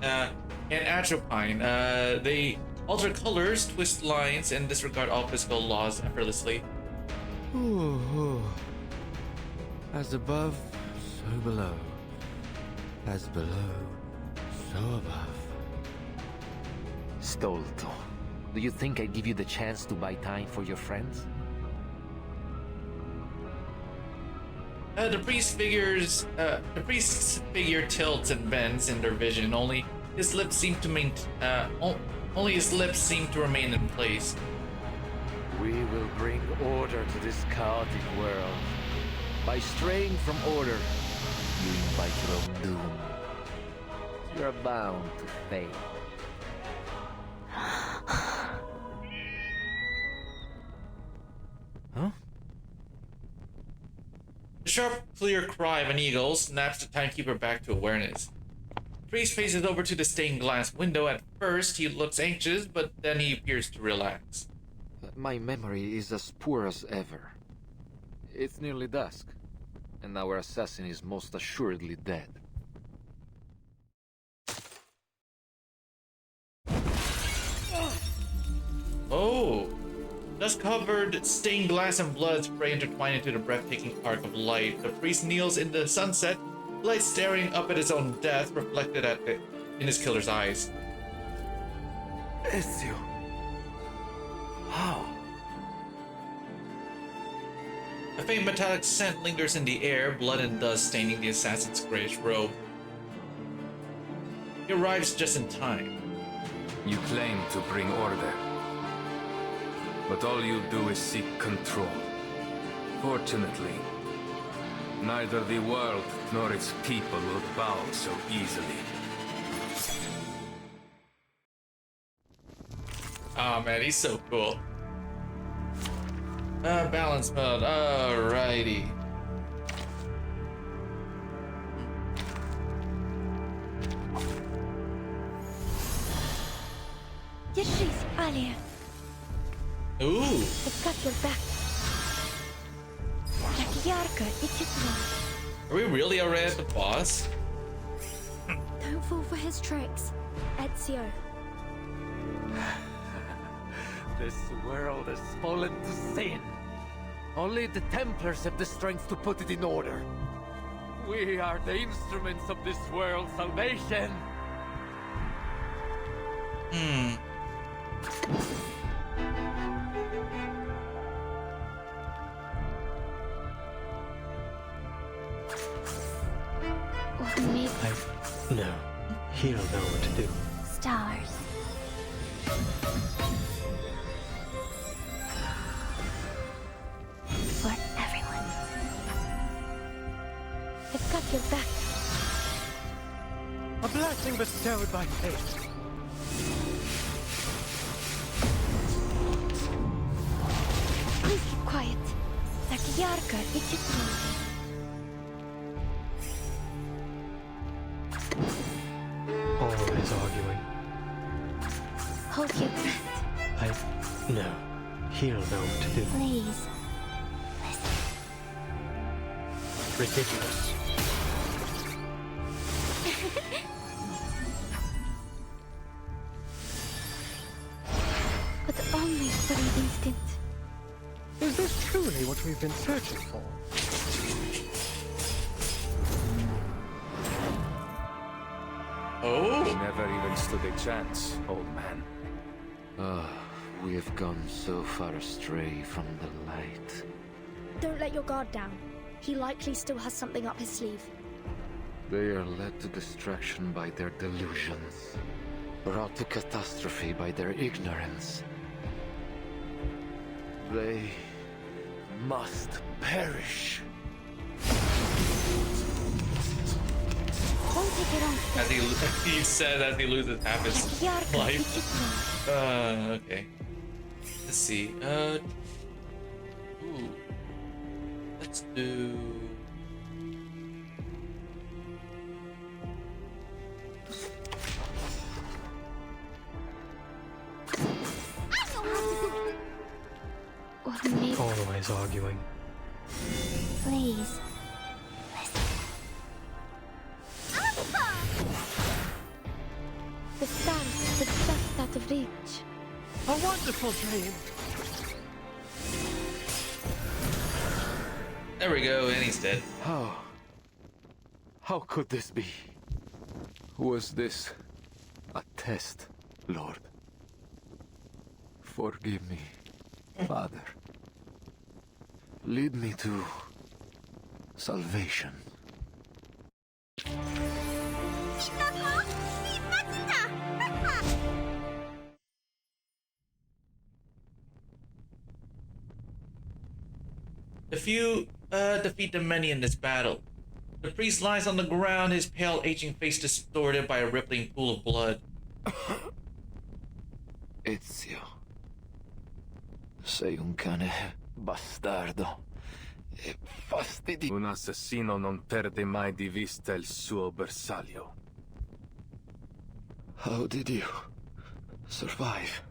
and atropine. They alter colors, twist lines, and disregard all physical laws effortlessly. Ooh. As above, so below. As below, so above. Stolto. Do you think I'd give you the chance to buy time for your friends? The priest's figure tilts and bends in their vision. Only his lips seem to remain in place. We will bring order to this chaotic world. By straying from order, you invite your own doom. You're bound to fail. The The sharp, clear cry of an eagle snaps the timekeeper back to awareness. The priest faces over to the stained glass window. At first, he looks anxious, but then he appears to relax. My memory is as poor as ever. It's nearly dusk, and our assassin is most assuredly dead. Oh! Dust-covered stained glass and blood spray intertwined into the breathtaking arc of light. The priest kneels in the sunset, light staring up at his own death reflected in his killer's eyes. Ezio! How? A faint metallic scent lingers in the air, blood and dust staining the assassin's grayish robe. He arrives just in time. You claim to bring order, but all you do is seek control. Fortunately, neither the world nor its people will bow so easily. Oh man, he's so cool. Balance mode, alrighty. Yeshis, Alia. Ooh. I've got your back. Are we really already at the boss? Don't fall for his tricks, Ezio. This world has fallen to sin. Only the Templars have the strength to put it in order. We are the instruments of this world's salvation. No. He'll know what to do. Stars. For everyone. I've got your back. A blessing bestowed by fate. Please keep quiet. Takiarka, Ichitro. Always arguing. Hold your breath. No. He'll know what to do. Please. Ridiculous. But only for an instant. Is this truly what we've been searching for? Oh! Never even stood a chance, old man. We have gone so far astray from the light. Don't let your guard down. He likely still has something up his sleeve. They are led to destruction by their delusions, brought to catastrophe by their ignorance. They must perish. Don't take it on. As he said as he loses half his life. Okay. Let's see. Ooh. Let's do. Always arguing. Please. The stars were just out of reach. A wonderful dream. There we go, and he's dead. How could this be? Was this a test, Lord? Forgive me, Father. Lead me to salvation. The few defeat the many in this battle. The priest lies on the ground, his pale, aging face distorted by a rippling pool of blood. Ezio. Sei un cane bastardo. Un assassino non perde mai di vista il suo bersaglio. How did you survive?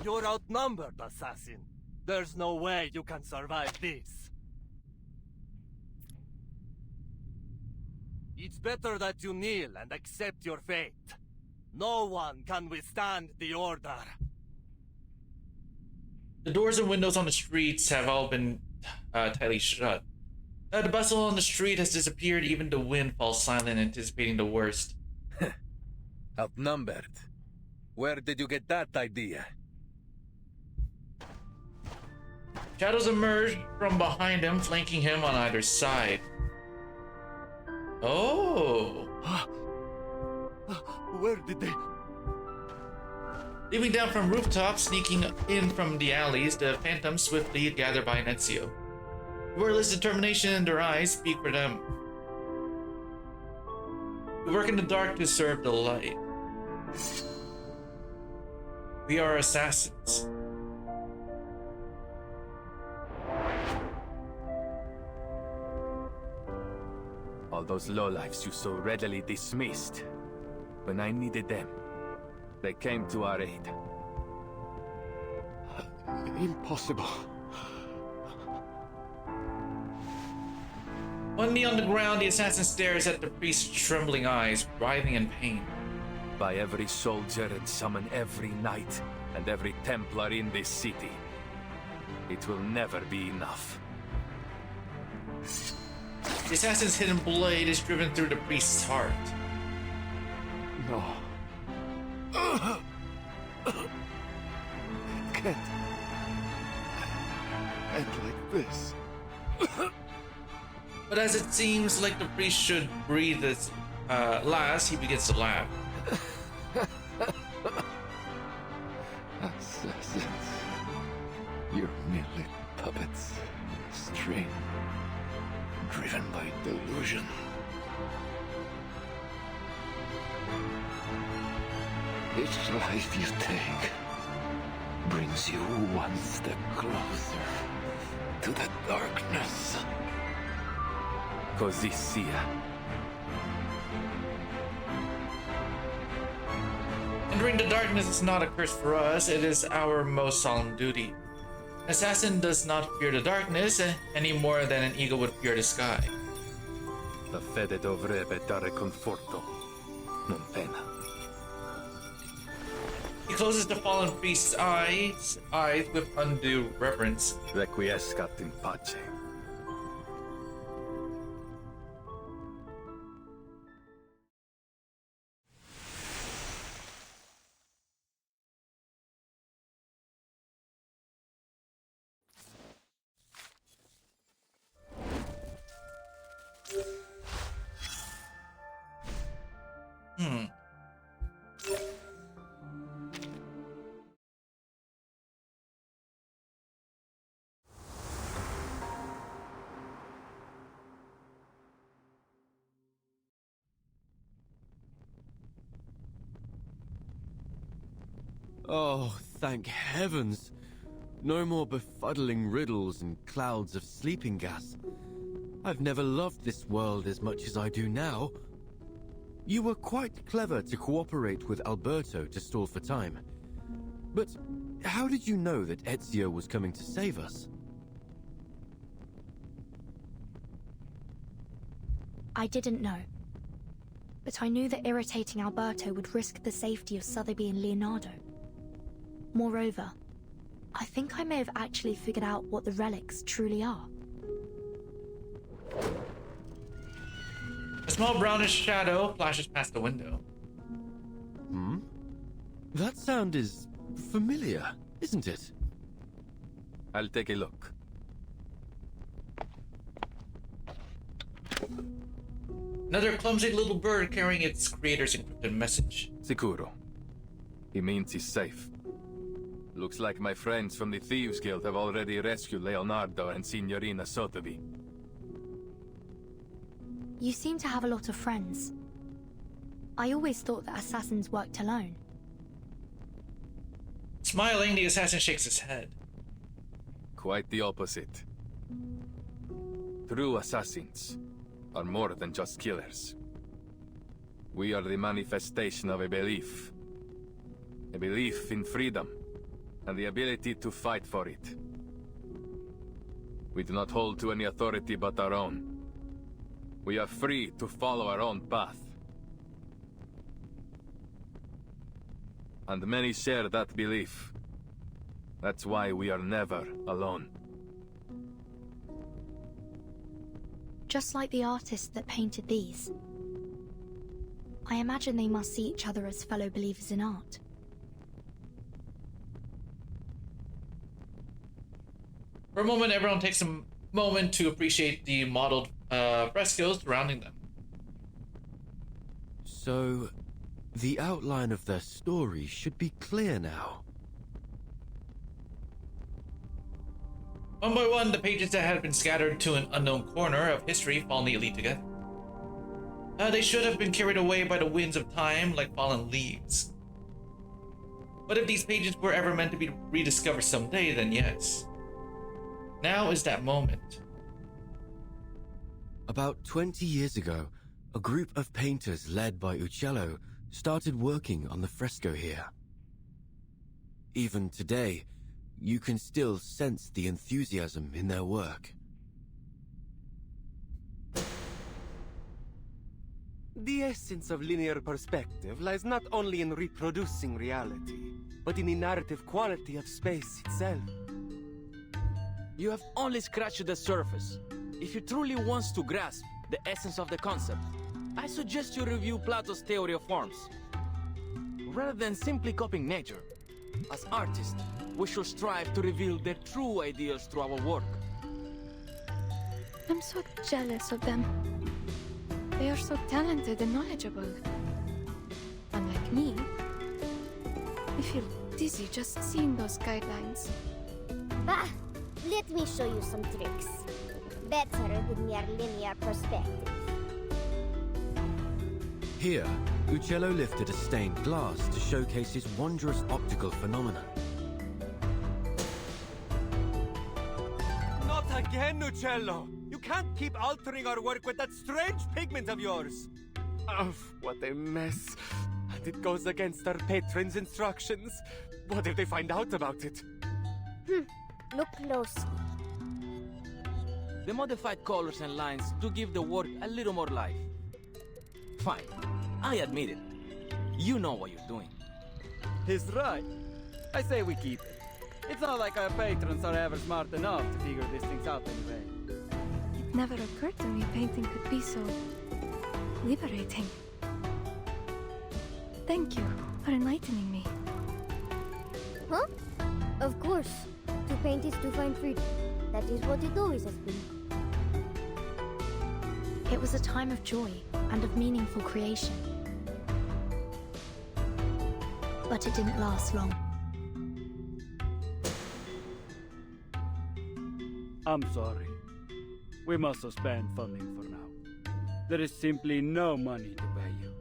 You're outnumbered, assassin. There's no way you can survive this. It's better that you kneel and accept your fate. No one can withstand the order. The doors and windows on the streets have all been tightly shut. The bustle on the street has disappeared. Even the wind falls silent, anticipating the worst. Outnumbered? Where did you get that idea? Shadows emerge from behind him, flanking him on either side. Oh! Where did they... Leaping down from rooftops, sneaking in from the alleys, the phantoms swiftly gather by Ezio. Wordless determination in their eyes speak for them. We work in the dark to serve the light. We are assassins. All those lowlifes you so readily dismissed. When I needed them, they came to our aid. Impossible. One knee on the ground, the assassin stares at the priest's trembling eyes, writhing in pain. By every soldier and summon every knight and every Templar in this city. It will never be enough. The assassin's hidden blade is driven through the priest's heart. No. It can't end like this. But as it seems like the priest should breathe his last, he begins to laugh. Assassins. You're merely puppets. String. Driven by delusion. Each life you take brings you one step closer to the darkness. Così sia. Entering the darkness is not a curse for us, it is our most solemn duty. An assassin does not fear the darkness any more than an eagle would fear the sky. La fede dovrebbe dare conforto, non pena. He closes the fallen priest's eyes with undue reverence. Requiescat in pace. Oh, thank heavens! No more befuddling riddles and clouds of sleeping gas. I've never loved this world as much as I do now. You were quite clever to cooperate with Alberto to stall for time. But how did you know that Ezio was coming to save us? I didn't know. But I knew that irritating Alberto would risk the safety of Sotheby and Leonardo. Moreover, I think I may have actually figured out what the relics truly are. A small brownish shadow flashes past the window. Hmm? That sound is familiar, isn't it? I'll take a look. Another clumsy little bird carrying its creator's encrypted message. Sicuro. He means he's safe. Looks like my friends from the Thieves Guild have already rescued Leonardo and Signorina Sotheby. You seem to have a lot of friends. I always thought that assassins worked alone. Smiling, the assassin shakes his head. Quite the opposite. True assassins are more than just killers. We are the manifestation of a belief. A belief in freedom, and the ability to fight for it. We do not hold to any authority but our own. We are free to follow our own path. And many share that belief. That's why we are never alone. Just like the artist that painted these. I imagine they must see each other as fellow believers in art. For a moment, everyone takes a moment to appreciate the modeled frescoes surrounding them. So, the outline of their story should be clear now. One by one, the pages that had been scattered to an unknown corner of history fall neatly together. They should have been carried away by the winds of time like fallen leaves. But if these pages were ever meant to be rediscovered someday, then yes. Now is that moment. About 20 years ago, a group of painters led by Uccello started working on the fresco here. Even today, you can still sense the enthusiasm in their work. The essence of linear perspective lies not only in reproducing reality, but in the narrative quality of space itself. You have only scratched the surface. If you truly want to grasp the essence of the concept, I suggest you review Plato's theory of forms. Rather than simply copying nature, as artists, we should strive to reveal their true ideals through our work. I'm so jealous of them. They are so talented and knowledgeable. Unlike me, I feel dizzy just seeing those guidelines. Bah! Let me show you some tricks. Better than mere linear perspective. Here, Uccello lifted a stained glass to showcase his wondrous optical phenomenon. Not again, Uccello! You can't keep altering our work with that strange pigment of yours! Oh, what a mess. And it goes against our patron's instructions. What if they find out about it? Look closely. The modified colors and lines do give the work a little more life. Fine, I admit it. You know what you're doing. He's right. I say we keep it. It's not like our patrons are ever smart enough to figure these things out anyway. It never occurred to me painting could be so liberating. Thank you for enlightening me. Huh? Of course. To paint is to find freedom. That is what it always has been. It was a time of joy and of meaningful creation. But it didn't last long. I'm sorry. We must suspend funding for now. There is simply no money to pay you.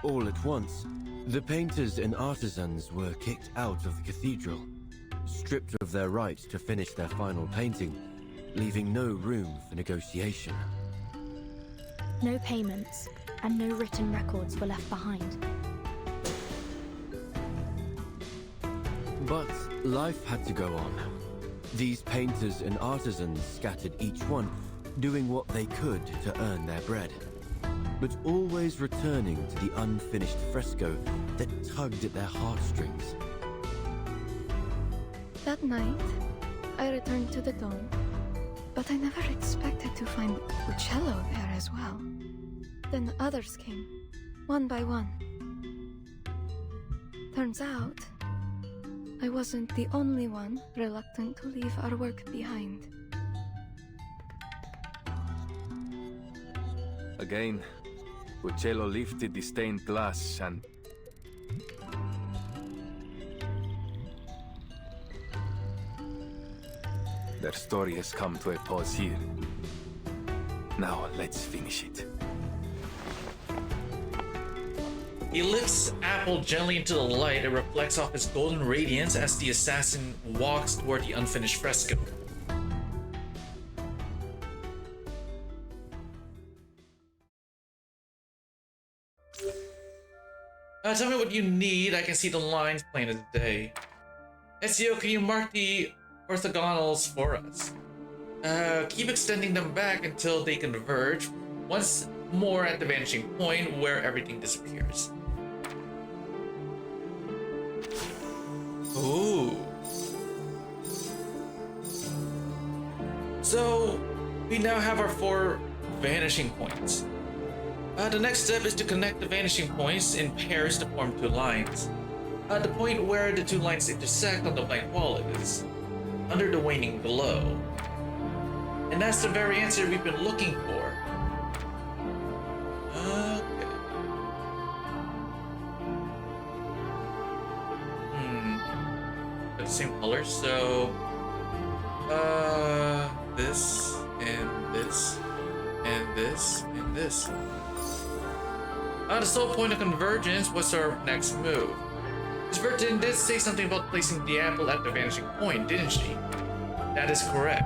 All at once, the painters and artisans were kicked out of the cathedral, stripped of their right to finish their final painting, leaving no room for negotiation. No payments and no written records were left behind. But life had to go on. These painters and artisans scattered each one, doing what they could to earn their bread, but always returning to the unfinished fresco that tugged at their heartstrings. That night, I returned to the dome, but I never expected to find Uccello there as well. Then others came, one by one. Turns out, I wasn't the only one reluctant to leave our work behind. Again, Uccello lifted the stained glass and... Their story has come to a pause here. Now let's finish it. He lifts Apple gently into the light and reflects off his golden radiance as the assassin walks toward the unfinished fresco. Tell me what you need. I can see the lines plain as day. Ezio, can you mark the orthogonals for us? Keep extending them back until they converge once more at the vanishing point where everything disappears. Ooh. So, we now have our 4 vanishing points. The next step is to connect the vanishing points in pairs to form 2 lines. The point where the 2 lines intersect on the blank wall is under the waning glow. And that's the very answer we've been looking for. Okay. They're the same color, so... this, and this, and this, and this. The sole point of convergence was our next move. Miss Burton did say something about placing the apple at the vanishing point, didn't she? That is correct.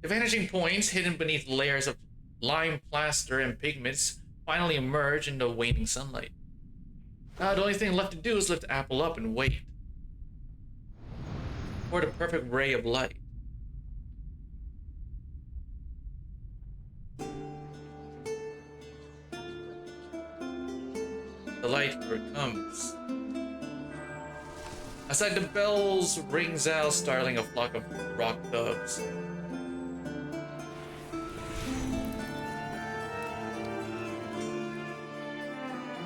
The vanishing points, hidden beneath layers of lime plaster and pigments, finally emerge in the waning sunlight. The only thing left to do is lift the apple up and wait for the perfect ray of light. The light, here it comes. Outside, the bells rings out, startling a flock of rock doves.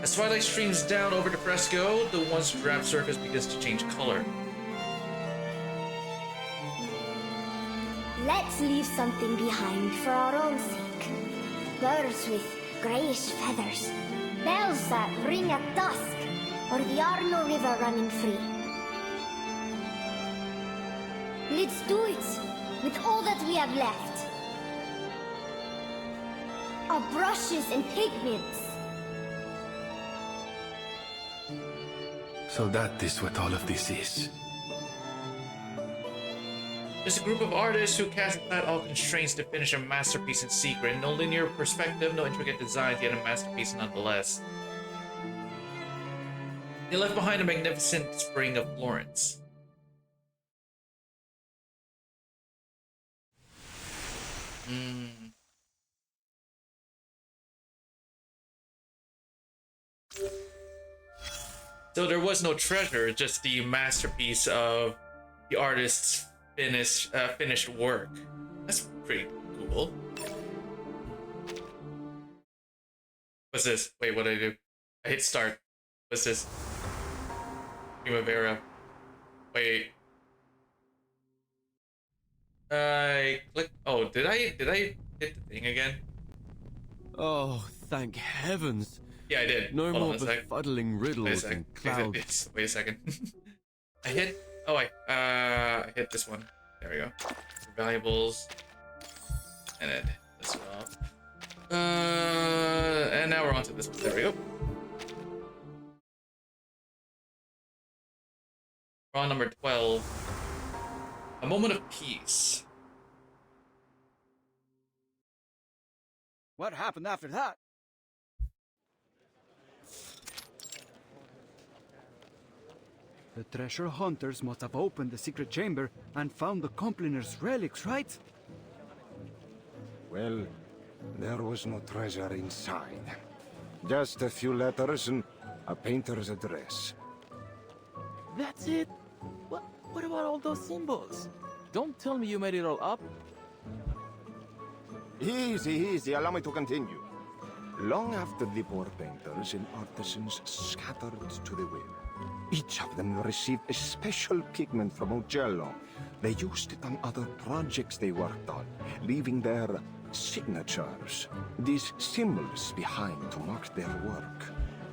As twilight streams down over the fresco, the once drab surface begins to change color. Let's leave something behind for our own sake. Birds with grayish feathers. Bells that ring at dusk, or the Arno River running free. Let's do it, with all that we have left. Our brushes and pigments. So that is what all of this is. There's a group of artists who cast aside all constraints to finish a masterpiece in secret. No linear perspective, no intricate designs, yet a masterpiece nonetheless. They left behind a magnificent spring of Florence. So there was no treasure, just the masterpiece of the artist's finished work. That's pretty cool. What's this? Wait, what did I do? I hit start. What's this? Primavera. Wait. I clicked. Oh, did I hit the thing again? Oh, thank heavens. Yeah, I did. No Hold more on a sec. befuddling riddles and clouds. Wait a second. I hit. Oh wait. I hit this one. There we go. Valuables. And then this one off. And now we're on to this one. There we go. We're on number 12. A moment of peace. What happened after that? The treasure hunters must have opened the secret chamber and found the Compliner's relics, right? Well, there was no treasure inside. Just a few letters and a painter's address. That's it? What about all those symbols? Don't tell me you made it all up. Easy, easy. Allow me to continue. Long after the poor painters and artisans scattered to the wind, each of them received a special pigment from Ugello. They used it on other projects they worked on, leaving their signatures, these symbols behind to mark their work.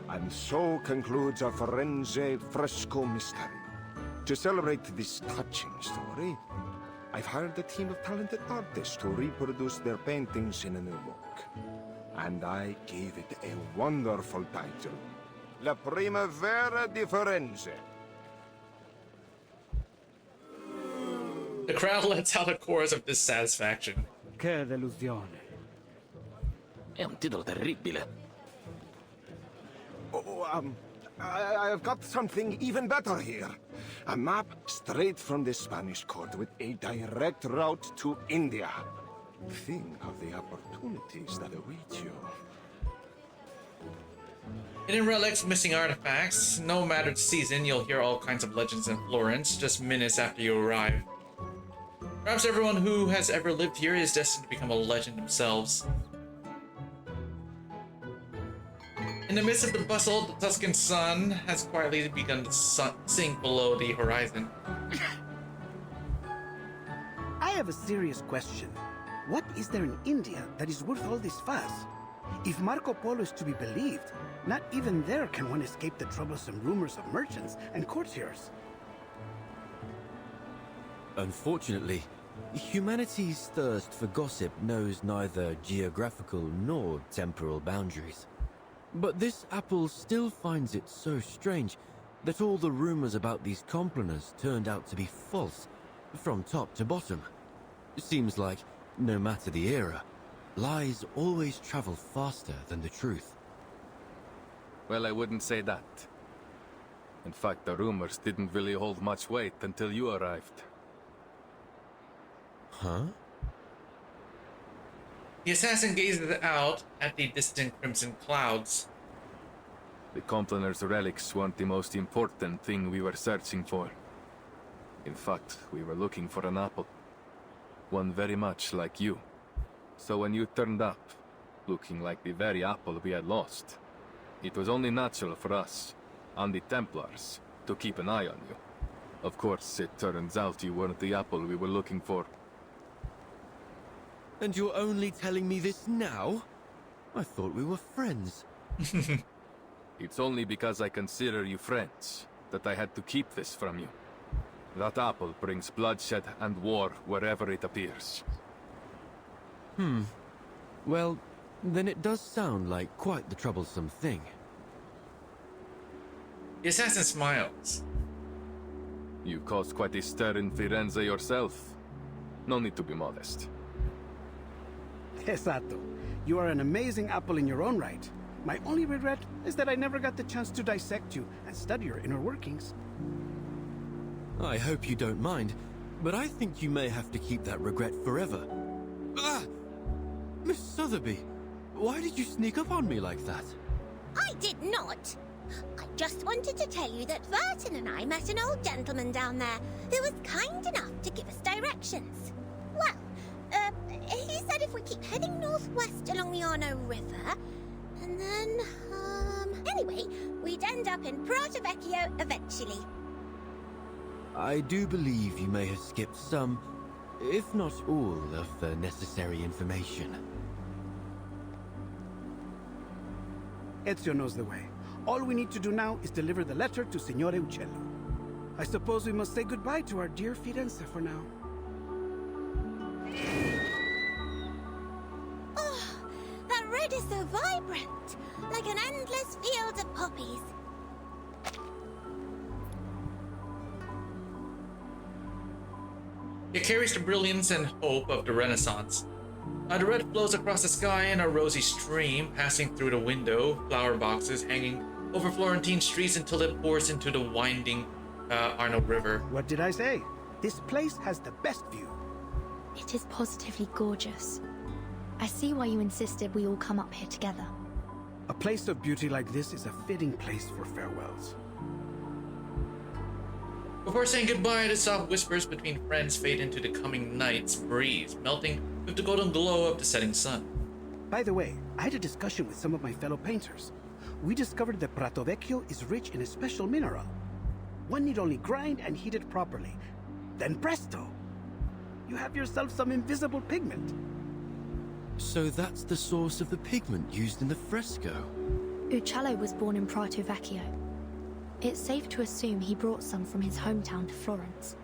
And so concludes our Firenze fresco mystery. To celebrate this touching story, I've hired a team of talented artists to reproduce their paintings in a new book. And I gave it a wonderful title. La Primavera di Firenze. The crowd lets out a chorus of dissatisfaction. Che delusione. È un titolo terribile. I've got something even better here. A map straight from the Spanish court with a direct route to India. Think of the opportunities that await you. Hidden relics, missing artifacts. No matter the season, you'll hear all kinds of legends in Florence just minutes after you arrive. Perhaps everyone who has ever lived here is destined to become a legend themselves. In the midst of the bustle, the Tuscan sun has quietly begun to sink below the horizon. I have a serious question. What is there in India that is worth all this fuss? If Marco Polo is to be believed, not even there can one escape the troublesome rumors of merchants and courtiers. Unfortunately, humanity's thirst for gossip knows neither geographical nor temporal boundaries. But this apple still finds it so strange that all the rumors about these complaners turned out to be false, from top to bottom. It seems like, no matter the era, lies always travel faster than the truth. Well, I wouldn't say that. In fact, the rumors didn't really hold much weight until you arrived. Huh? The assassin gazes out at the distant crimson clouds. The Complaners' relics weren't the most important thing we were searching for. In fact, we were looking for an apple. One very much like you. So when you turned up, looking like the very apple we had lost, it was only natural for us, and the Templars, to keep an eye on you. Of course, it turns out you weren't the apple we were looking for. And you're only telling me this now? I thought we were friends. It's only because I consider you friends that I had to keep this from you. That apple brings bloodshed and war wherever it appears. Well, then it does sound like quite the troublesome thing. The assassin smiles. You caused quite a stir in Firenze yourself. No need to be modest. Esatto. You are an amazing apple in your own right. My only regret is that I never got the chance to dissect you and study your inner workings. I hope you don't mind, but I think you may have to keep that regret forever. Ah! Miss Sotheby, why did you sneak up on me like that? I did not. I just wanted to tell you that Verton and I met an old gentleman down there who was kind enough to give us directions. Well, he said if we keep heading northwest along the Arno River, and then, anyway, we'd end up in Prato Vecchio eventually. I do believe you may have skipped some, if not all, of the necessary information. Ezio knows the way. All we need to do now is deliver the letter to Signore Uccello. I suppose we must say goodbye to our dear Firenze for now. Oh, that red is so vibrant, like an endless field of poppies. It carries the brilliance and hope of the Renaissance. The red flows across the sky in a rosy stream, passing through the window, flower boxes hanging over Florentine streets until it pours into the winding Arno River. What did I say? This place has the best view. It is positively gorgeous. I see why you insisted we all come up here together. A place of beauty like this is a fitting place for farewells. Before saying goodbye, the soft whispers between friends fade into the coming night's breeze, melting with the golden glow of the setting sun. By the way, I had a discussion with some of my fellow painters. We discovered that Prato Vecchio is rich in a special mineral. One need only grind and heat it properly. Then presto! You have yourself some invisible pigment. So that's the source of the pigment used in the fresco? Uccello was born in Prato Vecchio. It's safe to assume he brought some from his hometown to Florence.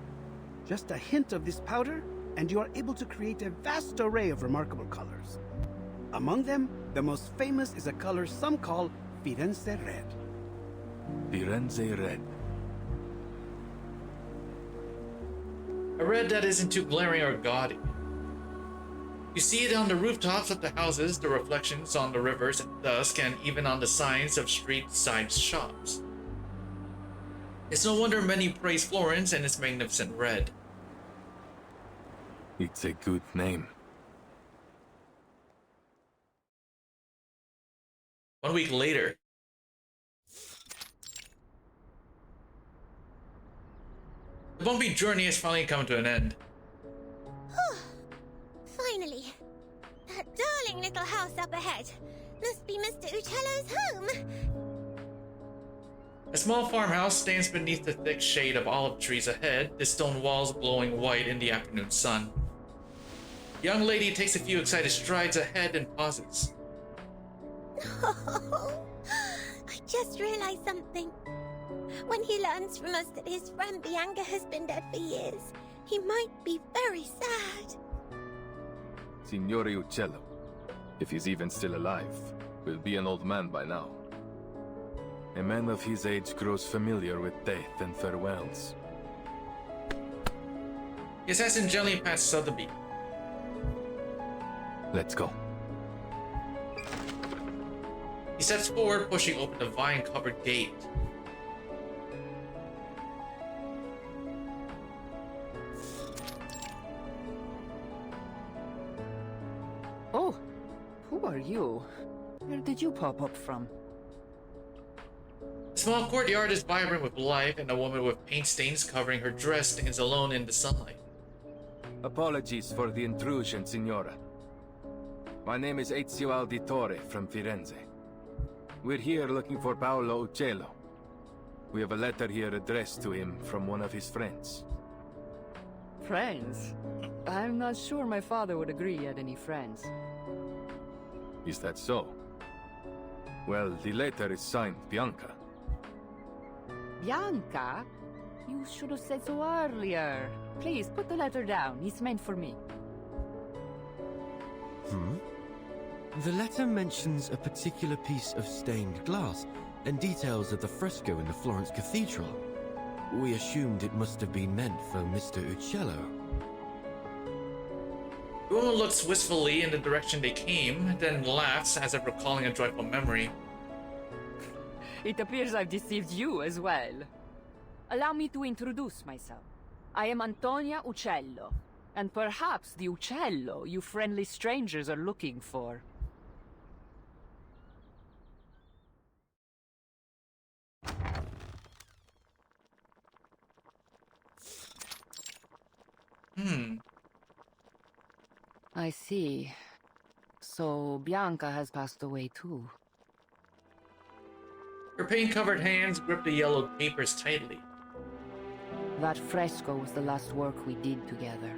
Just a hint of this powder, and you are able to create a vast array of remarkable colors. Among them, the most famous is a color some call Firenze Red. Firenze Red. A red that isn't too glaring or gaudy. You see it on the rooftops of the houses, the reflections on the rivers at dusk, and even on the signs of street-side shops. It's no wonder many praise Florence and its magnificent red. It's a good name. 1 week later. The bumpy journey has finally come to an end. Finally. That darling little house up ahead. Must be Mr. Uccello's home. A small farmhouse stands beneath the thick shade of olive trees ahead, the stone walls glowing white in the afternoon sun. The young lady takes a few excited strides ahead and pauses. Oh, I just realized something. When he learns from us that his friend Bianca has been dead for years, he might be very sad. Signore Uccello, if he's even still alive, will be an old man by now. A man of his age grows familiar with death and farewells. The assassin gently passes Sotheby. Let's go. He steps forward, pushing open the vine-covered gate. Oh, who are you? Where did you pop up from? The small courtyard is vibrant with life, and a woman with paint stains covering her dress stands alone in the sunlight. Apologies for the intrusion, Signora. My name is Ezio Auditore from Firenze. We're here looking for Paolo Uccello. We have a letter here addressed to him from one of his friends. Friends? I'm not sure my father would agree he had any friends. Is that so? Well, the letter is signed Bianca. Bianca? You should have said so earlier. Please, put the letter down. It's meant for me. The letter mentions a particular piece of stained glass and details of the fresco in the Florence Cathedral. We assumed it must have been meant for Mr. Uccello. The woman looks wistfully in the direction they came, then laughs as if recalling a joyful memory. It appears I've deceived you as well. Allow me to introduce myself. I am Antonia Uccello, and perhaps the Uccello you friendly strangers are looking for. I see. So Bianca has passed away too. Her paint-covered hands grip the yellowed papers tightly. That fresco was the last work we did together.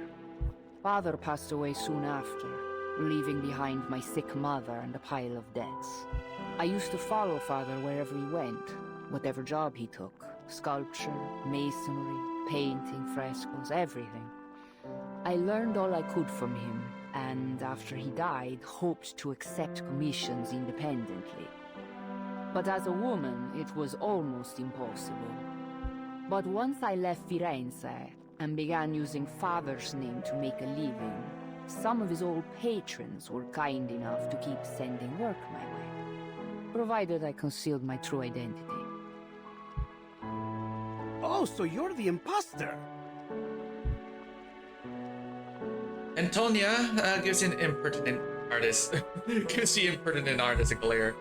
Father passed away soon after, leaving behind my sick mother and a pile of debts. I used to follow Father wherever he went, whatever job he took. Sculpture, masonry, painting, frescoes, everything. I learned all I could from him, and after he died, hoped to accept commissions independently. But as a woman, it was almost impossible. But once I left Firenze and began using Father's name to make a living, some of his old patrons were kind enough to keep sending work my way, provided I concealed my true identity. Oh, so you're the imposter! Antonia gives the impertinent artist a glare.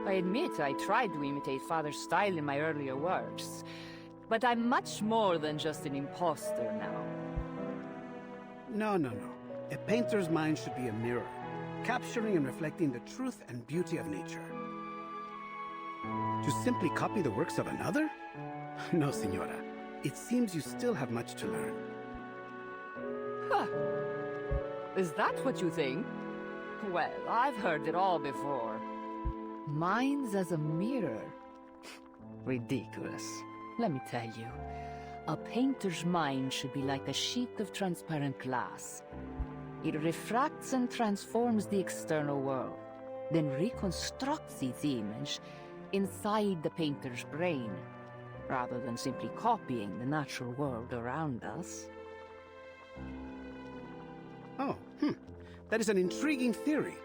I admit I tried to imitate Father's style in my earlier works, but I'm much more than just an imposter now. No. A painter's mind should be a mirror, capturing and reflecting the truth and beauty of nature. To simply copy the works of another? No, Signora. It seems you still have much to learn. Huh. Is that what you think? Well, I've heard it all before. Mind's as a mirror. Ridiculous. Let me tell you, A painter's mind should be like a sheet of transparent glass. It refracts and transforms the external world, then reconstructs its image inside the painter's brain, rather than simply copying the natural world around us. Oh, that is an intriguing theory.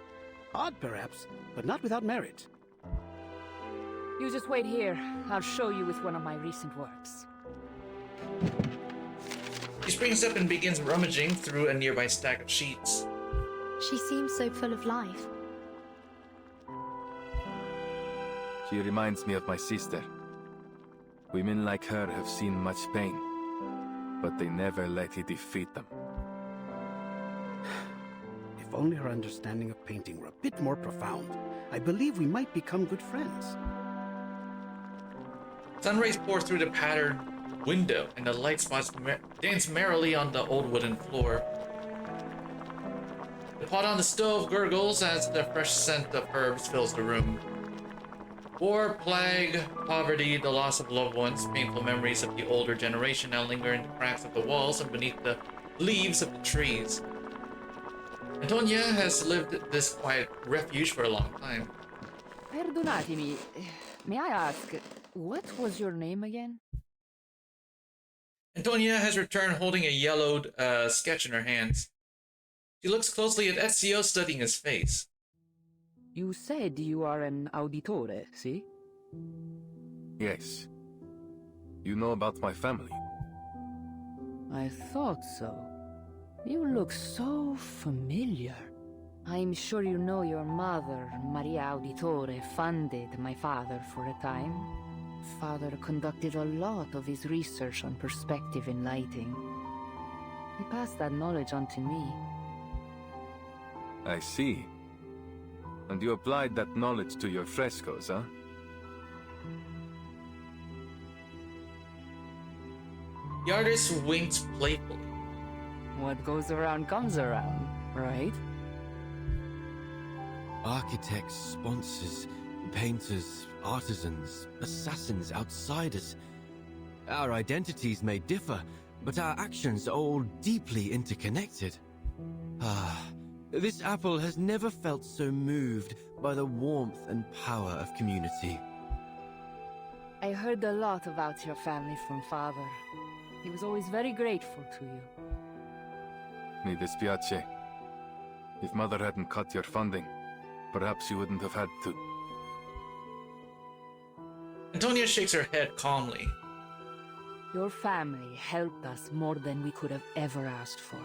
Odd, perhaps, but not without merit. You just wait here. I'll show you with one of my recent works. She springs up and begins rummaging through a nearby stack of sheets. She seems so full of life. She reminds me of my sister. Women like her have seen much pain, but they never let it defeat them. If only her understanding of painting were a bit more profound, I believe we might become good friends. Sun rays pour through the patterned window, and the light spots dance merrily on the old wooden floor. The pot on the stove gurgles as the fresh scent of herbs fills the room. War, plague, poverty, the loss of loved ones, painful memories of the older generation now linger in the cracks of the walls and beneath the leaves of the trees. Antonia has lived this quiet refuge for a long time. Perdonatemi, may I ask, what was your name again? Antonia has returned holding a yellowed sketch in her hands. She looks closely at Ezio, studying his face. You said you are an auditore, see? Yes. You know about my family? I thought so. You look so familiar. I'm sure you know your mother, Maria Auditore, funded my father for a time. Father conducted a lot of his research on perspective in lighting. He passed that knowledge on to me. I see. And you applied that knowledge to your frescoes, huh? The artist winks playfully. What goes around comes around, right? Architects, sponsors, painters, artisans, assassins, outsiders. Our identities may differ, but our actions are all deeply interconnected. This apple has never felt so moved by the warmth and power of community. I heard a lot about your family from Father. He was always very grateful to you. Mi dispiace. If Mother hadn't cut your funding, perhaps you wouldn't have had to. Antonia shakes her head calmly. Your family helped us more than we could have ever asked for.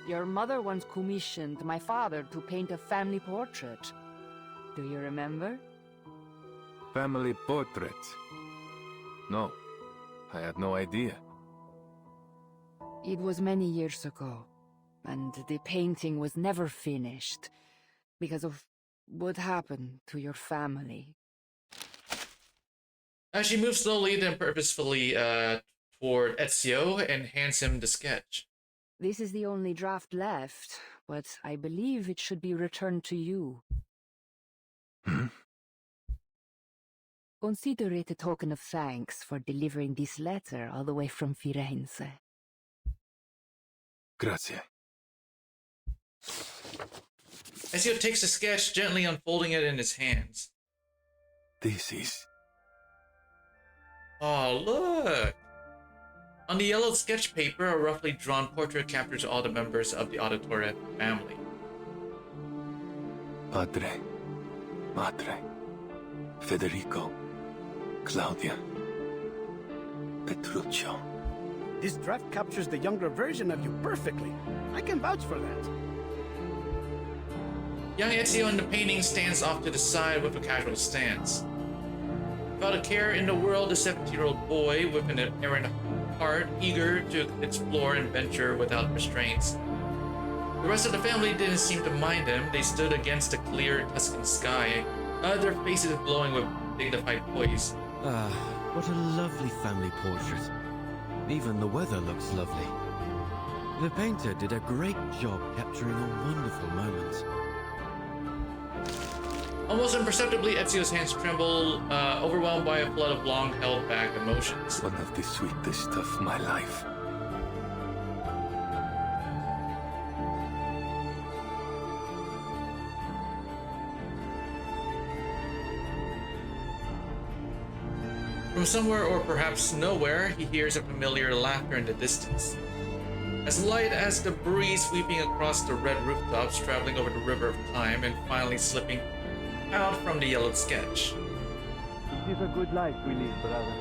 Your mother once commissioned my father to paint a family portrait. Do you remember? Family portrait? No, I had no idea. It was many years ago, and the painting was never finished because of what happened to your family. As she moves slowly, then purposefully toward Ezio and hands him the sketch. This is the only draft left, but I believe it should be returned to you. Consider it a token of thanks for delivering this letter all the way from Firenze. Grazie. Ezio takes the sketch, gently unfolding it in his hands. This is... Oh, look! On the yellowed sketch paper, a roughly drawn portrait captures all the members of the Auditore family. Padre, Madre, Federico, Claudia, Petruccio. This draft captures the younger version of you perfectly. I can vouch for that. Young Ezio in the painting stands off to the side with a casual stance. Without a care in the world, a 17-year-old boy with an errant heart, eager to explore and venture without restraints. The rest of the family didn't seem to mind him. They stood against the clear Tuscan sky, their faces glowing with dignified poise. What a lovely family portrait. Even the weather looks lovely. The painter did a great job capturing a wonderful moment. Almost imperceptibly, Ezio's hands tremble, overwhelmed by a flood of long-held-back emotions. One of the sweetest of my life. From somewhere, or perhaps nowhere, he hears a familiar laughter in the distance. As light as the breeze sweeping across the red rooftops, traveling over the river of time, and finally slipping out from the yellowed sketch. It is a good life we live, brother.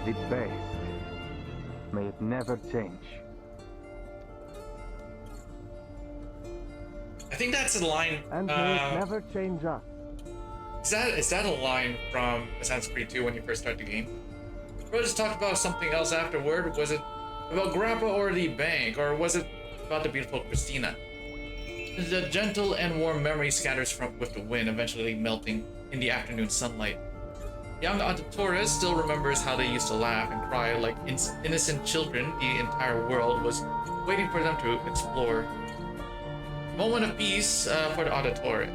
The best. May it never change. I think that's a line. And may it never change us. Is that a line from Assassin's Creed 2 when you first start the game? Bro just talked about something else afterward. Was it about Grappa or the bank, or was it about the beautiful Christina? The gentle and warm memory scatters with the wind, eventually melting in the afternoon sunlight. Young Auditores still remembers how they used to laugh and cry like innocent children. The entire world was waiting for them to explore. Moment of peace for the Auditore.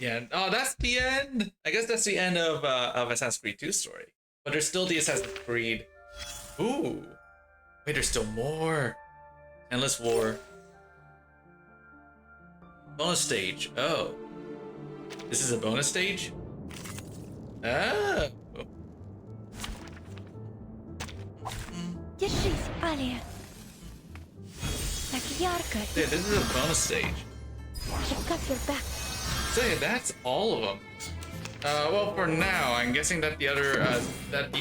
Yeah, oh, that's the end. I guess that's the end of Assassin's Creed 2 story. But there's still the Assassin's Creed. Ooh, wait, there's still more. Endless War. Bonus stage. Oh, this is a bonus stage. Oh. Yeah, this is a bonus stage. I've got your back. So yeah, that's all of them. Well, for now, I'm guessing that the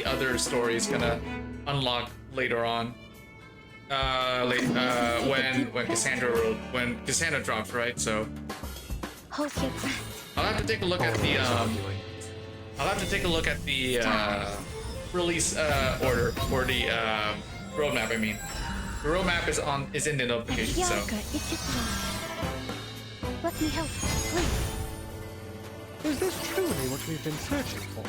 other story is gonna unlock later on. When Cassandra drops, right? So Hold your breath. I'll have to take a look at the release order, or the roadmap. I mean, the roadmap is in the notification. So Let me help, please. Is this truly what we've been searching for?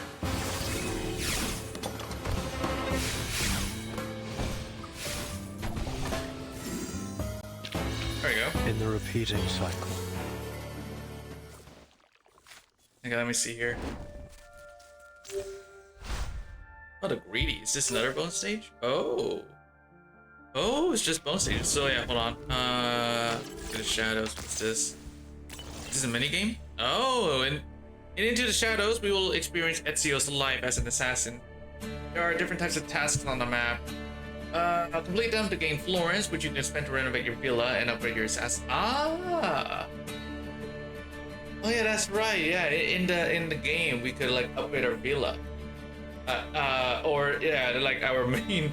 There we go. In the repeating cycle. Okay, let me see here. Oh, the greedy. Is this another bonus stage? Oh. Oh, it's just bonus stages. So yeah, hold on. Into the Shadows. What's this? Is this a minigame? Oh, and in Into the Shadows, we will experience Ezio's life as an assassin. There are different types of tasks on the map. Complete them to gain Florence, which you can spend to renovate your villa and upgrade your assassin. Ah! Oh yeah, that's right. Yeah, in the game, we could like upgrade our villa. Or yeah, like our main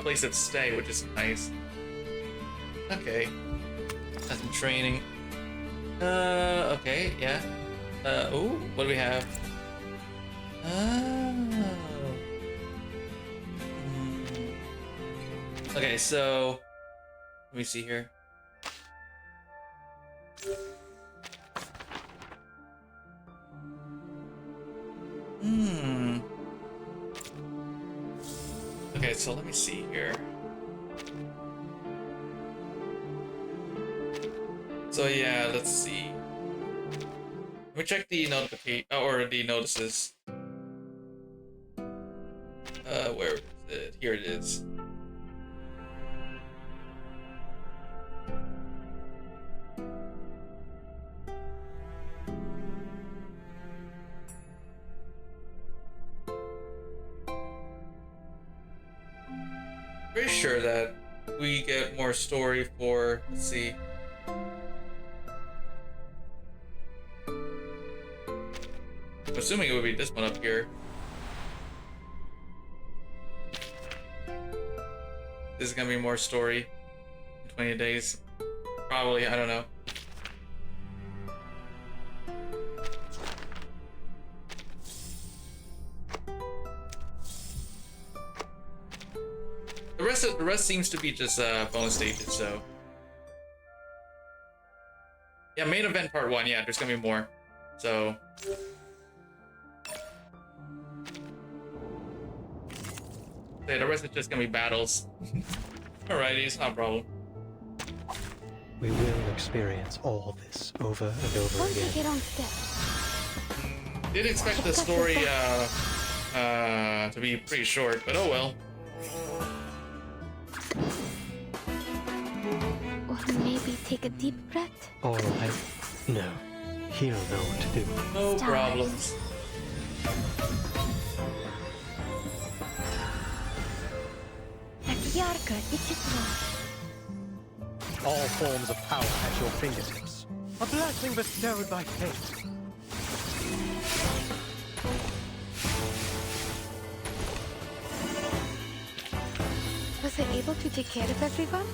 place of stay, which is nice. Okay. That's some training. Okay, yeah. Ooh, what do we have? Oh. Okay, so let me see here. Okay, so let me see here. So yeah, let's see. Let me check the notification or the notices. Where is it? Here it is. Pretty sure that we get more story for, let's see. I'm assuming it would be this one up here. This is gonna be more story in 20 days. Probably, I don't know. The rest seems to be just bonus stages, so. Yeah, main event part 1, yeah, there's gonna be more. So The rest is just gonna be battles. Alrighty, it's not a problem. We will experience all this over and over again. Get on step. Did expect the story to be pretty short, but oh well. Or maybe take a deep breath. All right. No. He'll know what to do. No problems. All forms of power at your fingertips. A blessing bestowed by fate. Was I able to take care of everyone?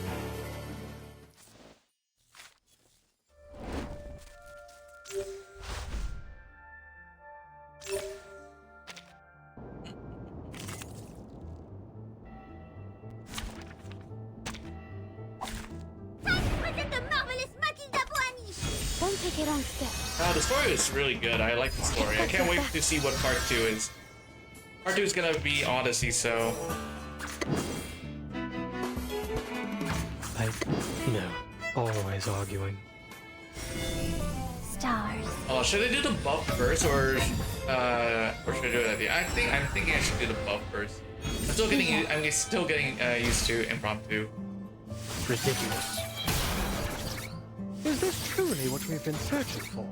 Don't take it on step. The story is really good. I like the story. I can't wait to see what part 2 is. Part 2 is gonna be Odyssey, so... No. Always arguing. Stars. Oh, should I do the buff first, or should I do it at the end? I'm thinking I should do the buff first. I'm still getting used to impromptu. Ridiculous. Is this truly what we've been searching for?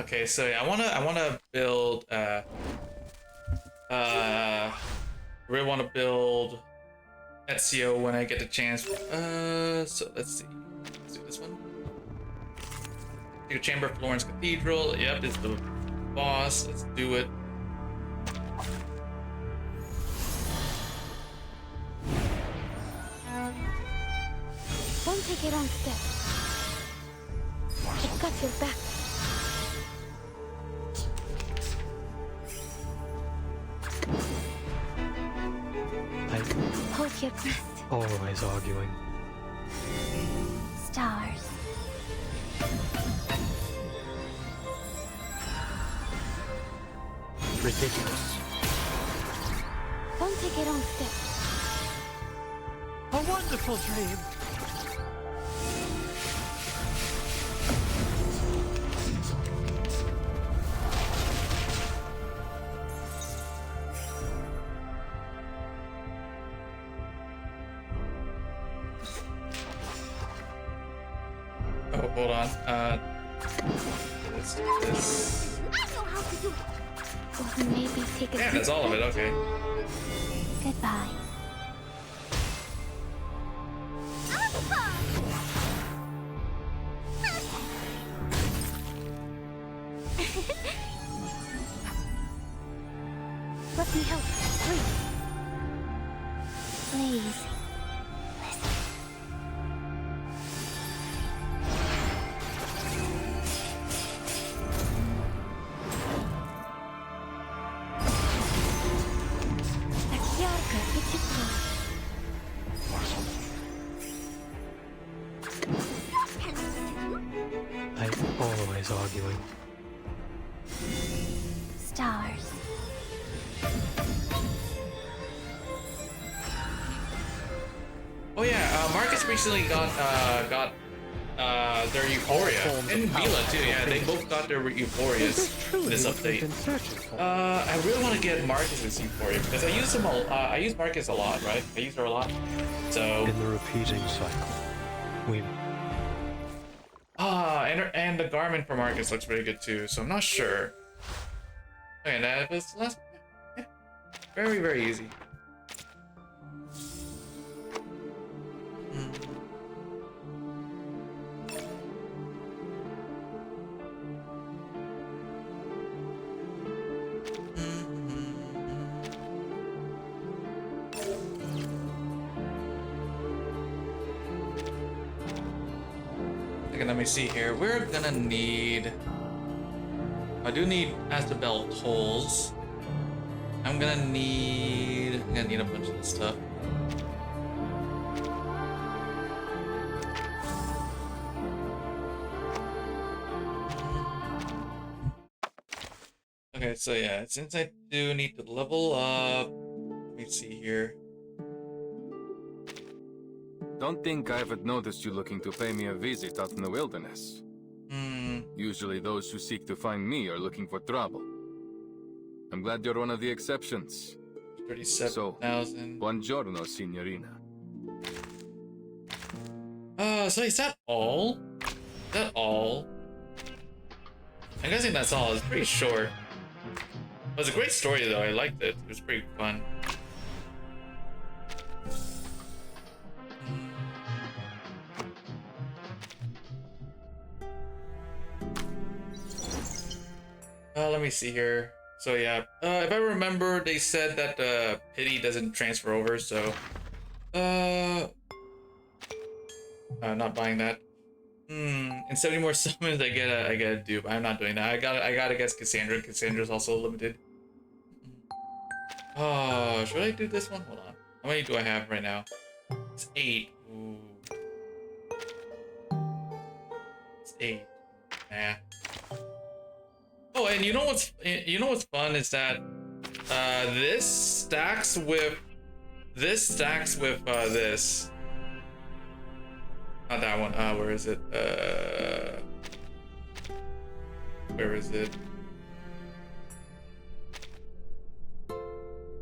Okay, so yeah, I wanna build really wanna build Ezio when I get the chance. So let's see. Let's do this one. Secret Chamber, Florence Cathedral. Yep, this is the boss. Let's do it. Don't take it on step. I've got your back. Hold your breath. Always arguing. Stars. Ridiculous. Don't take it on step. A wonderful dream. Oh, hold on. Let's do this. Or maybe take a Yeah, that's all of it. Okay. Goodbye. Let me help, please. Please. Always arguing. Stars. Oh yeah, Marcus recently got their Euphoria, and Mila too. Yeah, they both got their Euphorias for this update. I really want to get Marcus's Euphoria because I use him. I use Marcus a lot, right? I use her a lot. So in the repeating cycle, we. And the garment for Marcus looks pretty good too. So I'm not sure. Okay, that was last. Yeah. Very, very easy. Okay, let me see here. We're gonna need. I do need Azabel tolls. I'm gonna need a bunch of this stuff. Okay, so yeah, since I do need to level up, let me see here. Don't think I haven't noticed you looking to pay me a visit out in the wilderness. Usually those who seek to find me are looking for trouble. I'm glad you're one of the exceptions. 37,000. So, buongiorno, signorina. So is that all? Is that all? I'm guessing that's all. It's pretty short. It was a great story though. I liked it. It was pretty fun. Let me see here. So yeah, if I remember, they said that pity doesn't transfer over. So, not buying that. And 70 more summons, I get a dupe. I'm not doing that. I gotta guess Cassandra. Cassandra's also limited. Oh, should I do this one? Hold on. How many do I have right now? It's 8. Ooh. It's 8. Nah. Oh, and you know what's fun is that this stacks with this. Not that one. Where is it? Where is it?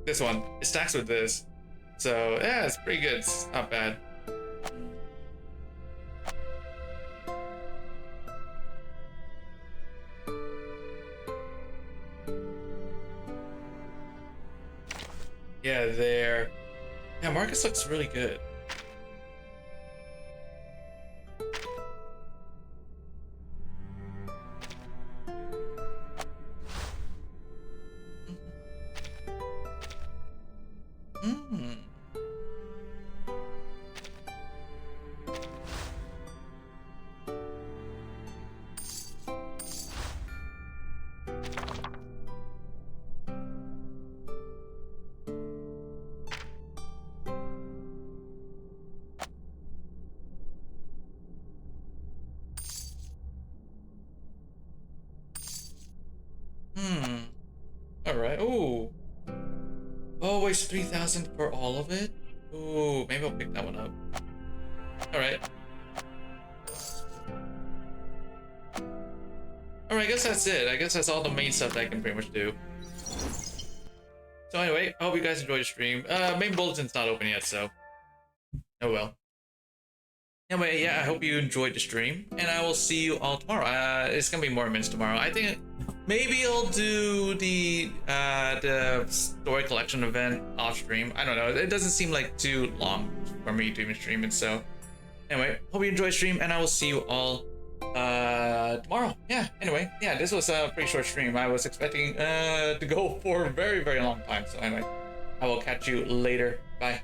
This one. It stacks with this. So yeah, it's pretty good. It's not bad. Yeah, there. Yeah, Marcus looks really good. Alright, ooh. Oh, it's 3,000 for all of it? Ooh, maybe I'll pick that one up. Alright. Alright, I guess that's it. I guess that's all the main stuff that I can pretty much do. So anyway, I hope you guys enjoyed the stream. Main bulletin's not open yet, so... Oh well. Anyway, yeah, I hope you enjoyed the stream, and I will see you all tomorrow. It's gonna be more minutes tomorrow. I think maybe I'll do the story collection event off stream. I don't know. It doesn't seem like too long for me to even stream it. So anyway, hope you enjoyed the stream, and I will see you all tomorrow. Yeah. Anyway, yeah, this was a pretty short stream. I was expecting to go for a very, very long time. So anyway, I will catch you later. Bye.